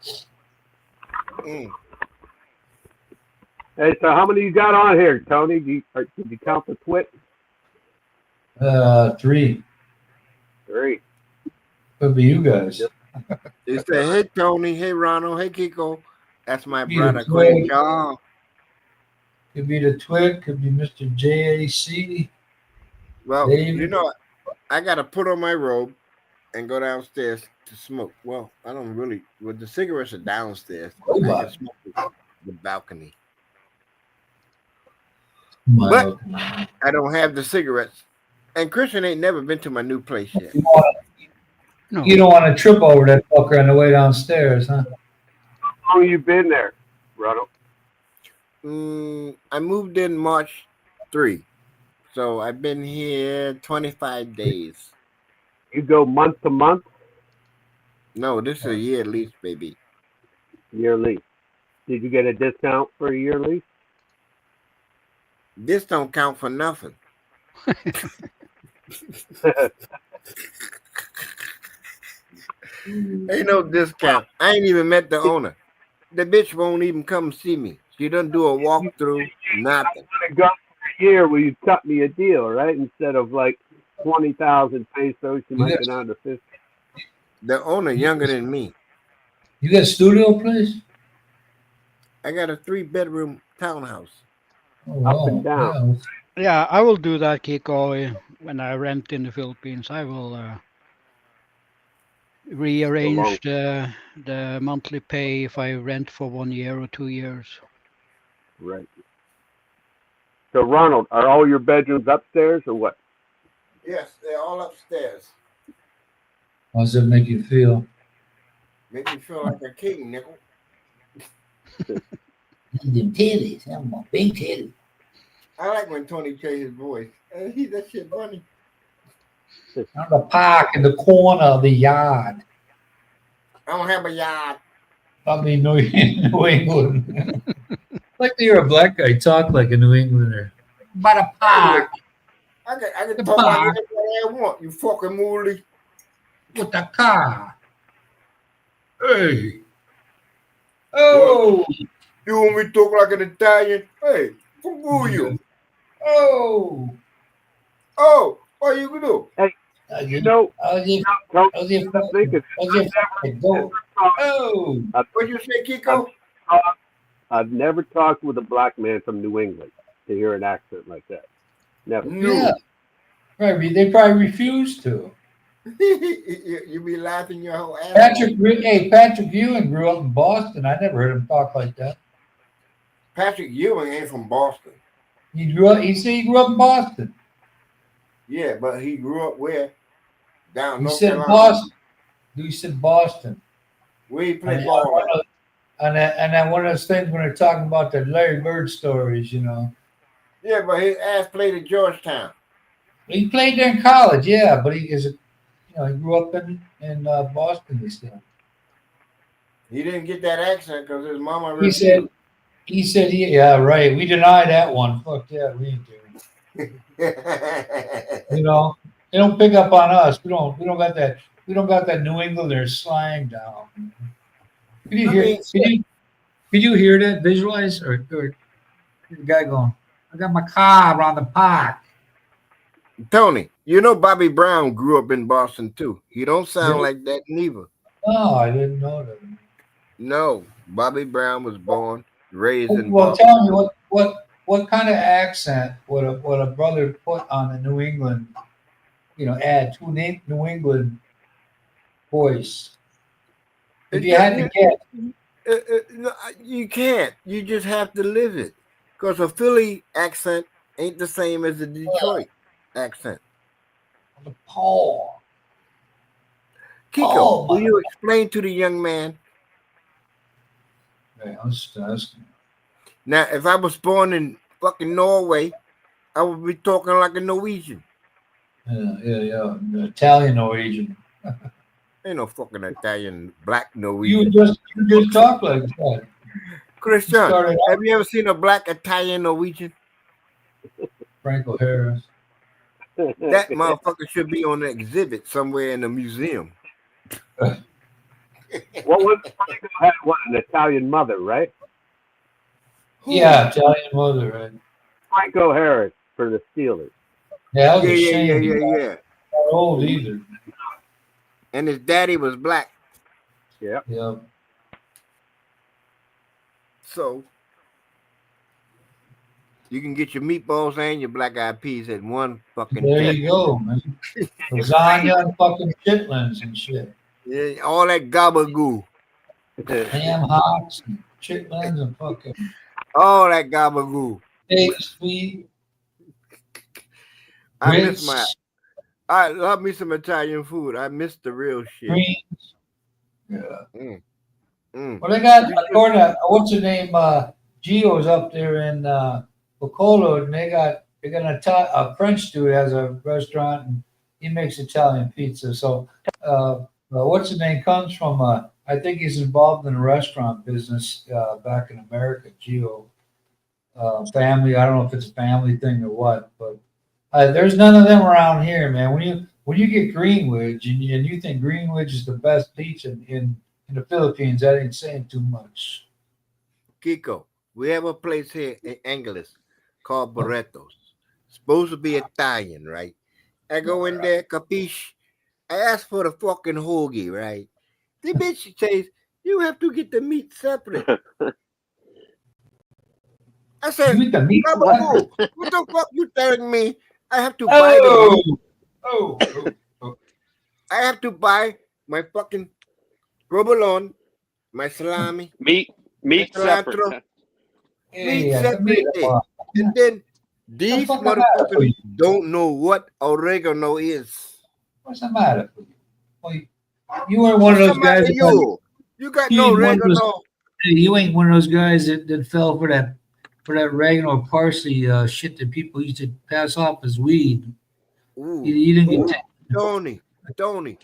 Hey, so how many you got on here, Tony? Did you count the twit? 3. 3. Could be you guys. They say, hey, Tony. Hey, Ronald. Hey, Kiko. That's my Be brother, the Quinn twig. Shaw. Could be the twig. Could be Mr. JAC. Well, David. you know, I got to put on my robe and go downstairs to smoke. Well, I don't really. Well, the cigarettes are downstairs. I can smoke the balcony. But I don't have the cigarettes. And Christian ain't never been to my new place yet. No. You don't want to trip over that fucker on the way downstairs, huh? How long you been there, Ronald? I moved in March 3. So I've been here 25 days. You go month to month? No, this is a year lease, baby. Year lease. Did you get a discount for a year lease? This don't count for nothing. Ain't no discount. I ain't even met the owner. The bitch won't even come see me. She doesn't do a walkthrough, nothing. You go for a year will you cut me a deal, right? Instead of like 20,000 pesos, you might go down to 50. The owner younger than me. You got a studio place? I got a 3-bedroom townhouse. Oh, Up and down. Yeah. Yeah, I will do that, Kiko. When I rent in the Philippines, I will rearrange the monthly pay if I rent for 1 year or 2 years. Right. So, Ronald, are all your bedrooms upstairs or what? Yes, they're all upstairs. How does that make you feel? Make me feel like a king, nickel. Them titties. I'm a big titty. I like when Tony plays his voice. That shit funny. On the park in the corner of the yard. I don't have a yard. I mean, New England. Like to hear a black guy talk like a New Englander. By the park I can The talk like park. anybody I want. You fucking mooley. with the car. Hey. Oh. You want me to talk like an Italian? Hey, who you? Oh. Oh, what you gonna do? I'll You give, know, I'll give, don't I'll give, think it's I'll give a go. Oh. What you say, Kiko? I've never talked with a black man from New England to hear an accent like that. Never. No. Yeah. Probably, they probably refuse to. You be laughing your whole ass. Patrick Ewing grew up in Boston. I never heard him talk like that. Patrick Ewing ain't from Boston. He said he grew up in Boston. Yeah, but he grew up where? Down He North said Carolina. Boston. He said Boston. Where he And, played ball at? and then one of those things when they're talking about the Larry Bird stories, you know. Yeah, but his ass played at Georgetown. He played there in college, yeah, but he grew up in Boston. He didn't get that accent because his mama He said, yeah, right. We deny that one. Fuck yeah, we ain't doing it. You know, they don't pick up on us. We don't got that New Englander slang down. Could you hear that? Visualize or the guy going, I got my car around the park. Tony, you know Bobby Brown grew up in Boston too. He don't sound like that neither. Oh, I didn't know that. No, Bobby Brown was born, raised in Well, Boston. tell me what kind of accent would a brother put on a New England, add to New England voice? If you had to guess, No, you can't. You just have to live it. Because a Philly accent ain't the same as a Detroit accent. the Paul. Kiko, Oh, will my- you explain to the young man? Hey, I was just asking. Now, if I was born in fucking Norway, I would be talking like a Norwegian. Yeah. The Italian Norwegian. Ain't no fucking Italian black You Norwegian. just talk like that. Christian, started out- have you ever seen a black Italian Norwegian? Franco Harris. That motherfucker should be on an exhibit somewhere in a museum. What was Franco had? What, an Italian mother, right? Yeah, Italian mother, right? Franco Harris for the Steelers. Yeah, that was a shame. Yeah. He's not old either. And his daddy was black. Yeah. Yeah. So you can get your meatballs and your black eyed peas at one fucking There check. you go, man. Lasagna and fucking chitlins and shit. Yeah, all that gabagoo. Ham hocks and chitlins and fucking All that gabagoo. steaks, feet, I miss grits, my I love me some Italian food. I miss the real shit. greens. Yeah. Mm. Well, they got according to what's the name? Gio's up there in Piccolo, and they got a French dude has a restaurant and he makes Italian pizza. So what's the name comes from? I think he's involved in the restaurant business back in America. Gio family. I don't know if it's a family thing or what, but there's none of them around here, man. When you get Greenwich and you think Greenwich is the best pizza in the Philippines, that ain't saying too much. Kiko, we have a place here in Angeles called Barretos. Supposed to be Italian, right? I go in there, capiche. I ask for the fucking hoagie, right? The bitch says, you have to get the meat separate. I said, You eat the meat? Gabagool, what the fuck you telling me? I have to buy the meat. I have to buy my fucking provolone, my salami, meat separate. cilantro. Huh? meat separate. And then these motherfuckers don't know what oregano is. What's the matter? Well, you weren't one of those guys. You got no oregano. You ain't one of those guys that fell for that oregano or parsley shit that people used to pass off as weed. Ooh, You didn't get Tony,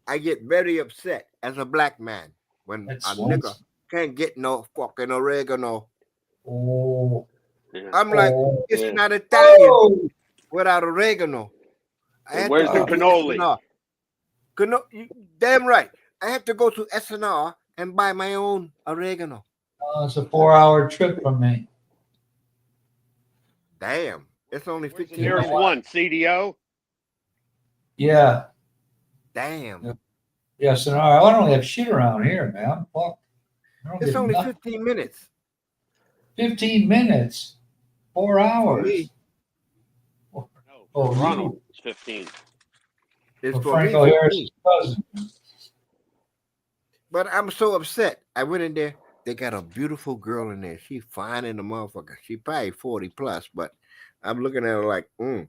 I get very upset as a black man when a nigga can't get no fucking oregano. Oh, Yeah. I'm like, it's Yeah. not Italian without oregano. Where's the cannoli? Damn right. I have to go to SNR and buy my own oregano. it's a 4-hour trip from me. Damn. It's only 15 There's minutes. one CDO. Yeah. Damn. Yeah, so I don't have shit around here, man. Fuck. It's only 15 minutes. 15 minutes. 4 hours. Me. No, Oh, Ronald is 15. It's For for me. Franco Harris's cousin. But I'm so upset. I went in there. They got a beautiful girl in there. She fine in the motherfucker. She probably 40 plus, but I'm looking at her like, I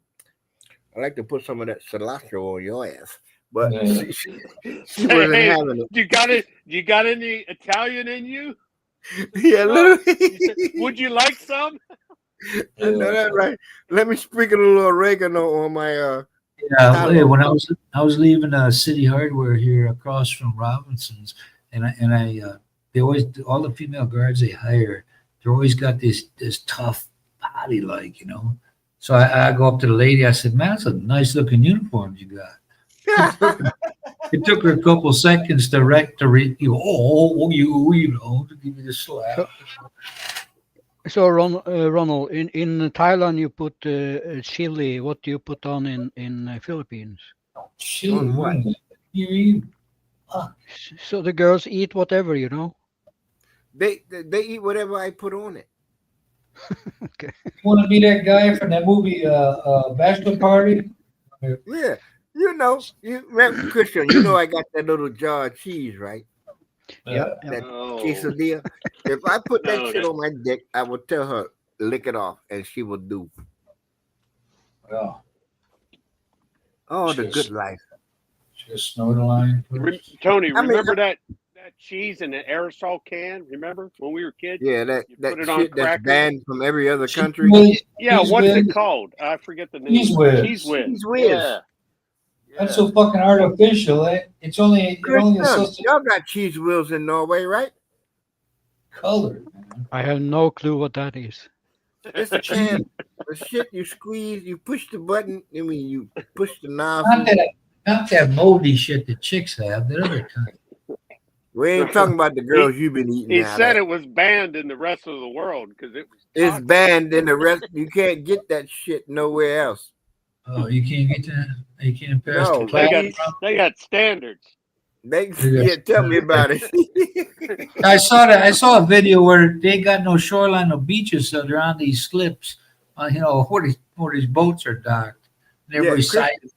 like to put some of that cilantro on your ass. But Yeah. she wasn't Hey, having it. You got any Italian in you? Yeah, Would you like some? I know that right. Let me sprinkle a little oregano on my Yeah, when I was leaving City Hardware here across from Robinson's, and I they always, all the female guards they hire, they're always got this tough body, like, you know. So I go up to the lady. I said, "Man, that's a nice looking uniform you got." It took her a couple seconds to read. You know, to give you the slap. So Ronald, in Thailand you put chili. What do you put on in Philippines? Chili, what? You eat? So the girls eat whatever, you know. They eat whatever I put on it. Okay. You want to be that guy from that movie, Bachelor Party? Yeah. You know, you remember, Christian, you know I got that little jar of cheese, right? Yeah. That Oh. quesadilla. If I put that No, shit that- on my dick, I would tell her, lick it off, and she would do. Well, Oh, the Cheers. good life. just snort a line. Tony, I mean, remember that cheese in an aerosol can? Remember when we were kids? Yeah, that You put it shit on that's crackers? banned from every other country. Yeah, Cheese what's whiz. it called? I forget the name. Cheese whiz. Cheese whiz. Cheese whiz. Yeah. That's so fucking artificial. It's only Christian, assisted y'all got cheese wheels in Norway, right? color. Man. I have no clue what that is. It's a can. The shit you squeeze, you push the button, I mean, you push the knob. Not that moldy shit that chicks have. That other kind. We ain't talking about the girls you've been eating. He out said of. it was banned in the rest of the world because it was. It's toxic. banned in the rest. You can't get that shit nowhere else. Oh, you can't get that. You can't pass No, the They class. got standards. Tell me about it. I saw a video where they got no shoreline, no beaches, so they're on these slips, where these boats are docked. And they're Chris, recited.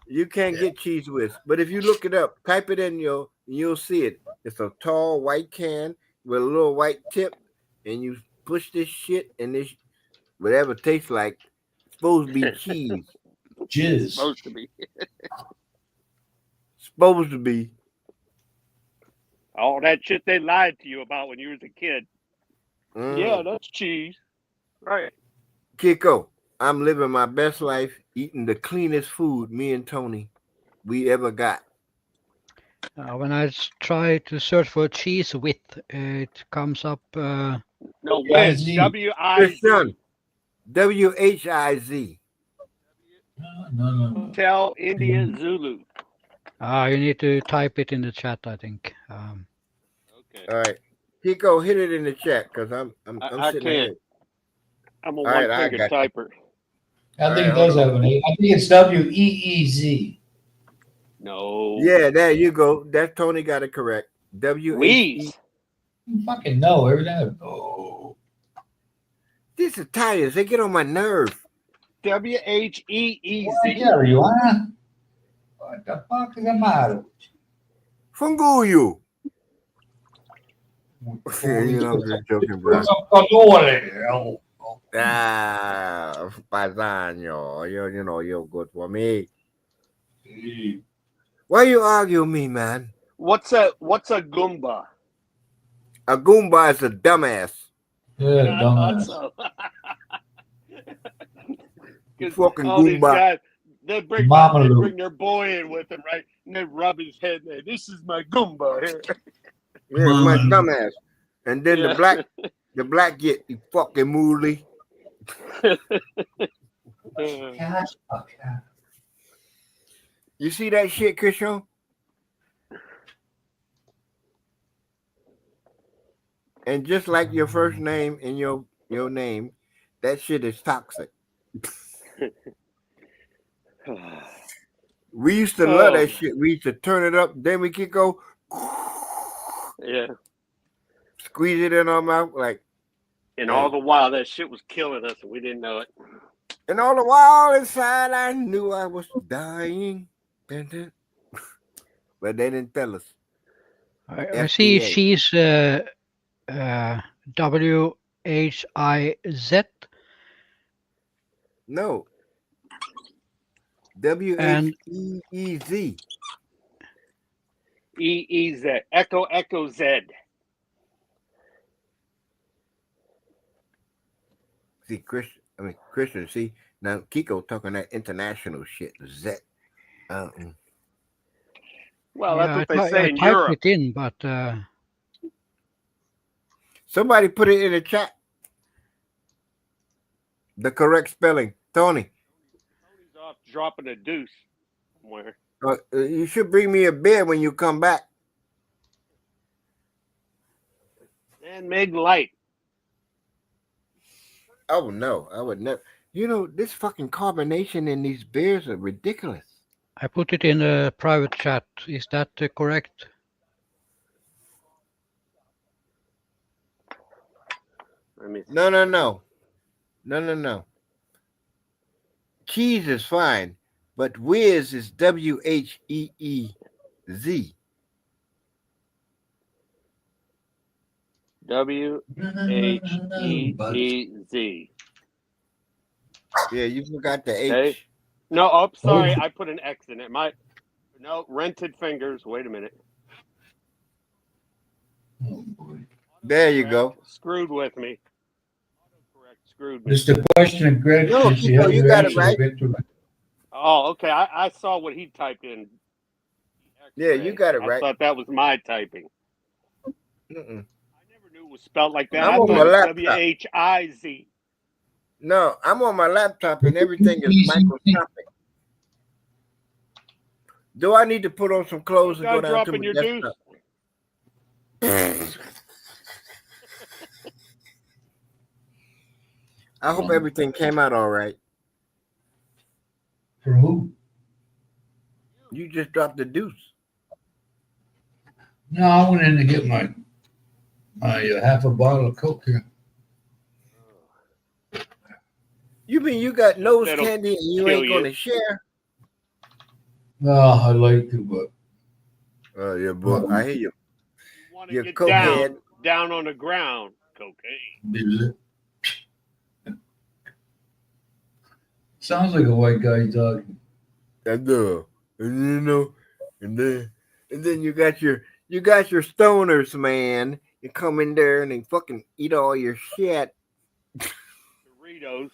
You can't get cheese whiz, but if you look it up, type it in you'll see it. It's a tall white can with a little white tip, and you push this shit, and this whatever it tastes like, it's supposed to be cheese. Jizz. Supposed to be. Supposed to be. All that shit they lied to you about when you was a kid. Yeah, that's cheese. Right. Kiko, I'm living my best life, eating the cleanest food me and Tony we ever got. When I try to search for cheese width, it comes up. No, W-I-Z. Wiz. W-I-Z. Christian, WHIZ. No. Hotel India Zulu. You need to type it in the chat, I think. Okay. All right, Kiko, hit it in the chat because I'm I sitting can't. here. I'm a All right, I one-finger got you. typer. I think it All right, does hold have an E. I think it's WEEZ. No. Yeah, there you go. That Tony got it correct. WHE. Wheeze. You fucking know every time. Oh. These Italians, they get on my nerve. WHEEZ. Yeah, you wanna? What the fuck is the matter? Funguyu. You know, I'm just joking, bro. Colore. Ah, paisano. You know, you're good for me. Why you argue with me, man? What's a Goomba? A Goomba is a dumbass. Yeah, I thought dumbass. so. You 'Cause fucking all these Goomba. guys, they bring their boy in with them, right? And they rub his head. There. This is my Goomba here. Yeah, my Mama. dumbass. And then Yeah. the black get you fucking mooly. Cash, fuck yeah. You see that shit, Christian? And just like your first name and your name, that shit is toxic. We used to love that shit. We used to turn it up, then we could go Yeah. squeeze it in our mouth like. And all the while, that shit was killing us, and we didn't know it. And all the while inside, I knew I was dying. But they didn't tell us. I see FDA. she's WHIZ. No. And- WHEEZ. EEZ. Echo Z. See, Christian, see, now Kiko talking that international shit. Z. Well, Yeah, that's what they I say in typed Europe. it in, but Somebody put it in the chat. The correct spelling. Tony, Tony's off dropping a deuce somewhere. you should bring me a beer when you come back. And Meg Light. Oh, no, I would never. You know, this fucking carbonation in these beers are ridiculous. I put it in a private chat. Is that correct? I mean, No. Cheese is fine, but whiz is WHEEZ. WHEEZ. Yeah, you forgot the H. Okay. No, oh, sorry, I put an X in it. Rented fingers. Wait a minute. Oh, boy. There you go. Screwed with me. Autocorrect screwed me. Just a question of Greg. No, since you have you your got it answer, right. Victor. Oh, okay. I saw what he typed in. Yeah, you got it I right. thought that was my typing. Mm-mm. I never knew it was spelled like that. I'm I on thought my it was laptop. WHIZ. No, I'm on my laptop and everything is microscopic. Do I need to put on some clothes and Guy go down to dropping my your deuce. desktop? I hope everything came out all right. For who? You just dropped the deuce. No, I went in to get my half a bottle of Coke here. You mean you got nose That'll candy and you kill ain't you. going to share? No, I'd like to, but Oh, yeah, boy. I hear you. You want to Your get cokehead. down on the ground. Cocaine. Sounds like a white guy talking. I know. And you know, and then you got your stoners, man. You come in there and they fucking eat all your shit. Doritos.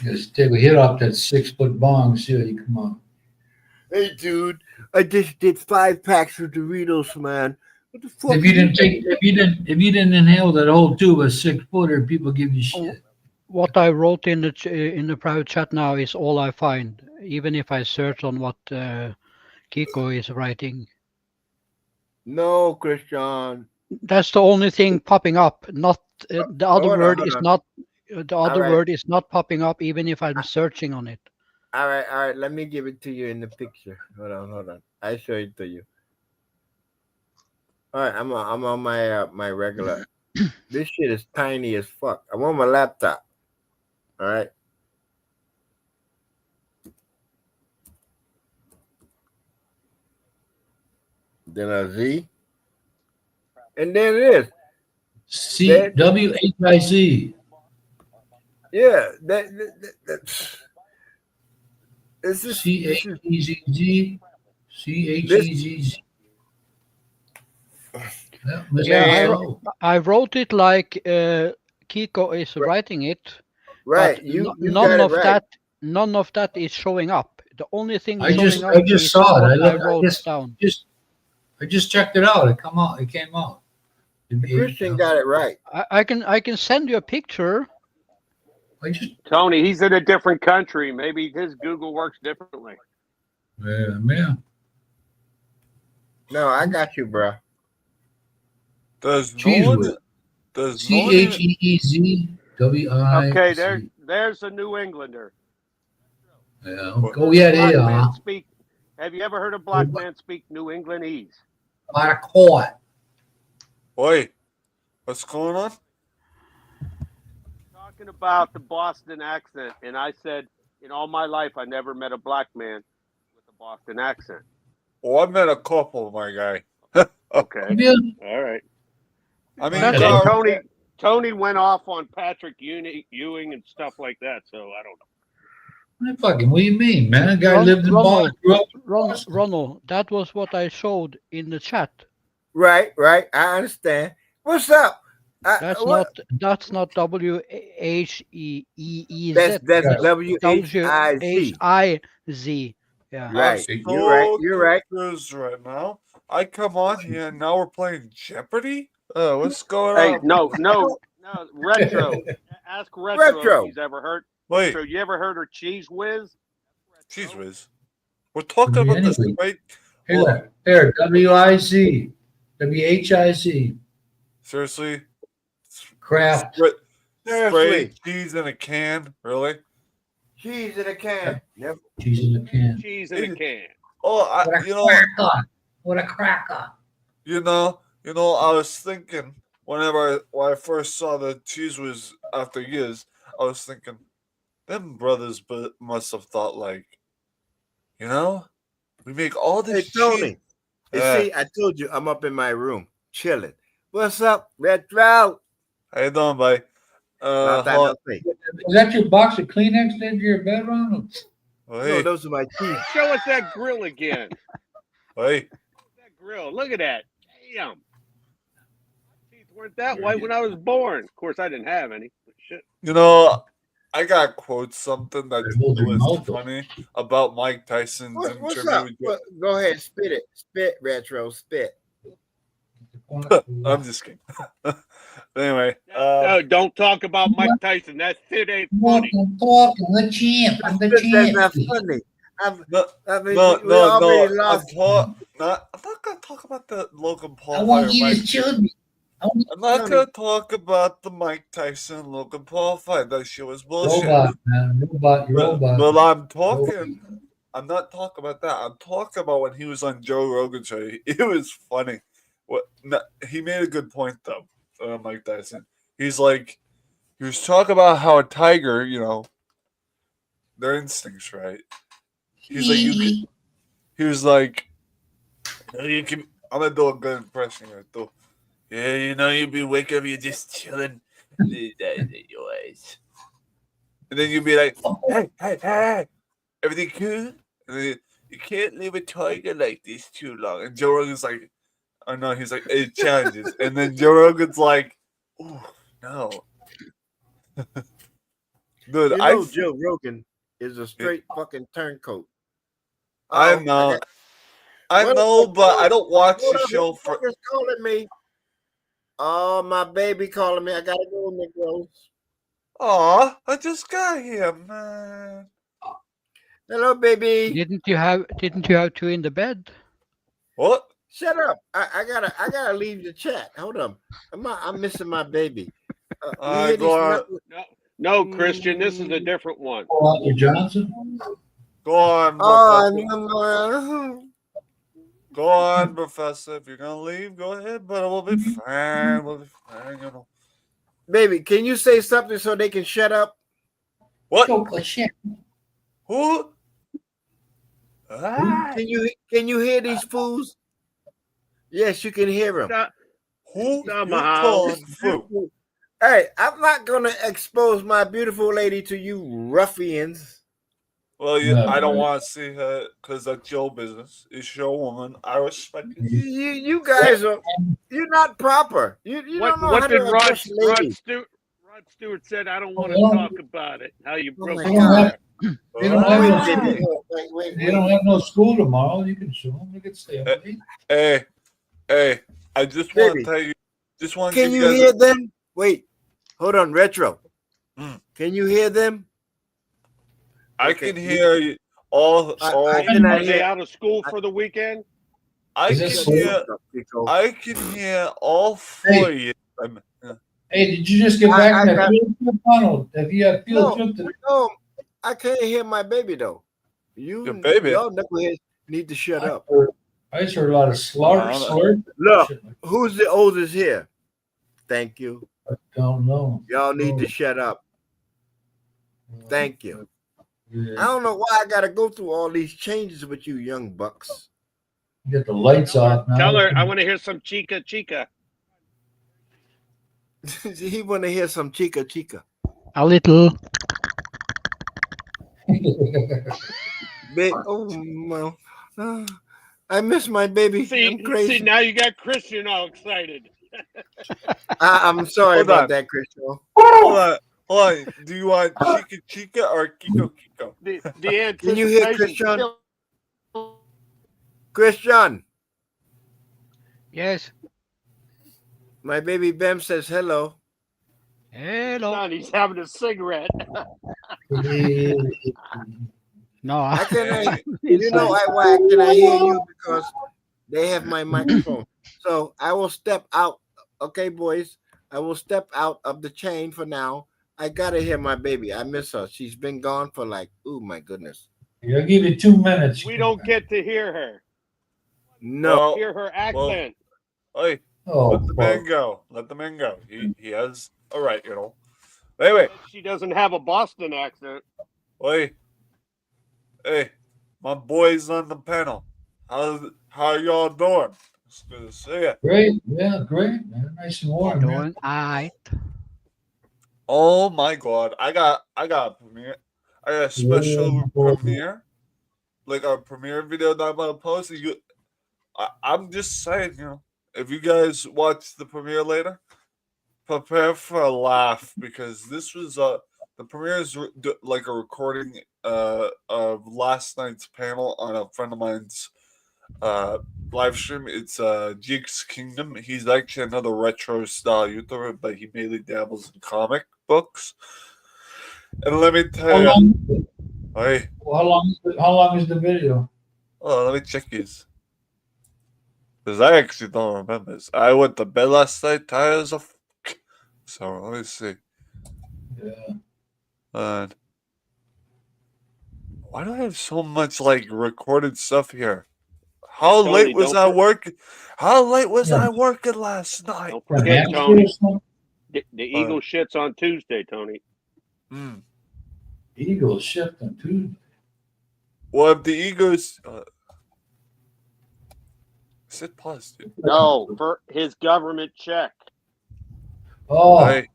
Just take a hit off that 6-foot bong. See how you come on. Hey, dude, I just did 5 packs of Doritos, man. What the fuck? If you didn't inhale that whole tube of 6-footer, people give you shit. What I wrote in the private chat now is all I find, even if I search on what Kiko is writing. No, Christian. That's the only thing popping up. Not the other Hold on, word hold is on. not The other right. word is not popping up even if I'm searching on it. All right. Let me give it to you in the picture. Hold on. I show it to you. All right, I'm on my my regular. This shit is tiny as fuck. I'm on my laptop. All right. Then a Z, and then it is. CWHIZ. Yeah, this is CHEZZ. CHEZZ. Yeah, Mr. Yeah, Show. I wrote it like Kiko is writing it, right. but You none got it of right. none of that is showing up. The only thing I showing just up is saw it. what I I wrote just down. I just checked it out. It came out. Christian got it right. I can send you a picture. I just Tony, he's in a different country. Maybe his Google works differently. yeah. No, I got you, bro. Does no Cheese one? whiz. Does no one? even- CHEEZWIZ. Okay, there's a New Englander. Yeah. Oh yeah, they Black are. man speak. Have you ever heard a black man speak New Englandese? By the court. Oi, what's going on? Talking about the Boston accent, and I said, in all my life, I never met a black man with a Boston accent. Oh, I met a couple, my guy. Okay, Yeah. all right. I mean, That's you And got- then Tony went off on Patrick Ewing and stuff like that. So I don't know. What do you mean, man? A guy Ron- lived in Ronald, Boston. Grew up in Boston. Ronald, that was what I showed in the chat. Right. I understand. What's up? That's not WHEEZ. That's Yes. WHIZ. Yeah. Right. I'm You're right. confused right now. I come on here and now we're playing Jeopardy. What's going Hey, on? no, retro. Ask retro, Retro. if he's ever heard. Wait, Retro, you ever heard of Cheese Whiz? cheese whiz. We're talking Could be about this, anything. right? Here, WIZ. WHIZ. Seriously? Kraft. Spray Seriously. cheese in a can? Really? Cheese in a can. Yep. Cheese in the can. Cheese in a can. Oh, What a cracker. What a cracker. you know, I was thinking when I first saw the cheese whiz after years, I was thinking, them brothers must have thought like, we make all Hey, this Tony. cheese. You Yeah. see, I told you I'm up in my room chilling. What's up, Retro? How you doing, buddy? Long time hold- no see. Is that your box of Kleenex into your bed, Ronald? No, Hey, those are my teeth. Show us that grill again. hey, That grill. Look at that. Damn. My teeth weren't that white when I was born. Of course, I didn't have any. But shit. I got quote something that They hold their was mouth funny about Mike Tyson's What's interview. up? with- Go ahead, spit it. Spit, Retro, spit. I'm just kidding. But anyway, No, don't talk about Mike Tyson. That shit ain't funny. Talking, the champ. I'm the That's not champ. funny. no, I mean, no, we already no. lost. I'm not gonna talk about the Logan Paul. I want fight, you Mike. to children. I'm not gonna talk about the Mike Tyson Logan Paul fight. That shit was bullshit. Robot, man. Robot. But I'm talking. I'm not talking about that. I'm talking about when he was on Joe Rogan's show. It was funny. He made a good point though, Mike Tyson. He was talking about how a tiger, their instincts, right? He's like, he was like, you can. I'm gonna do a good impression here too. Yeah, you'd be waking up, you're just chilling, and then you'd be like, hey, everything good? And then you can't leave a tiger like this too long. And Joe Rogan's like, oh no, he's like, it challenges. And then Joe Rogan's like, oh no. Dude, You know, Joe Rogan is a straight fucking turncoat. I Oh, know. I I What know, the but fuck? I don't watch Hold the on, show who for. the fuck is calling me? Oh, my baby calling me. I gotta go, Negroes. Aw, I just got here, man. Hello, baby. Didn't you have two in the bed? What? Shut up. I gotta leave the chat. Hold on. I'm missing my baby. You hear Go on. these No, No, Christian, this is a different one. Walter Johnson? Go on, Oh, Professor. no. Go on, Professor. If you're gonna leave, go ahead, but we'll be fine. We'll be fine, you know. Baby, can you say something so they can shut up? What? Choke a shit. Who? Ah, Can you hear these fools? Yes, you can hear them. Stop. who you Somehow. calling fool? Hey, I'm not gonna expose my beautiful lady to you ruffians. Well, No, I don't right. want to see her because that's your business. It's your woman. I respect it. You guys you're not proper. You don't know how What to did address ladies. Rod Stewart said, I don't want to Well, talk about it. How you Oh broke my They up. don't have, God. they don't have no Ah. school. Wait. They don't have no school tomorrow. You can sue them. You can stay up late. Hey, I just want Baby. to tell you, just want to Can give you you guys hear them? Wait, hold on, Retro. Mm. Can you hear them? I Okay. can hear you all. I Are cannot they hear. out of school for the weekend? I Is can this hear. Pico. I can hear all four of you. Hey, did you just get back I from that got- field trip, Donald? Have you had field No. trip today? No, I can't hear my baby though. Your baby? y'all knuckleheads need to shut up. I just heard a lot of slur. Look, Shit, who's the oldest here? Thank you. I don't know. Y'all need to shut up. Thank you. I Yeah. don't know why I gotta go through all these changes with you young bucks. Get the lights off now. Tell her I want to hear some chica chica. He want to hear some chica. A little. Well, I miss my baby. I'm See, crazy. now you got Christian all excited. I'm sorry Hold about on. that, Christian. Hold on. Do you want chica or Kiko? The Can you hear anticipation. Christian, Yes. my baby Bem says hello. Hello. Son, he's having a cigarette. No, I cannot. inside. Why can I hear you? Because they have my microphone. So I will step out. Okay, boys. I will step out of the chain for now. I gotta hear my baby. I miss her. She's been gone for like, oh my goodness. I'll give you 2 minutes. We don't get to hear her. No. Hear her accent. Hey, Oh, let the man go. Let the man go. He has a right, you know. Wait. She doesn't have a Boston accent. Hey, my boys on the panel. How y'all doing? It's good to see you. great. Yeah, great, man. Nice and warm. man. Doing aight. Oh my god, I got a premiere. I got a special premiere, like a premiere video that I'm gonna post. I'm just saying, if you guys watch the premiere later, prepare for a laugh because this was the premiere is like a recording of last night's panel on a friend of mine's live stream. It's Jeek's Kingdom. He's actually another retro style YouTuber, but he mainly dabbles in comic books. And let me tell you, hey, How long is the video? let me check his. Because I actually don't remember this. I went to bed last night tired as a so let me see. Yeah. Why do I have so much like recorded stuff here? How Tony, late was don't I for- working? How late was Yeah. I working last night? Don't Yeah, forget, man, Tony. seriously? The Eagle shits on Tuesday, Tony. Eagles shift on Tuesday. Well, if the Eagles, sit pause, dude. No, for his government check. Oh, Hey.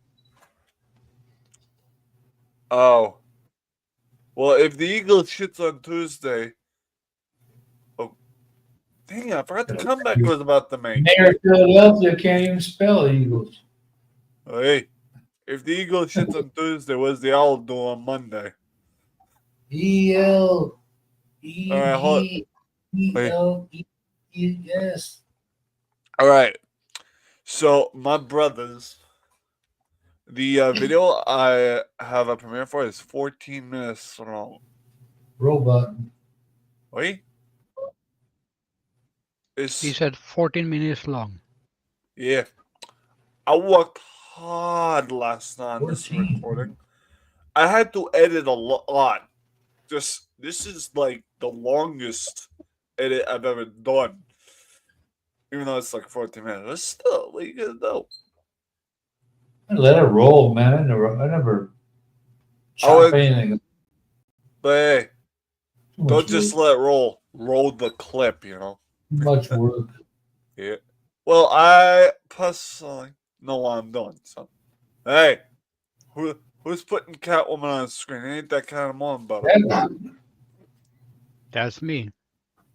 Oh. Well, if the Eagles shits on Tuesday, dang, I forgot the comeback was about to make. Mayor of Philadelphia can't even spell Eagles. Hey, if the Eagles shits on Tuesday, what's the Owl do on Monday? E-L All right, hold- E-L-E-S. All right. So my brothers, the video I have a premiere for is 14 minutes long. Robot. Wait. He It's said 14 minutes long. yeah. I worked hard last night on this 14. recording. I had to edit a lot. Just this is like the longest edit I've ever done. Even though it's like 14 minutes, but still, what you gonna do? Let it roll, man. I never chop would- anything. But hey, Too much don't just work. let it roll. Roll the clip, you know. Too much work. Yeah. Well, I personally know what I'm doing. So, hey, who's putting Catwoman on the screen? It ain't that kind of moment, but That's me.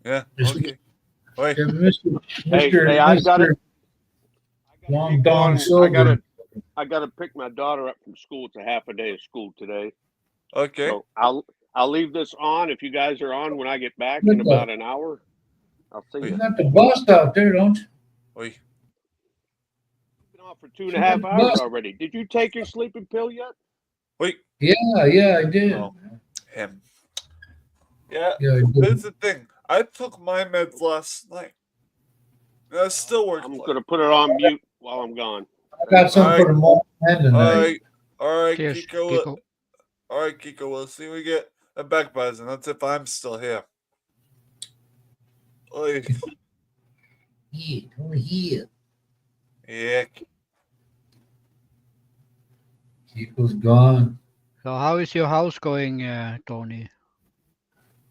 yeah. Just- Okay. Wait. Yeah, Mr. Hey, Mr. hey, I got Mr. it. Long Keep Dong going. Silver. I gotta pick my daughter up from school. It's a half a day of school today. Okay. So I'll leave this on if you guys are on when I get back Good in about an hour. I'll see You you. got the bus out there, don't you? Wait. Been off for 2.5 hours already. Did you take your sleeping pill yet? Wait. Yeah, I did. Oh. Him. Yeah. Yeah, I did. Here's the thing. I took my meds last night. That still works. I'm gonna put it on mute while I'm gone. I got some for the morning and tonight. All right, Cheers, Kiko. Kiko. All right, Kiko. We'll see. We get a back buzz, and that's if I'm still here. Oy. Yeah, over here. Yeah. Kiko's gone. So how is your house going, Tony?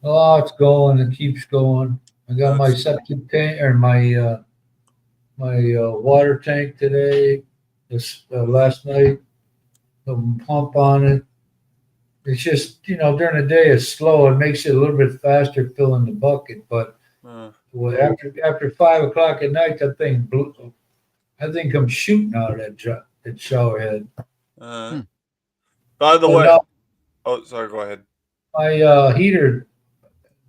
Oh, it's going. It keeps going. I got my septic tank or my water tank today. This last night. The pump on it. It's just during the day it's slow. It makes it a little bit faster filling the bucket, but well, after 5 o'clock at night, that thing blew. I think I'm shooting out of that shower head. By the But way, no, oh, sorry. Go ahead. my heater,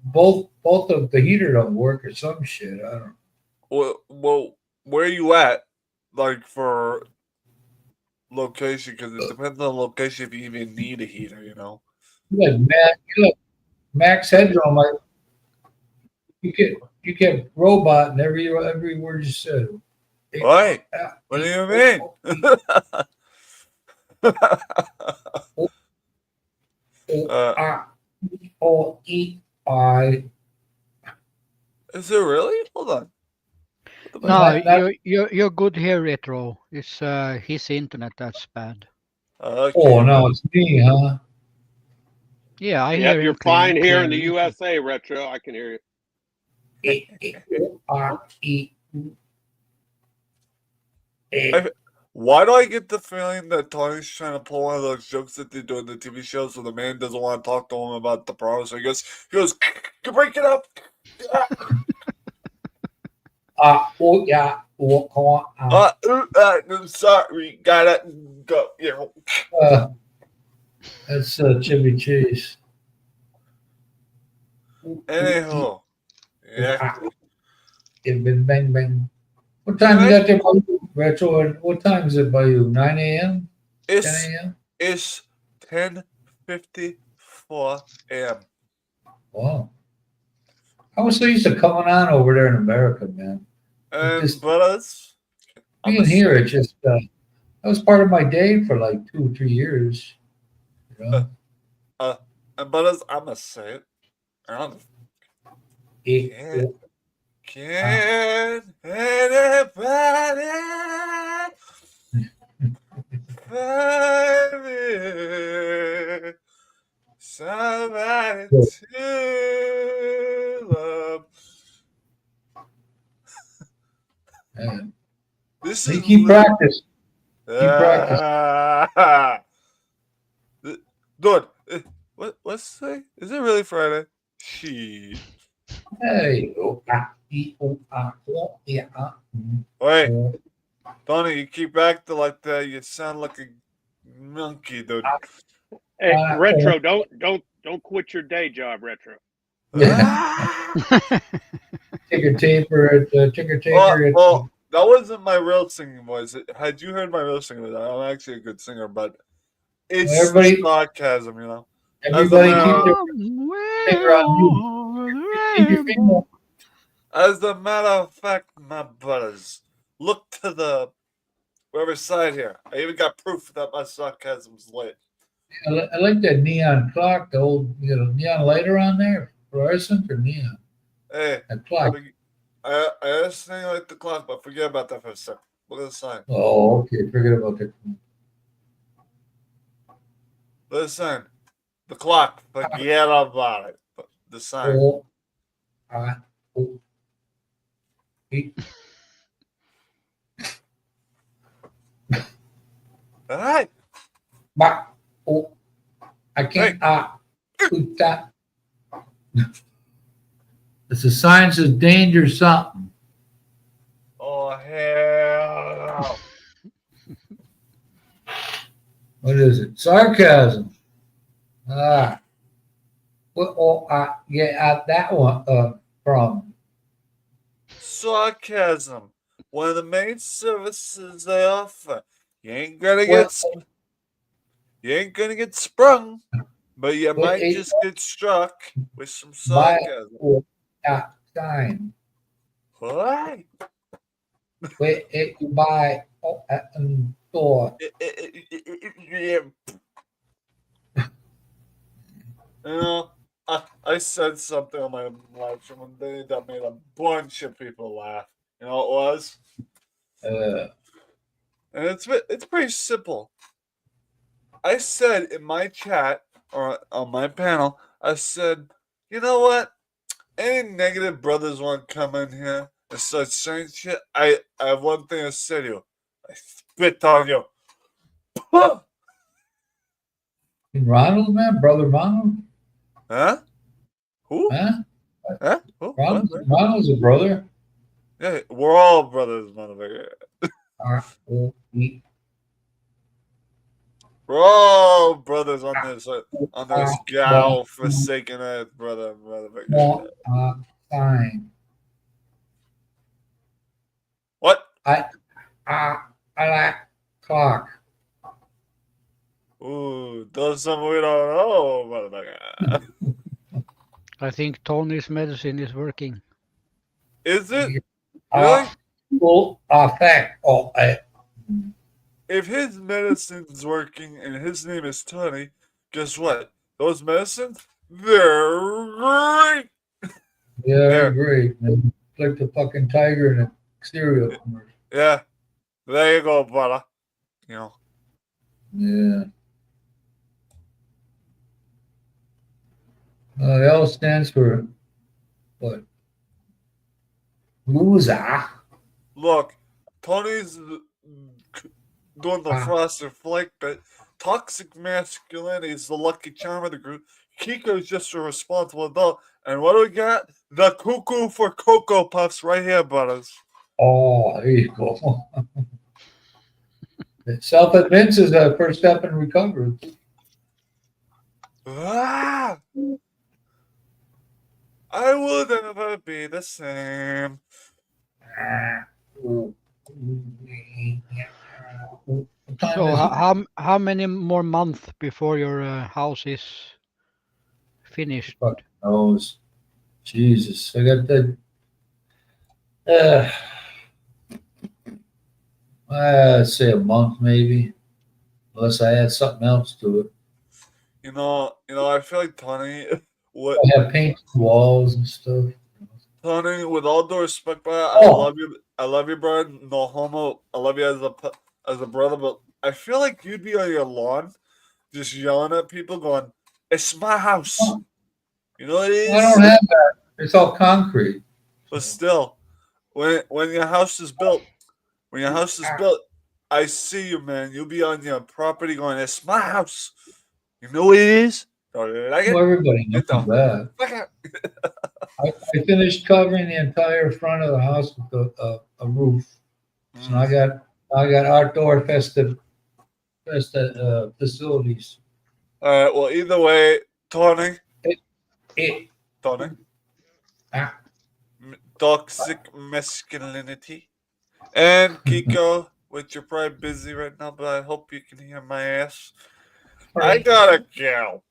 both of the heater don't work or some shit. I don't. Well, where are you at? Like for location, because it depends on location if you even need a heater. You know. You got max headroom. You get robot in every word you said. Why? What do you mean? O-E-I. Is it really? Hold on. No, you're good here, Retro. It's his internet that's bad. Okay. Oh no, it's me, huh? Yeah, I Yeah, hear you're him fine here in the clearly. USA, Retro. I can hear you. E-E-I-E. Why do I get the feeling that Tony's trying to pull one of those jokes that they do in the TV shows where the man doesn't want to talk to him about the problem? So he goes, break it up. Oh yeah. I'm sorry. Gotta go. You know. That's Chevy Chase. Anyhow. Yeah. Bang bang. What time you got there, by you, Retro? What time is it by you? 9 a.m. 10 It's a.m. It's 10:54 a.m. Wow. I was so used to coming on over there in America, man. And Just- but us Being here, it just that was part of my day for like 2 or 3 years. You know? and but us, I'ma say it. Can anybody find me somebody to love? Man, This you is keep practice. Dude, what's say? Is it really Friday? Shit. Hey. Wait, Tony, you keep acting like that. You sound like a monkey, dude. Hey, Retro, don't quit your day job, Retro. Ticker taper at Well, that wasn't my real singing voice. Had you heard my real singing voice, I'm actually a good singer, but it's Everybody- sarcasm, you know. everybody keep their finger on Keep your finger. As a matter of fact, my brothers, look to the whoever side here. I even got proof that my sarcasm's lit. I like that neon clock, the old, neon lighter on there, fluorescent or neon, Hey, that clock. I understand you like the clock, but forget about that for a second. Look at the sign. Oh, okay, forget about that. Look at the sign. The clock. Forget about it. But the sign. Oh, oh, eight. All right. Ba, oh, I can't, that. It's a sign says danger something. Oh hell What is it? Sarcasm. Well, yeah, that one, from. sarcasm. One of the main services they offer. You ain't gonna Well, get sprung, but you Well, might it- just get struck with some By, sarcasm. sign. What? Where it buy, store. Yeah. You know, I said something on my live stream one day that made a bunch of people laugh. You know what it was? And it's pretty simple. I said in my chat or on my panel, I said, you know what? Any negative brothers want to come in here and start saying shit? I have one thing to say to you. I spit on you. Ronald, man, brother Ronald, Huh? Who? huh? Huh? Who? Ronald's, What? Ronald's a brother. Yeah, we're all brothers, motherfucker. R-O-E. We're all brothers on this gal forsaken earth, motherfucker. Sign. What? I like clock. Ooh, does something we don't know, motherfucker. I think Tony's medicine is working. Is it? Uh, Really? Full effect. Oh, If his medicine's working and his name is Tony, guess what? Those medicines, they're great. yeah, There. great. Man. Like the fucking tiger in a cereal commercial. Yeah. There you go, brother. You know. Yeah. The L stands for what? Loser. Look, Tony's doing the frosted flake bit. Toxic masculinity is the lucky charm of the group. Kiko's just a responsible adult. And what do we got? The cuckoo for Cocoa Puffs right here, brothers. Oh, there you go. Self-admits is the first step in recovery. Ah! I will never be the same. So how many more months before your house is finished? Fuck knows. Jesus, I got that. I'd say a month maybe, unless I add something else to it. You know, I feel like Tony, I have paint walls and stuff. Tony, with all due respect, bro, Oh. I love you, bro. No homo. I love you as a brother, but I feel like you'd be on your lawn, just yelling at people, going, "It's my house." You know what it is? I don't have that. It's all concrete. But still, when your house is built, I see you, man. You'll be on your property going, "It's my house." You know what it is? Don't you like it? Well, everybody knows Get the that. fuck out. I finished covering the entire front of the house with a roof. So I got outdoor facilities. All right. Well, either way, Tony, It, Ah. toxic masculinity, and Kiko, which you're probably busy right now, but I hope you can hear my ass. I gotta go,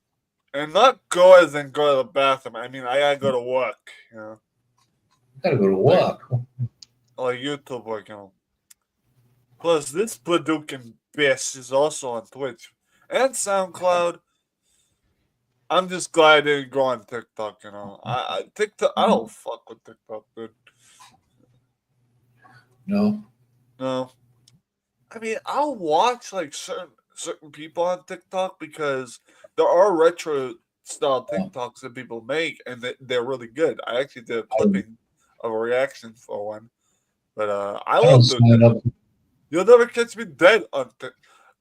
and not go as in go to the bathroom. I mean, I gotta go to work. You know, gotta go to work. like YouTube work. You know. Plus, this Paducah Biss is also on Twitch, and SoundCloud. I'm just glad I didn't go on TikTok. You know, TikTok. I don't fuck with TikTok, dude. No. No, I mean I'll watch like certain people on TikTok because there are retro style TikToks that people make, and they're really good. I actually did a clipping of a reaction for one, but I I don't love sign up. You'll never catch me dead on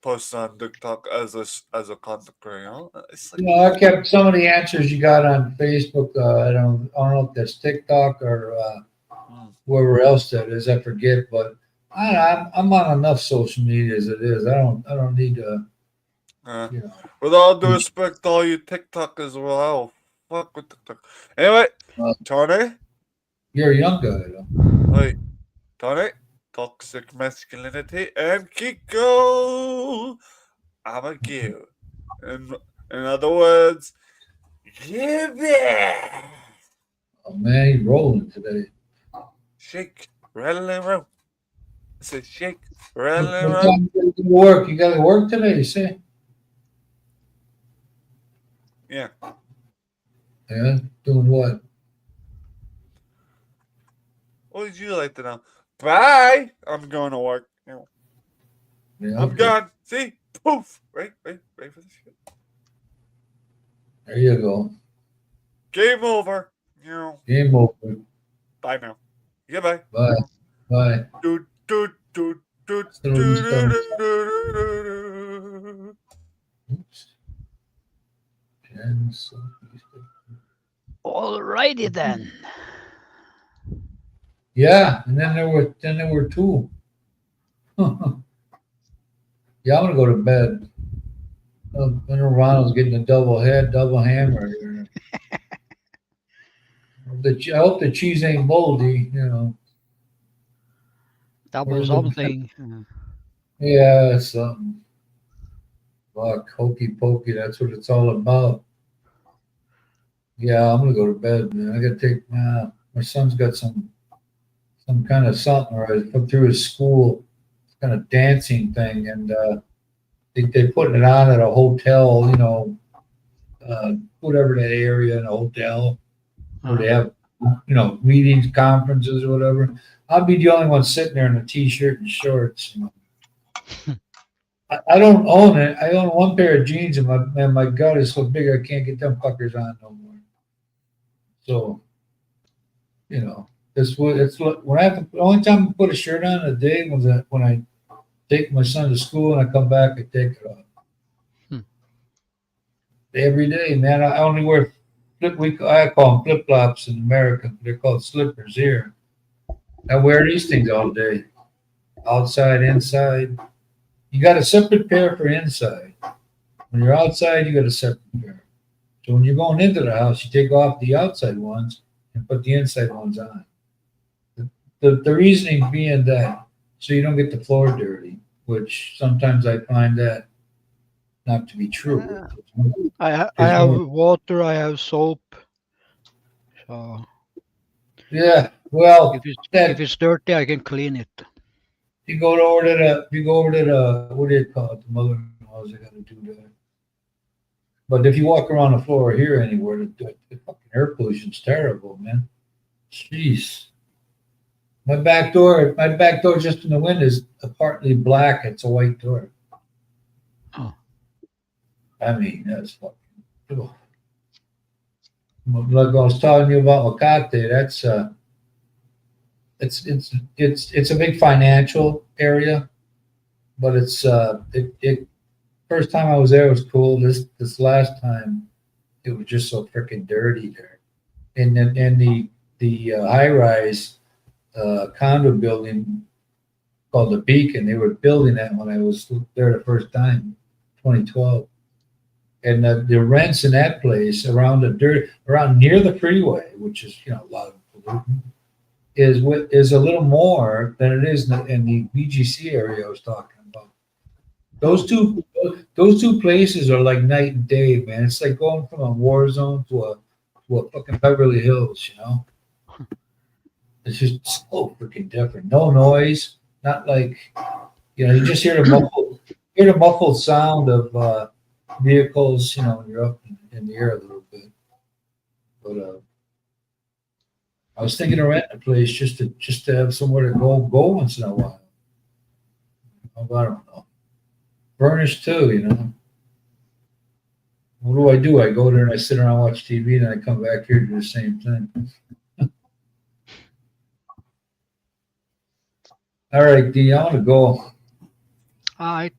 post on TikTok as a content creator. You know? It's like, You know, I kept some of the answers you got on Facebook. I don't know if that's TikTok or whoever else that is. I forget, but I'm on enough social media as it is. I don't need to. You know. with all due respect to all you TikTok as well, fuck with TikTok. Anyway, Tony. You're a young guy, though. Wait, Tony. Toxic masculinity and Kiko. I'm a Q. In other words, give it. Oh man, he's rolling today. Shake, rattle and roll. I said shake, rattle and What roll. time you gotta work? You got to work today, you say? Yeah. Yeah, doing what? What would you like to know? Bye. I'm going to work. Yeah, I'm okay. gone. See? Poof. Wait for this shit. There you go. Game over. You know. Game over. Bye now. Goodbye. Bye. Bye. Do, do, do, do, do, Still do, do, do, do. Oops. 10, so- Alrighty then. Yeah, and then there were two. Yeah, I'm gonna go to bed. I know Ronald's getting a double hammer here. I hope the cheese ain't moldy, you know. Double Where's the- something. Yeah, it's something. Fuck, hokey pokey, that's what it's all about. Yeah, I'm gonna go to bed, man. I gotta take my son's got some kind of something, or I put through his school kind of dancing thing, and they're putting it on at a hotel, you know, whatever that area in a hotel where they have, you know, meetings, conferences, or whatever. I'll be the only one sitting there in a t-shirt and shorts. You know. I don't own it. I own one pair of jeans, and my gut is so big I can't get them fuckers on no more. So, you know, when I have to, the only time I put a shirt on a day was when I take my son to school and I come back, I take it off. Every day, man. I only wear I call them flip flops in America. They're called slippers here. I wear these things all day, outside, inside. You got a separate pair for inside. When you're outside, you got a separate pair. So when you're going into the house, you take off the outside ones and put the inside ones on. The reasoning being that so you don't get the floor dirty, which sometimes I find that not to be true. I have water, I have soap. So Yeah, well, if it's dirty, I can clean it. you go over to the what do you call it? The mother-in-laws, they got to do that. But if you walk around the floor here anywhere, the fucking air pollution's terrible, man. Jeez. My back door just in the window is partly black. It's a white door. Oh. I mean, that's fucking. Ugh. Like I was telling you about Makate, that's it's a big financial area, but it's first time I was there was cool. This last time it was just so freaking dirty there, and the high rise condo building called the Beacon. They were building that when I was there the first time, 2012. And the rents in that place around near the freeway, which is, you know, a lot of pollution, is a little more than it is in the BGC area I was talking about. Those two places are like night and day, man. It's like going from a war zone to a fucking Beverly Hills, you know. It's just so freaking different. No noise, not like, you know, you just hear the muffled sound of vehicles, when you're up in the air a little bit. But I was thinking of renting a place just to have somewhere to go once in a while. I don't know. Furnished too. What do? I go there and I sit around and watch TV, and I come back here to do the same thing. All right, D, I want to go. All right.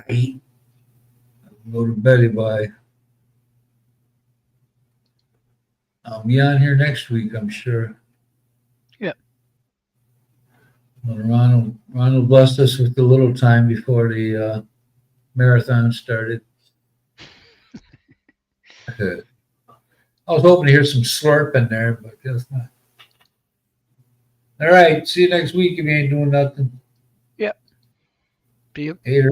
I go to bed by. I'll be on here next week, I'm sure. Yeah. When Ronald blessed us with a little time before the marathon started. I was hoping to hear some slurp in there, but guess not. All right, see you next week if you ain't doing nothing. See you. Hater.